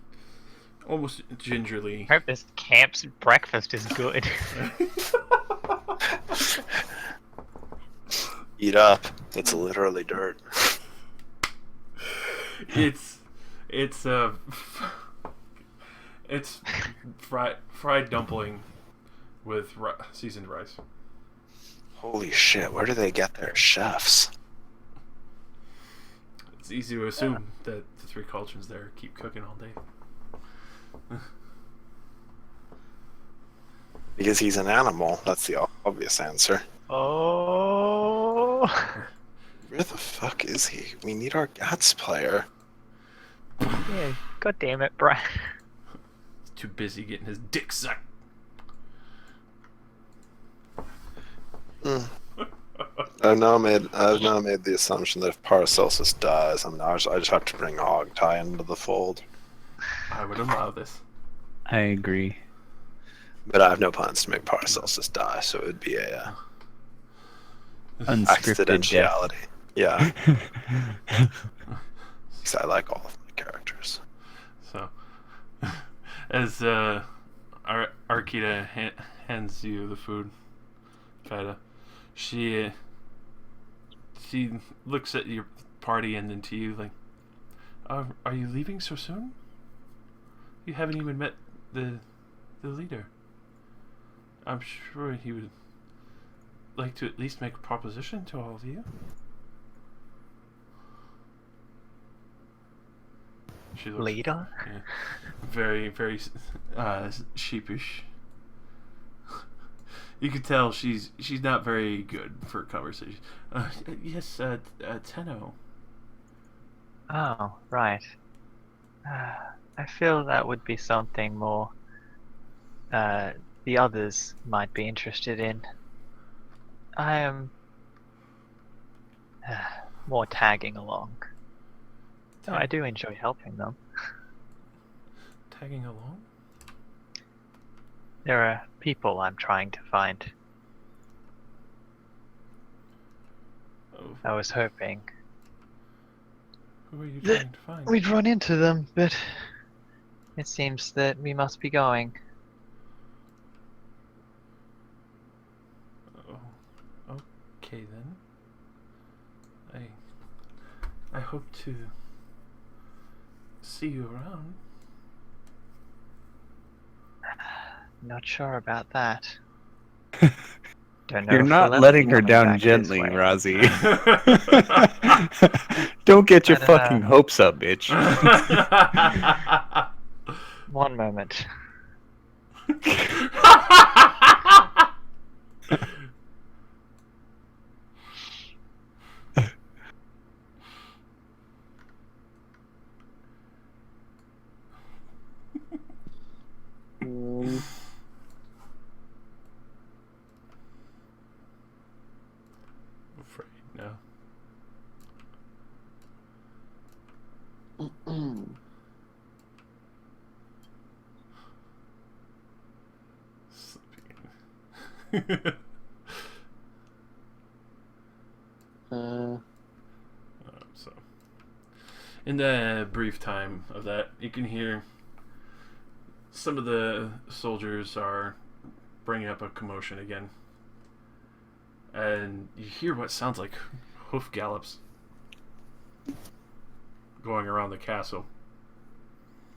almost gingerly. I hope this camp's breakfast is good. eat up. It's literally dirt. It's fried dumpling with seasoned rice. Holy shit, where do they get their chefs? It's easy to assume that the three cauldrons there keep cooking all day. Because he's an animal. That's the obvious answer. Oh. Where the fuck is he? We need our Gats player. Yeah, God damn it, Brian. He's too busy getting his dick sucked. I've now made the assumption that if Paracelsus dies, I just have to bring Hogtie into the fold. I would allow this. I agree. But I have no plans to make Paracelsus die, so it would be a Unscripted death. accidentality. Yeah. Because I like all of my characters. So, as Arkita hands you the food, Kaida, she looks at your party and then to you like, are you leaving so soon? You haven't even met the leader. I'm sure he would like to at least make a proposition to all of you. She looks, Leader? yeah, very, very sheepish. You could tell she's not very good for conversation. Yes, Tenno. Oh, right. I feel that would be something more the others might be interested in. I am more tagging along. So I do enjoy helping them. Tagging along? There are people I'm trying to find. Oh, I was hoping Who are you trying to find? We'd run into them, but it seems that we must be going. Oh, okay then. I hope to see you around. Not sure about that. Don't know You're if not we'll ever letting be her coming down back this gently, way. Rozzy. Don't get your But, fucking hopes up, bitch. One moment. Afraid no. Sleeping. So, in the brief time of that, you can hear some of the soldiers are bringing up a commotion again. And you hear what sounds like hoof gallops going around the castle.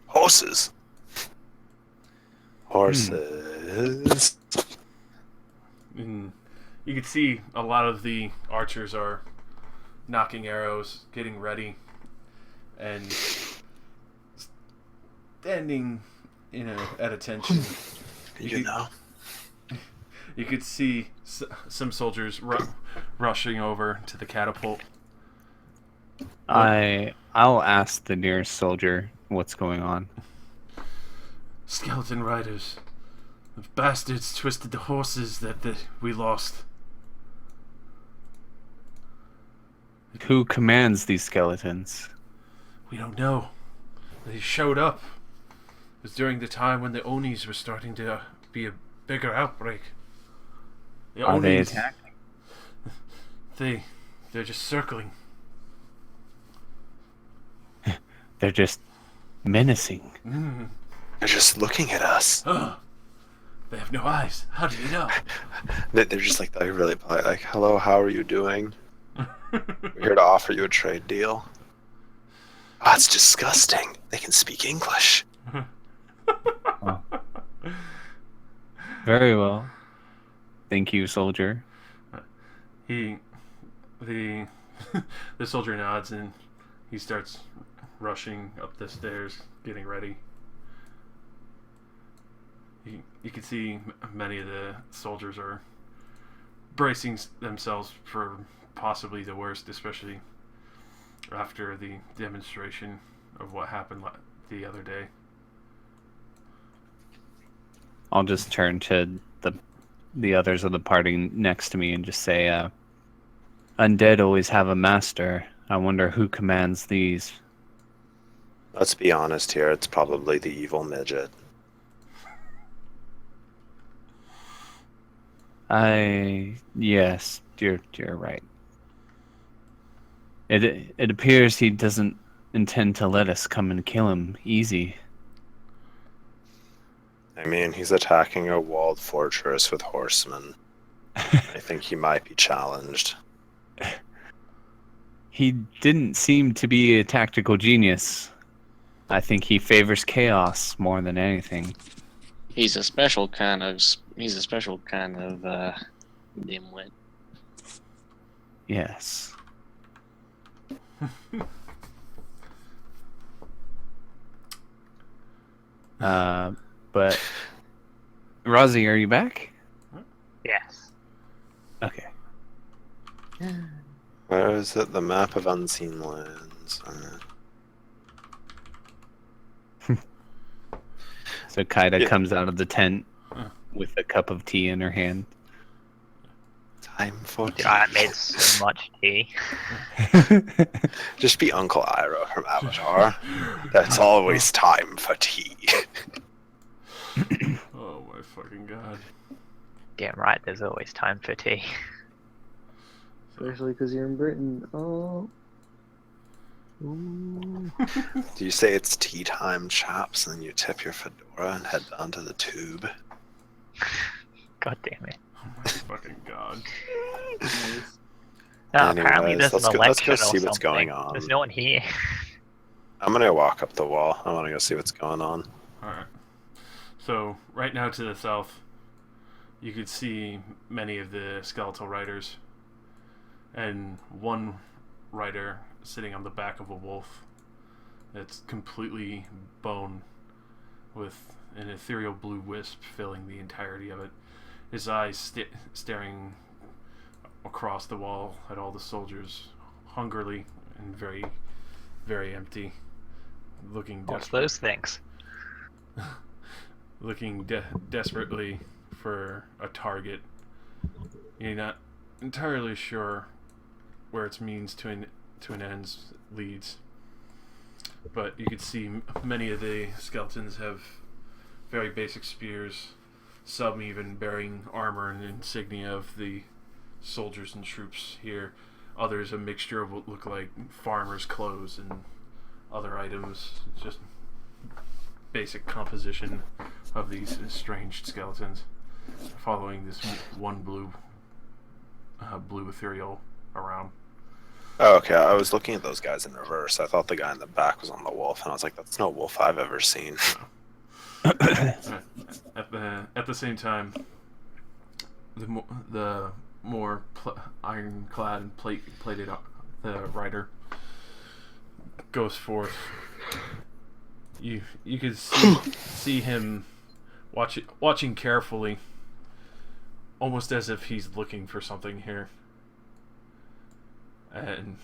Horses. Horses. And you can see a lot of the archers are knocking arrows, getting ready, and standing, at attention. You know. You could see some soldiers rushing over to the catapult. I'll ask the nearest soldier what's going on. Skeleton riders. The bastards twisted the horses that we lost. Who commands these skeletons? We don't know. They showed up. It was during the time when the Onis were starting to be a bigger outbreak. The Are they Onis, attacking? They're just circling. They're just menacing. They're just looking at us. They have no eyes. How do you know? They're just like, they're really polite. Like, hello, how are you doing? We're here to offer you a trade deal. Oh, it's disgusting. They can speak English. Oh. Very well. Thank you, soldier. The soldier nods and he starts rushing up the stairs, getting ready. You can see many of the soldiers are bracing themselves for possibly the worst, especially after the demonstration of what happened the other day. I'll just turn to the others of the party next to me and just say, undead always have a master. I wonder who commands these. Let's be honest here. It's probably the evil midget. Yes, you're right. It appears he doesn't intend to let us come and kill him easy. I mean, he's attacking a walled fortress with horsemen. I think he might be challenged. He didn't seem to be a tactical genius. I think he favors chaos more than anything. He's a special kind of dimwit. Yes. But Rozzy, are you back? Yes. Okay. Where is it? The map of unseen lands. So Kaida Yeah. comes out of the tent with a cup of tea in her hand. Time for tea. I made so much tea. Just be Uncle Iroh from Avatar. That's always time for tea. Oh my fucking god. Damn right, there's always time for tea. Especially because you're in Britain. Oh. Ooh. Do you say it's tea time, chaps, and then you tip your fedora and head down to the tube? God damn it. Oh my fucking god. Apparently Anyways, there's an let's go election see or what's going something. on. There's no one here. I'm gonna walk up the wall. I want to go see what's going on. Alright. So, right now to the south, you could see many of the skeletal riders. And one rider sitting on the back of a wolf that's completely bone with an ethereal blue wisp filling the entirety of it. His eyes staring across the wall at all the soldiers, hungrily and very, very empty, looking What's desperate. those things? Looking desperately for a target. You're not entirely sure where its means to an end leads, but you could see many of the skeletons have very basic spears, some even bearing armor and insignia of the soldiers and troops here. Others a mixture of what look like farmers' clothes and other items. Just basic composition of these estranged skeletons, following this one blue ethereal around. Oh, okay. I was looking at those guys in reverse. I thought the guy in the back was on the wolf, and I was like, "That's no wolf I've ever seen." At the same time, the more ironclad and plated the rider goes forth. You could see him watching carefully, almost as if he's looking for something here. And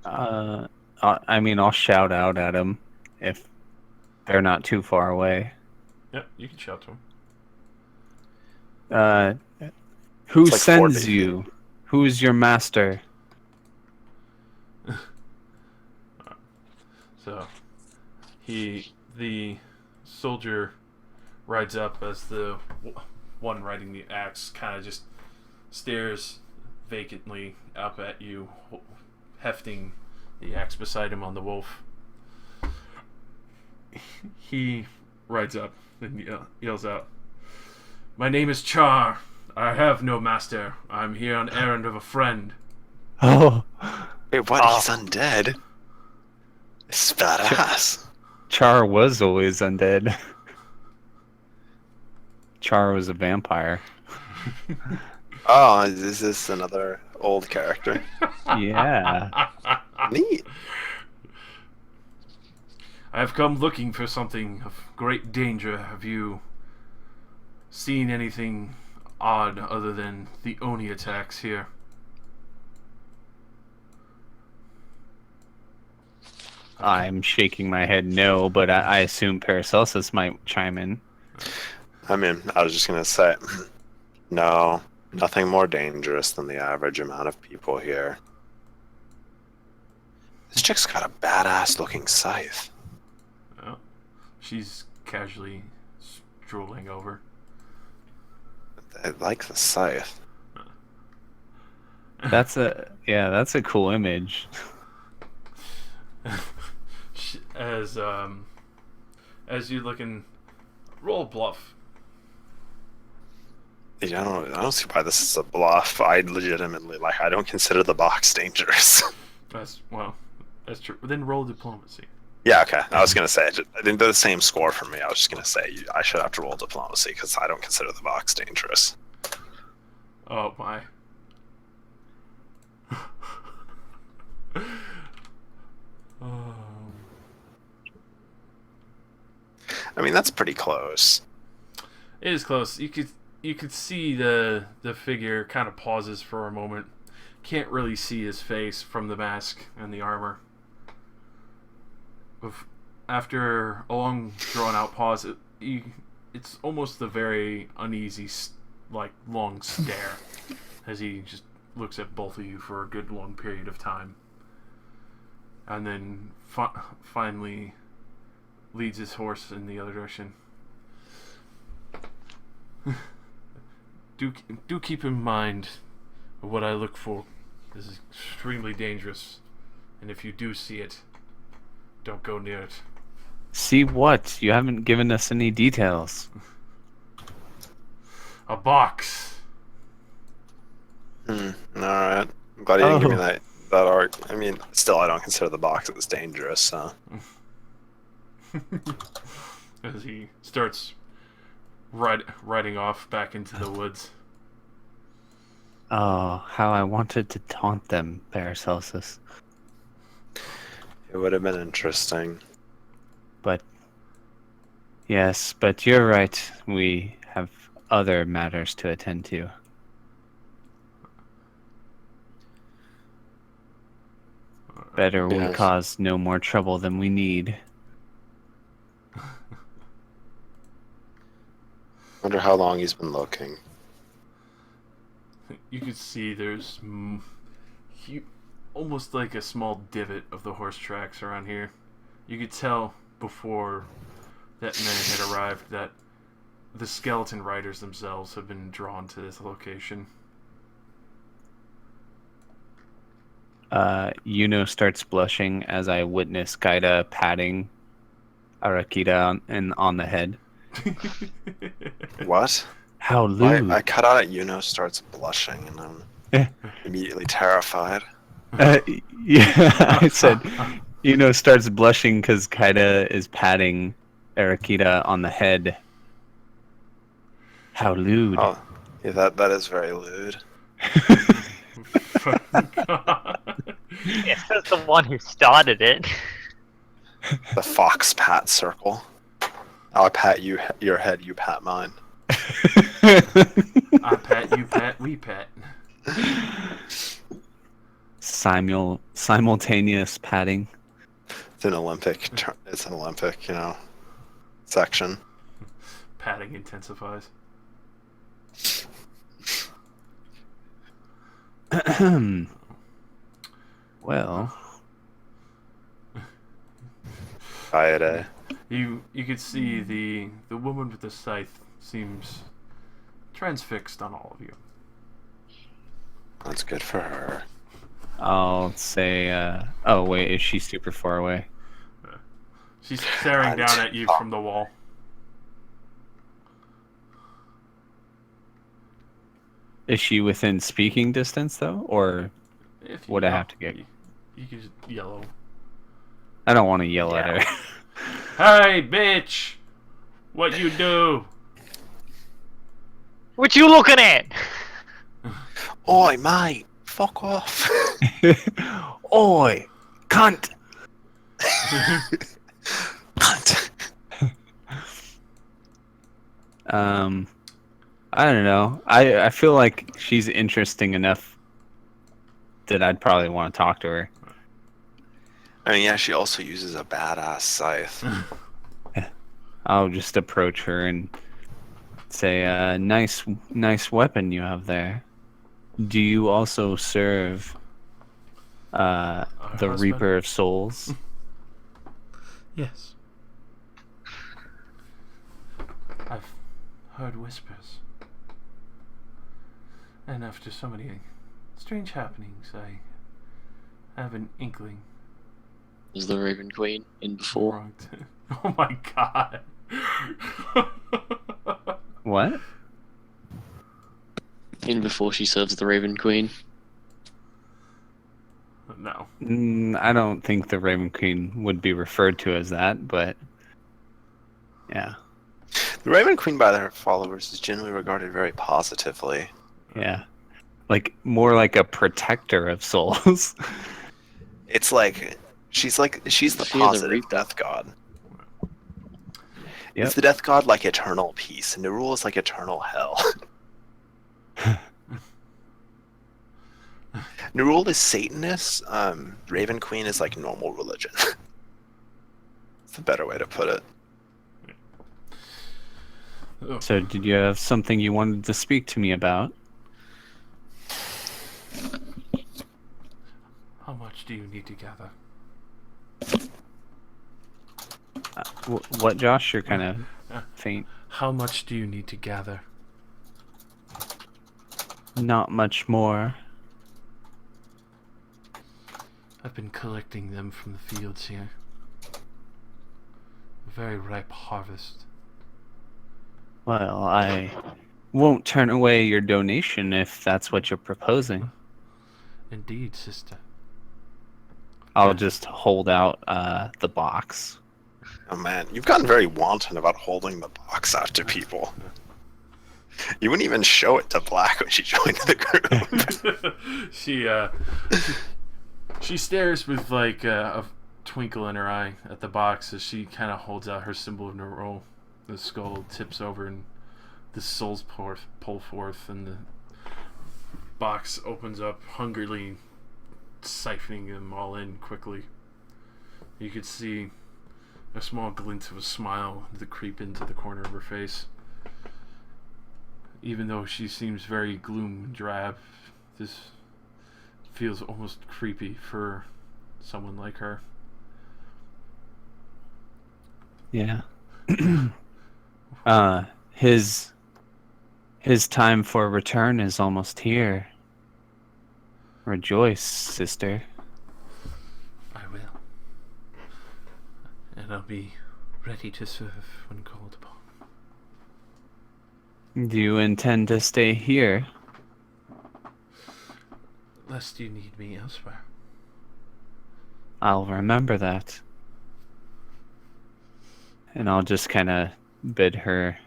I mean, I'll shout out at him if they're not too far away. yeah, you can shout to him. Who It's like sends 40. you? Who's your master? So the soldier rides up as the one riding the axe kind of just stares vacantly up at you, hefting the axe beside him on the wolf. He rides up and yells out, "My name is Char. I have no master. I'm here on errand of a friend." Oh, Wait, what? Oh. He's undead? It's badass. Char was always undead. Char was a vampire. Oh, is this another old character? Yeah. Neat. I have come looking for something of great danger. Have you seen anything odd other than the Oni attacks here? I'm shaking my head no, but I assume Paracelsus might chime in. I mean, I was just gonna say, no, nothing more dangerous than the average amount of people here. This chick's got a badass looking scythe. Oh, she's casually strolling over. I like the scythe. That's a cool image. As you looking, roll bluff. Yeah, I don't see why this is a bluff. I legitimately, I don't consider the box dangerous. That's true. Then roll diplomacy. Yeah, okay. I was gonna say, I think they're the same score for me. I was just gonna say I should have to roll diplomacy because I don't consider the box dangerous. Oh my. I mean, that's pretty close. It is close. You could see the figure kind of pauses for a moment. Can't really see his face from the mask and the armor. After a long, drawn-out pause, it's almost a very uneasy, long stare as he just looks at both of you for a good long period of time, and then finally leads his horse in the other direction. Do keep in mind what I look for This is extremely dangerous, and if you do see it, don't go near it. See what? You haven't given us any details. A box. Alright. I'm glad you didn't give me that art. I mean, still, I don't consider the box as dangerous, so. As he starts riding off back into the woods. Oh, how I wanted to taunt them, Paracelsus. It would have been interesting. But yes, but you're right. We have other matters to attend to. Better we Yes. cause no more trouble than we need. Wonder how long he's been looking. You can see there's almost like a small divot of the horse tracks around here. You could tell before that man had arrived that the skeleton riders themselves have been drawn to this location. Yuno starts blushing as I witness Kaida patting Arakita on the head. What? How lewd. I cut out at Yuno starts blushing, and I'm immediately terrified. Yeah, I said Yuno starts blushing because Kaida is patting Arakita on the head. How lewd. Oh, yeah, that is very lewd. Yes, that's the one who started it. The fox pat circle. I pat your head, you pat mine. I pat, you pat, we pat. Simultaneous patting. It's an Olympic, section. Patting intensifies. Well, Kaede. You could see the woman with the scythe seems transfixed on all of you. That's good for her. I'll say, oh wait, is she super far away? She's staring down at you from the wall. Is she within speaking distance though, or If you would I yell, have to get? You could just yellow. I don't want to yell at her. Hey, bitch! What you do? What you looking at? Oi, mate! Fuck off! Oi, cunt! Cunt. I don't know. I feel like she's interesting enough that I'd probably want to talk to her. I mean, yeah, she also uses a badass scythe. I'll just approach her and say, nice weapon you have there. Do you also serve the husband? Reaper of Souls? Yes. I've heard whispers. And after so many strange happenings, I have an inkling. Was the Raven Queen in before? Wrong oh my god. What? In before she serves the Raven Queen. No. I don't think the Raven Queen would be referred to as that, but yeah. The Raven Queen by their followers is generally regarded very positively. Yeah. Like, more like a protector of souls. It's like she's the Fear the positive Reaper. death god. Yep. Is the death god like eternal peace, and Nerul is like eternal hell. Nerul is Satanist. Raven Queen is like normal religion. It's a better way to put it. So, did you have something you wanted to speak to me about? How much do you need to gather? What, Josh? You're kind of faint. How much do you need to gather? Not much more. I've been collecting them from the fields here. A very ripe harvest. Well, I won't turn away your donation if that's what you're proposing. Indeed, sister. I'll just hold out the box. Oh man, you've gotten very wanton about holding the box out to people. You wouldn't even show it to Black when she joined the group. She stares with like a twinkle in her eye at the box as she kind of holds out her symbol of Nerol. The skull tips over and the souls pull forth, and the box opens up hungrily, siphoning them all in quickly. You could see a small glint of a smile that creep into the corner of her face. Even though she seems very gloom and drab, this feels almost creepy for someone like her. Yeah. His time for return is almost here. Rejoice, sister. I will. And I'll be ready to serve when called upon. Do you intend to stay here? Lest you need me elsewhere. I'll remember that. And I'll just kind of bid her,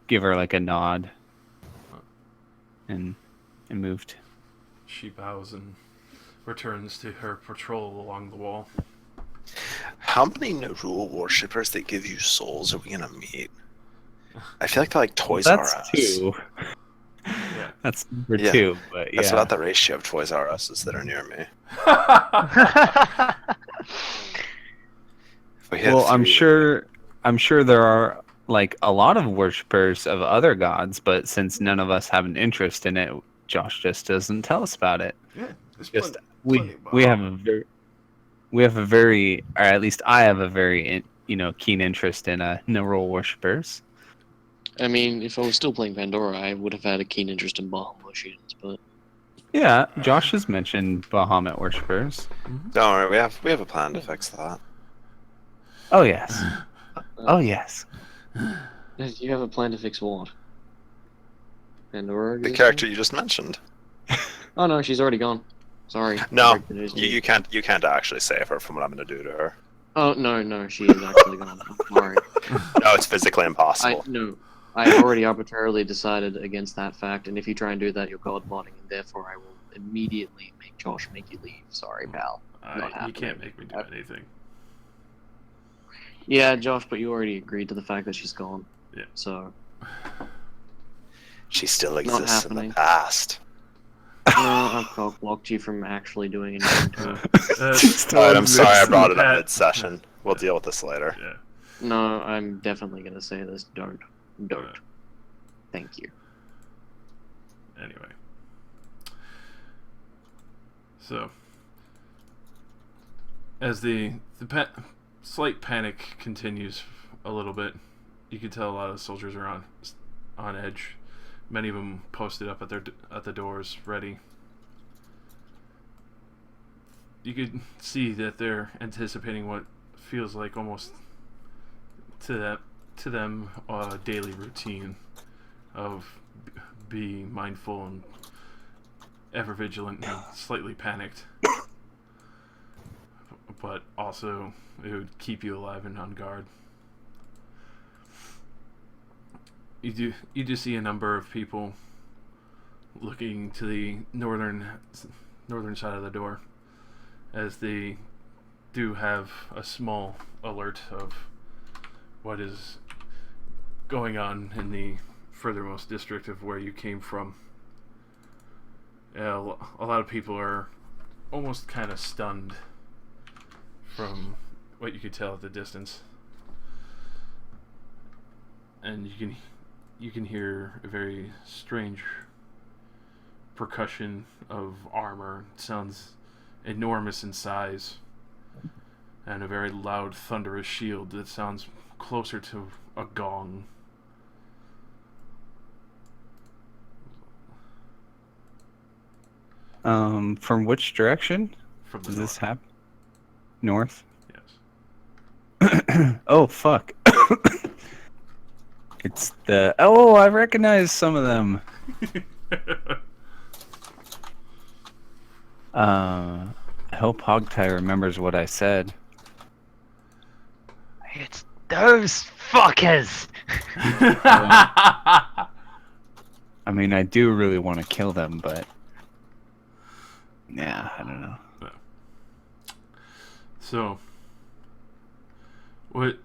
give her like a nod. And moved. She bows and returns to her patrol along the wall. How many Nerul worshippers that give you souls are we gonna meet? I feel like they're like Toys R Us. That's two. Yeah. That's number Yeah. two, but yeah. That's about the ratio of Toys R Us's that are near me. If we hit Well, I'm three- sure there are like a lot of worshippers of other gods, but since none of us have an interest in it, Josh just doesn't tell us about it. Yeah, there's Just plenty we have a very, or at least I have a very keen interest in Nerul worshippers. I mean, if I was still playing Pandora, I would have had a keen interest in Bahamut, but Yeah, Josh has mentioned Bahamut worshippers. Don't worry, we have a plan to fix that. Oh yes. Oh yes. you have a plan to fix what? Pandora? The again? character you just mentioned. Oh no, she's already gone. Sorry. No, Break the news to you can't actually save her from what I'm gonna do to her. Oh no, she is actually gone. I'm sorry. No, it's physically impossible. I already arbitrarily decided against that fact, and if you try and do that, you're god modding, and therefore I will immediately make Josh make you leave. Sorry, pal. Not You happening. can't make me do anything. Yeah, Josh, but you already agreed to the fact that she's gone. Yeah. So She still exists in the happening. past. no, I've cock blocked you from actually doing anything to her. Alright, I'm sorry I brought it up Pat. mid-session. We'll deal with this later. Yeah. No, I'm definitely gonna say this. Don't. Thank you. Anyway. So, as the slight panic continues a little bit, you can tell a lot of soldiers are on edge. Many of them posted up at the doors, ready. You could see that they're anticipating what feels like almost to them a daily routine of being mindful and ever vigilant and slightly panicked, but also it would keep you alive and on guard. You do see a number of people looking to the northern side of the door, as they do have a small alert of what is going on in the furthermost district of where you came from. A lot of people are almost kind of stunned from what you could tell at the distance, and you can hear a very strange percussion of armor. It sounds enormous in size, and a very loud, thunderous shield that sounds closer to a gong. From which direction? from the Does this north. happen? North? Yes. Oh, fuck. It's the... Oh, I recognize some of them. I hope Hogtie remembers what I said. It's those fuckers. I mean, I do really want to kill them, but... Yeah, I don't know. So, what?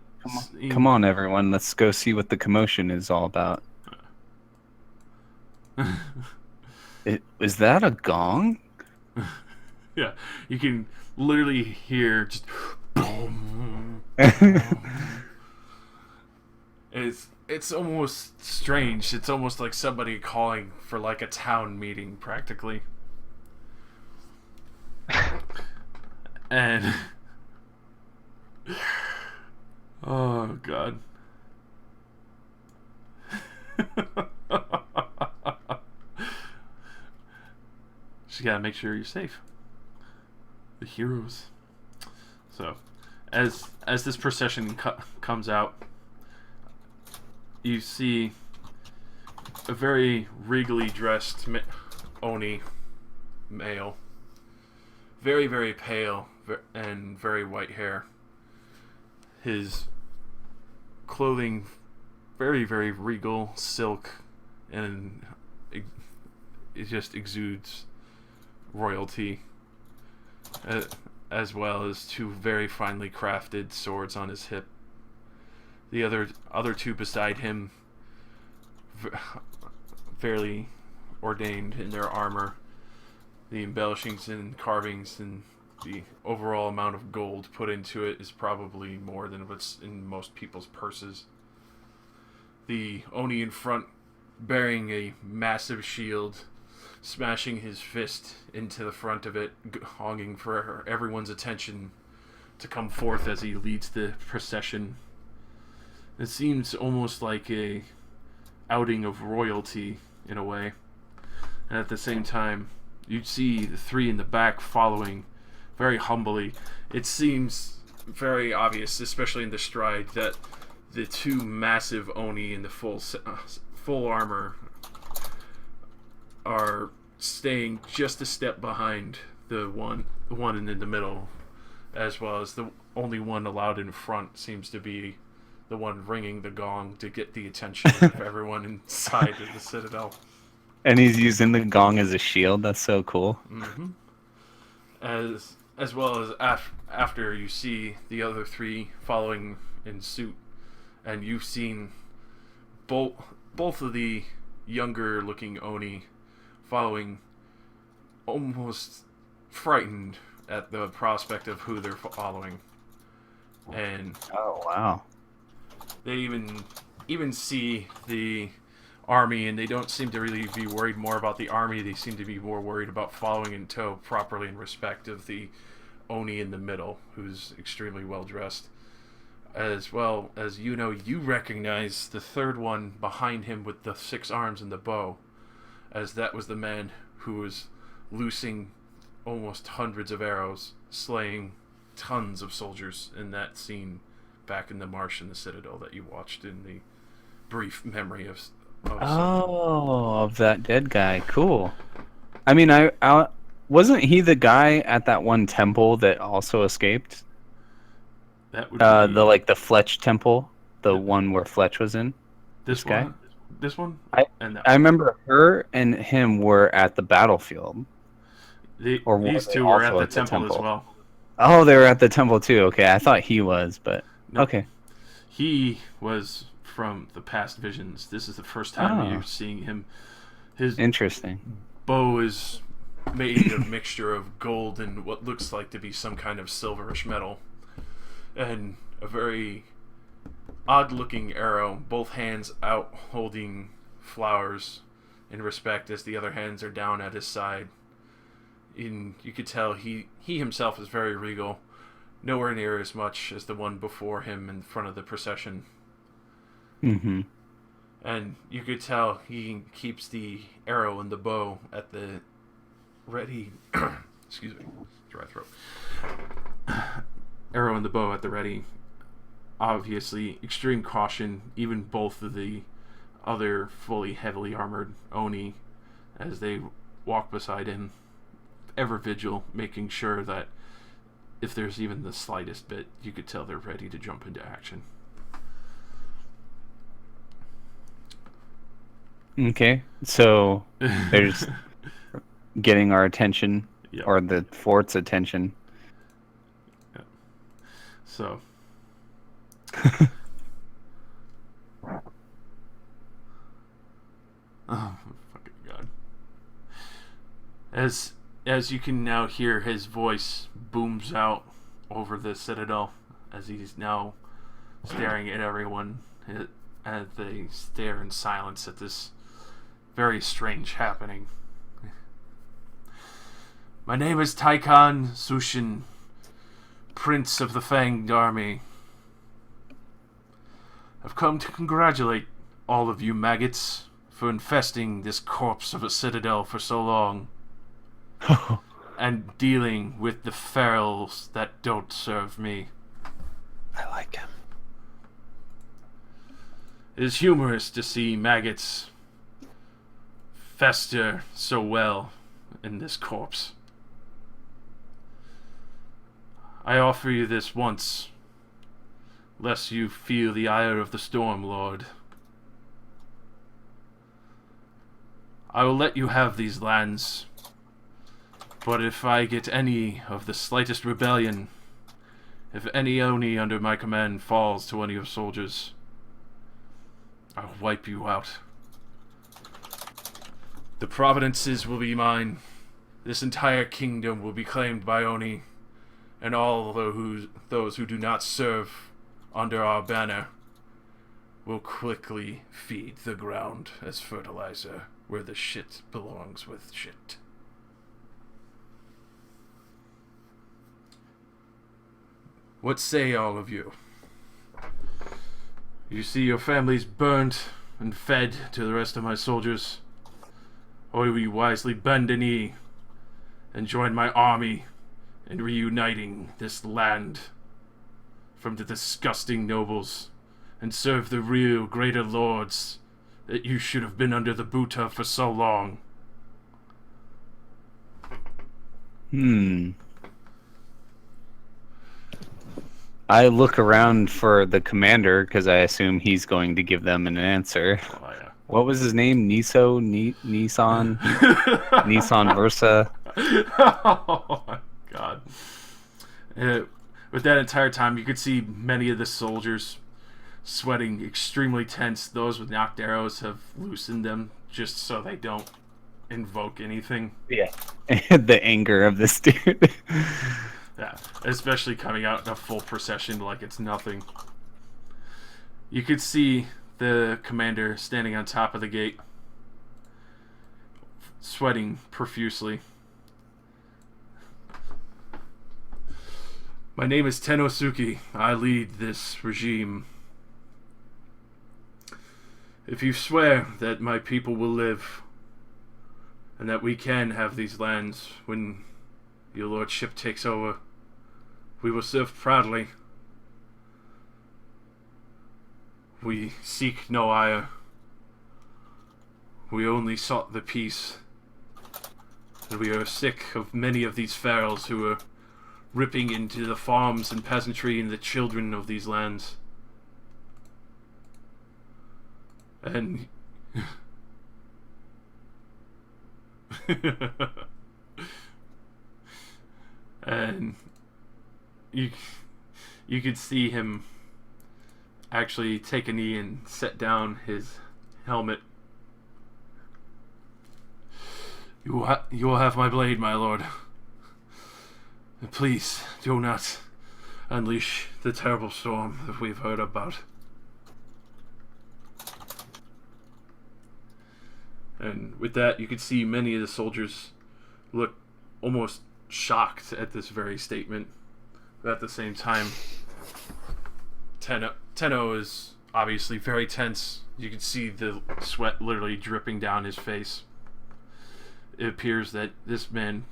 Come on, everyone. Let's go see what the commotion is all about. Is that a gong? Yeah, you can literally hear just boom. It's almost strange. It's almost like somebody calling for like a town meeting, practically. And oh god. Just gotta make sure you're safe. The heroes. So, as this procession comes out, you see a very regally dressed Oni male, very very pale and very white hair. His clothing very very regal, silk, and it just exudes royalty, as well as two very finely crafted swords on his hip. The other two beside him, fairly ordained in their armor. The embellishings and carvings and the overall amount of gold put into it is probably more than what's in most people's purses. The Oni in front, bearing a massive shield, smashing his fist into the front of it, honging for everyone's attention to come forth as he leads the procession. It seems almost like a outing of royalty in a way. And at the same time, you see the three in the back following very humbly. It seems very obvious, especially in the stride, that the two massive Oni in the full armor are staying just a step behind the one in the middle, as well as the only one allowed in front seems to be the one ringing the gong to get the attention of everyone inside of the citadel. And he's using the gong as a shield. That's so cool. Mm-hmm. As well as after you see the other three following in suit, and you've seen both of the younger looking Oni following, almost frightened at the prospect of who they're following. And Oh, wow. they even see the army, and they don't seem to really be worried more about the army. They seem to be more worried about following in tow properly in respect of the Oni in the middle, who's extremely well dressed. As well as you recognize the third one behind him with the 6 arms and the bow, as that was the man who was loosing almost hundreds of arrows, slaying tons of soldiers in that scene back in the marsh in the Citadel that you watched in the brief memory of Oh, of that dead guy. Cool. I mean, I wasn't he the guy at that one temple that also escaped? that would be The Fletch temple, the one where Fletch was in. this guy? one, this one, I- and that I remember her and him were at the battlefield. or were these they two were also at the temple as well. Oh, they were at the temple too. Okay, I thought he was, but No. okay. He was from the past visions. This is the first time Oh. you're seeing him. His Interesting. bow is made of mixture of gold and what looks like to be some kind of silverish metal, and a very odd-looking arrow. Both hands out holding flowers in respect, as the other hands are down at his side. And you could tell he himself is very regal, nowhere near as much as the one before him in front of the procession. Mm-hmm. And you could tell he keeps the arrow and the bow at the ready Excuse me, dry throat. Arrow and the bow at the ready. Obviously, extreme caution. Even both of the other fully heavily armored Oni, as they walk beside him, ever vigil, making sure that if there's even the slightest bit, you could tell they're ready to jump into action. Okay, so there's getting our attention, Yep. or the fort's attention. So, oh fucking god! As you can now hear, his voice booms out over the citadel as he's now staring at everyone as they stare in silence at this very strange happening. My name is Taikan Sushin, Prince of the Fanged Army. I've come to congratulate all of you maggots for infesting this corpse of a citadel for so long, and dealing with the ferals that don't serve me. I like him. It is humorous to see maggots fester so well in this corpse. I offer you this once, lest you feel the ire of the Storm Lord. I will let you have these lands, but if I get any of the slightest rebellion, if any Oni under my command falls to one of your soldiers, I'll wipe you out. The providences will be mine. This entire kingdom will be claimed by Oni, and all those who do not serve under our banner will quickly feed the ground as fertilizer, where the shit belongs with shit. What say all of you? You see your families burnt and fed to the rest of my soldiers? Or will you wisely bend a knee and join my army in reuniting this land from the disgusting nobles and serve the real greater lords that you should have been under the boot of for so long? I look around for the commander because I assume he's going to give them an answer. Oh, yeah. What was his name? Nissan? Nissan Versa? Oh my god. With that entire time, you could see many of the soldiers sweating extremely tense. Those with knocked arrows have loosened them just so they don't invoke anything. Yeah. The anger of this dude. Yeah, especially coming out in a full procession like it's nothing. You could see the commander standing on top of the gate, sweating profusely. My name is Tenosuke. I lead this regime. If you swear that my people will live, and that we can have these lands when your lordship takes over, we will serve proudly. We seek no ire. We only sought the peace. And we are sick of many of these ferals who are ripping into the farms and peasantry and the children of these lands. And and you could see him actually take a knee and set down his helmet. You will have my blade, my lord. And please do not unleash the terrible storm that we've heard about. And with that, you could see many of the soldiers look almost shocked at this very statement. But at the same time, Tenno is obviously very tense. You can see the sweat literally dripping down his face. It appears that this man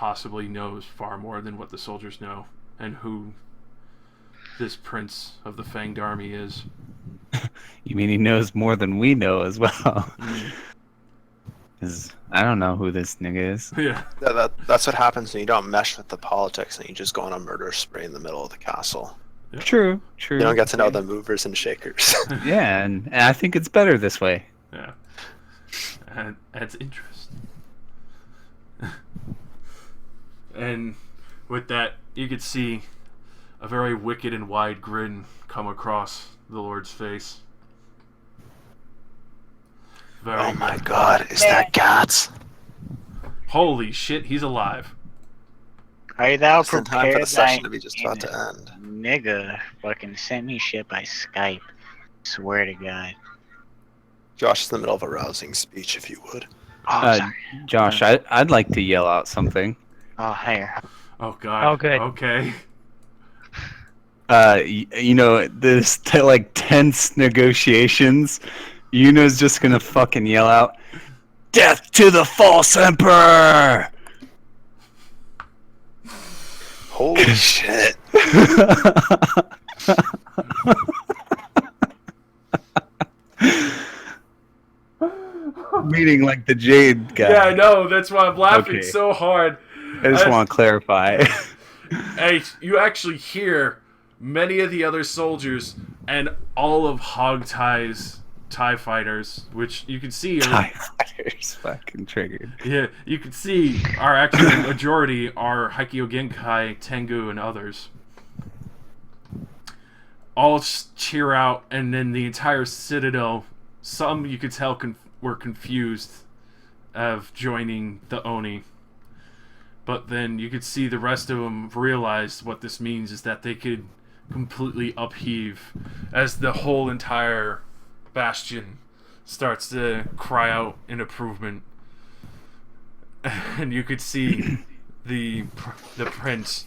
possibly knows far more than what the soldiers know, and who this prince of the Fanged Army is. You mean he knows more than we know as well? Mm. 'Cause I don't know who this nigga is. Yeah. That's what happens when you don't mesh with the politics and you just go on a murder spree in the middle of the castle. True, true. You don't get to know the movers and shakers. Yeah, and I think it's better this way. Yeah. And adds interest. And with that, you could see a very wicked and wide grin come across the Lord's face. Very Oh my good. god, is that Gats? Holy shit, he's alive. Are thou Just in time for prepared? the session to be just about to end. Nigga, fucking send me shit by Skype. Swear to God. Josh is in the middle of a rousing speech, if you would. Oh, sorry. Josh, I'd like to yell out something. Oh, here. Oh god. Oh, good. Okay. You know, this like tense negotiations. Yuno's just gonna fucking yell out, "Death to the false emperor!" Holy shit. Meaning like the Jade guy. Yeah, I know. That's why I'm laughing Okay. so hard. I just want to clarify. Hey, you actually hear many of the other soldiers and all of Hogtie's TIE fighters, which you can see are, TIE fighters fucking triggered. yeah, you can see are actually the majority are Haikyo Genkai, Tengu, and others. All cheer out, and then the entire citadel, some you could tell were confused of joining the Oni. But then you could see the rest of them realized what this means is that they could completely upheave as the whole entire bastion starts to cry out in improvement. And you could see the prince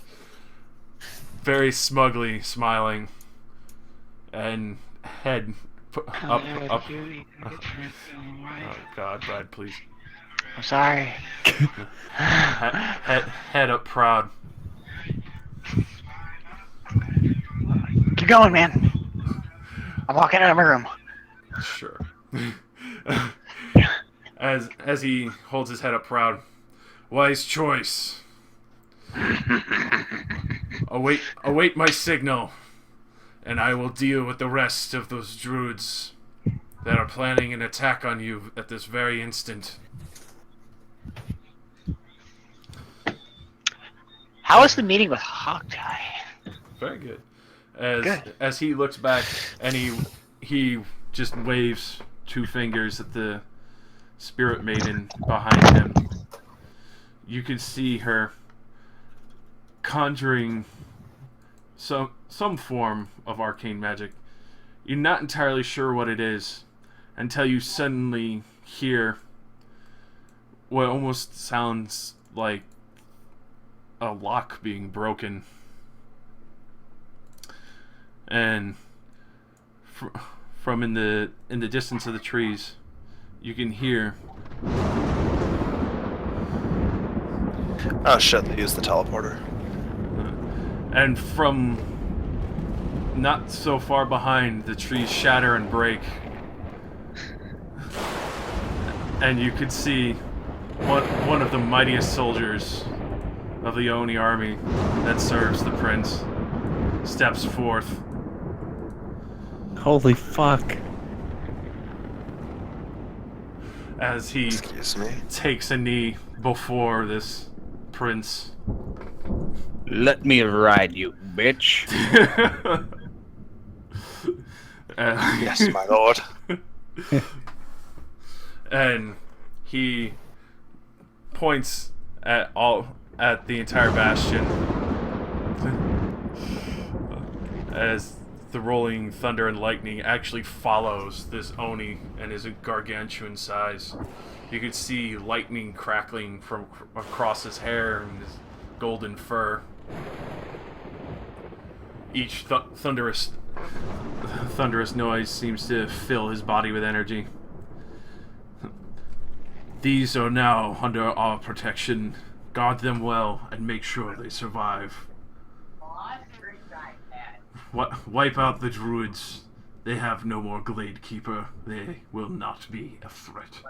very smugly smiling and head up. Oh God, Brad, please. I'm sorry. Head up proud. Keep going, man. I'm walking out of my room. Sure. As he holds his head up proud. Wise choice. Await my signal, and I will deal with the rest of those druids that are planning an attack on you at this very instant. How was the meeting with Hawkeye? Very good. Good. As he looks back and he just waves two fingers at the spirit maiden behind him. You can see her conjuring some form of arcane magic. You're not entirely sure what it is until you suddenly hear what almost sounds like a lock being broken. And from in the distance of the trees, you can hear. Oh shit, they used the teleporter. And from not so far behind, the trees shatter and break. And you could see one of the mightiest soldiers of the Oni army that serves the prince steps forth. Holy fuck. As he Excuse me. takes a knee before this prince. Let me ride you, bitch. Yes, my lord. And he points at the entire bastion as the rolling thunder and lightning actually follows this Oni and his gargantuan size. You could see lightning crackling from across his hair and his golden fur. Each thunderous noise seems to fill his body with energy. These are now under our protection, Guard them well and make sure they survive. Wipe out the druids. They have no more Glade Keeper. They will not be a threat.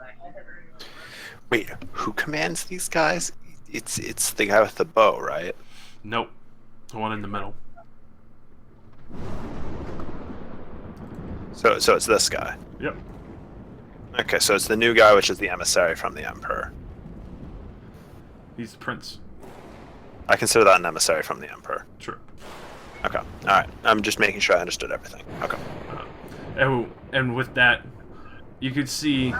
Wait, who commands these guys? It's the guy with the bow, right? Nope. The one in the middle. So it's this guy. Yep. Okay, so it's the new guy, which is the emissary from the Emperor. He's the prince. I consider that an emissary from the Emperor. Sure. Okay, alright. I'm just making sure I understood everything. Okay. And with that, you could see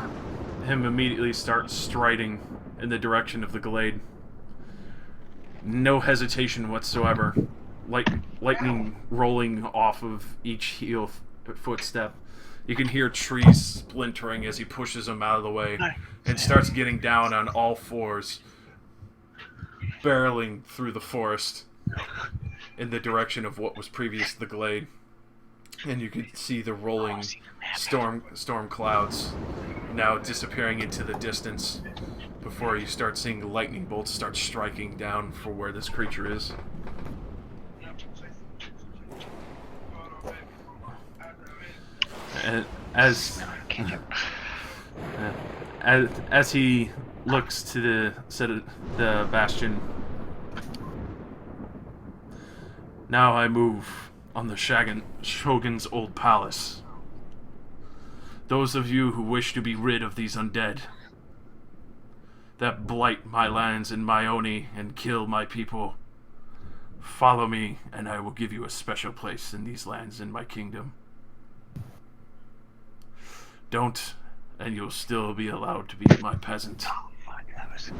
him immediately start striding in the direction of the glade. No hesitation whatsoever. Lightning rolling off of each heel footstep. You can hear trees splintering as he pushes them out of the way and starts getting down on all fours, barreling through the forest in the direction of what was previous the glade. And you could see the rolling storm clouds now disappearing into the distance before you start seeing the lightning bolts start striking down for where this creature is. And as he looks to the bastion, now I move on the Shogun's old palace. Those of you who wish to be rid of these undead that blight my lands in Myoni and kill my people, follow me and I will give you a special place in these lands in my kingdom. Don't, and you'll still be allowed to be my peasant. Oh, fuck, that was...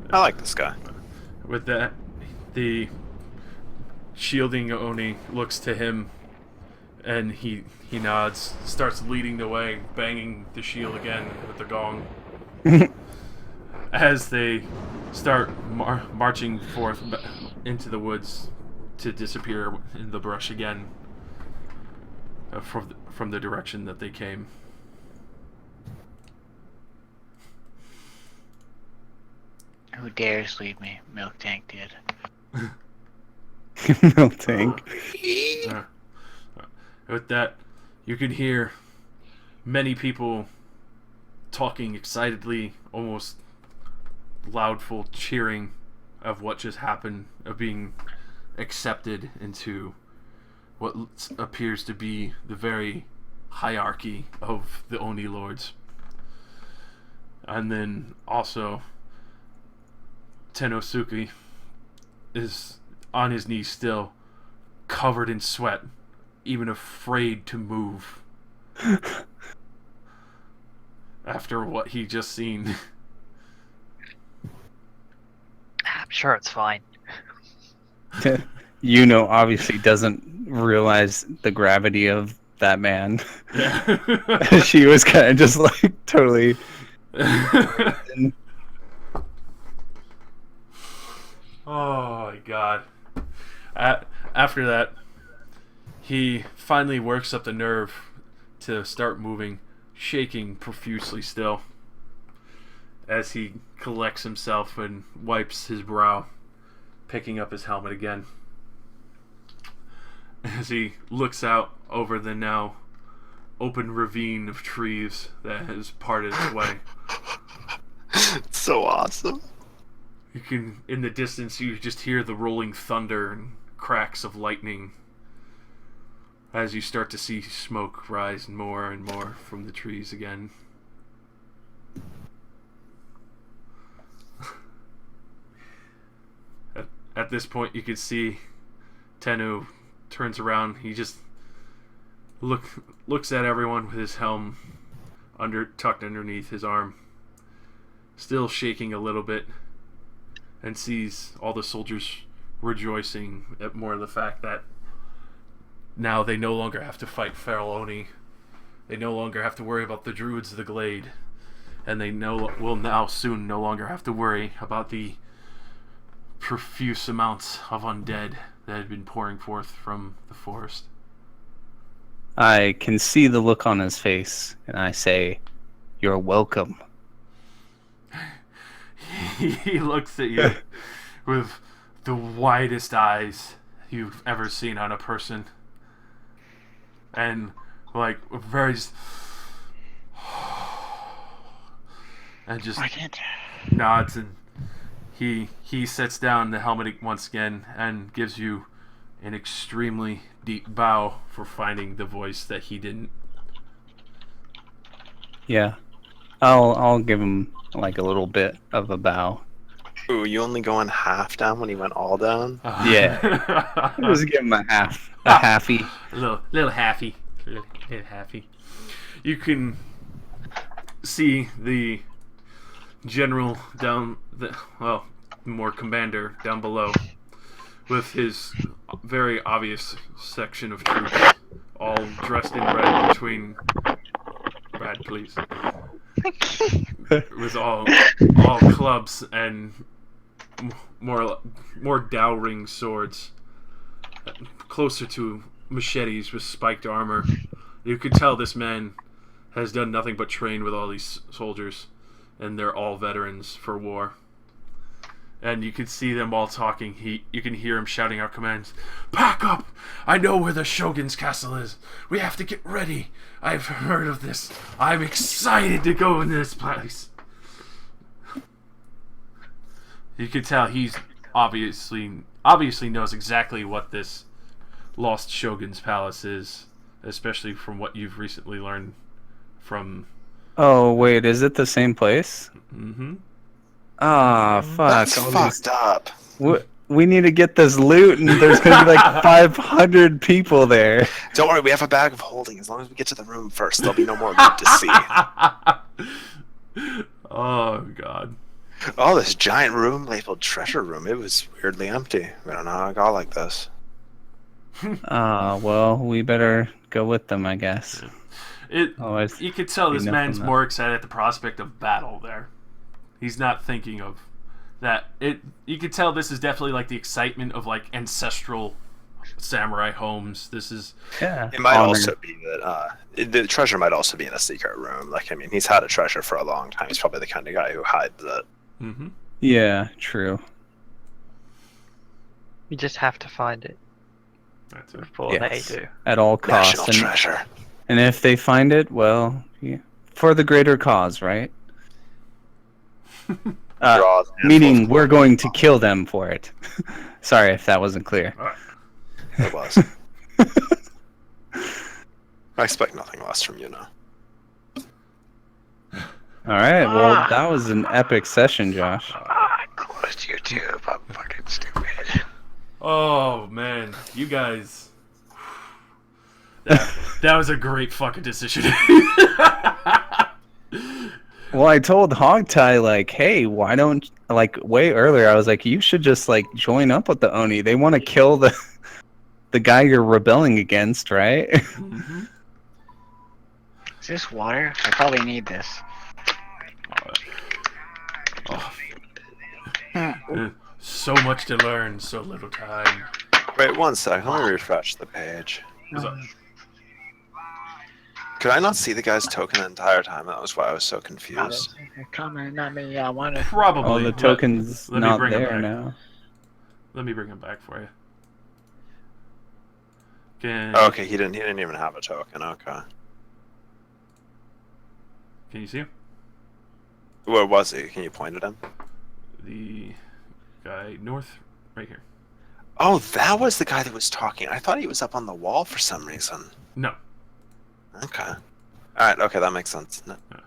I like this guy. With that, the shielding Oni looks to him, and he nods, starts leading the way, banging the shield again with the gong. As they start marching forth into the woods to disappear in the brush again from the direction that they came. Who dares lead me? Milk Tank did. Milk Tank. With that, you can hear many people talking excitedly, almost loudful cheering of what just happened, of being accepted into what appears to be the very hierarchy of the Oni Lords. And then also Tenosuke is on his knees still, covered in sweat, even afraid to move after what he just seen. I'm sure it's fine. Obviously doesn't realize the gravity of that man. Yeah. She was kind of just like totally. Oh my god. After that, he finally works up the nerve to start moving, shaking profusely still, as he collects himself and wipes his brow, picking up his helmet again. As he looks out over the now open ravine of trees that has parted its way. It's so awesome. You can, in the distance, you just hear the rolling thunder and cracks of lightning as you start to see smoke rise more and more from the trees again. At this point, you can see Tenno turns around. He just looks at everyone with his helm tucked underneath his arm, still shaking a little bit, and sees all the soldiers rejoicing at more the fact that now they no longer have to fight Feral Oni. They no longer have to worry about the druids of the glade, and they will now soon no longer have to worry about the profuse amounts of undead that had been pouring forth from the forest. I can see the look on his face, and I say, You're welcome. He looks at you with the widest eyes you've ever seen on a person. And, like, very... And just I can't. nods, and he sets down the helmet once again and gives you an extremely deep bow for finding the voice that he didn't. Yeah. I'll give him like a little bit of a bow. Ooh, you only going half down when he went all down? Yeah. Just give him a halfy. A little halfy. Little halfy. You can see the general down the, well, more commander down below with his very obvious section of troops all dressed in red between Brad, please. With all clubs and more dowering swords, closer to machetes with spiked armor. You could tell this man has done nothing but train with all these soldiers, and they're all veterans for war. And you can see them all talking. You can hear him shouting out commands. Pack up! I know where the Shogun's castle is. We have to get ready. I've heard of this. I'm excited to go into this place. You can tell he's obviously knows exactly what this lost Shogun's palace is, especially from what you've recently learned from... Oh, wait, is it the same place? Mm-hmm. Ah, fuck. That's fucked up. We need to get this loot, and there's gonna be like 500 people there. Don't worry, we have a bag of holding. As long as we get to the room first, there'll be no more loot to see. Oh, God. Oh, this giant room labeled treasure room. It was weirdly empty. We don't know how it got like this. Well, we better go with them, I guess. You could tell this enough man's from that. more excited at the prospect of battle there. He's not thinking of that. You could tell this is definitely like the excitement of like ancestral samurai homes. This is... Yeah. It might Honor. also be that the treasure might also be in a secret room. Like, I mean, he's had a treasure for a long time. He's probably the kind of guy who hides it. Mm-hmm. Yeah, true. You just have to find it That's it. before Yes. they do. At all costs. National treasure. And if they find it, well, yeah, for the greater cause, right? Draws handfuls Meaning of we're blood. going to kill them for it. Sorry if that wasn't clear. It was. I expect nothing less from you now. All right, well, that was an epic session, Josh. I closed YouTube. I'm fucking stupid. Oh, man. You guys... That was a great fucking decision. Well, I told Hogtie, like, hey, why don't, like, way earlier, I was like, you should just, like, join up with the Oni. They want to kill the guy you're rebelling against, right? Mm-hmm. Is this water? I probably need this. So much to learn, so little time. Wait, one sec. Let me refresh the page. What's up? Could I not see the guy's token the entire time? That was why I was so confused. Comment at me. I want to. Probably. Oh, the token's let me not bring it there back. now. Let me bring him back for you. Can, Oh, okay, he didn't even have a token. Okay. Can you see him? Where was he? Can you point at him? The guy north, right here. Oh, that was the guy that was talking. I thought he was up on the wall for some reason. No. Okay. Alright, okay, that makes sense. No. No.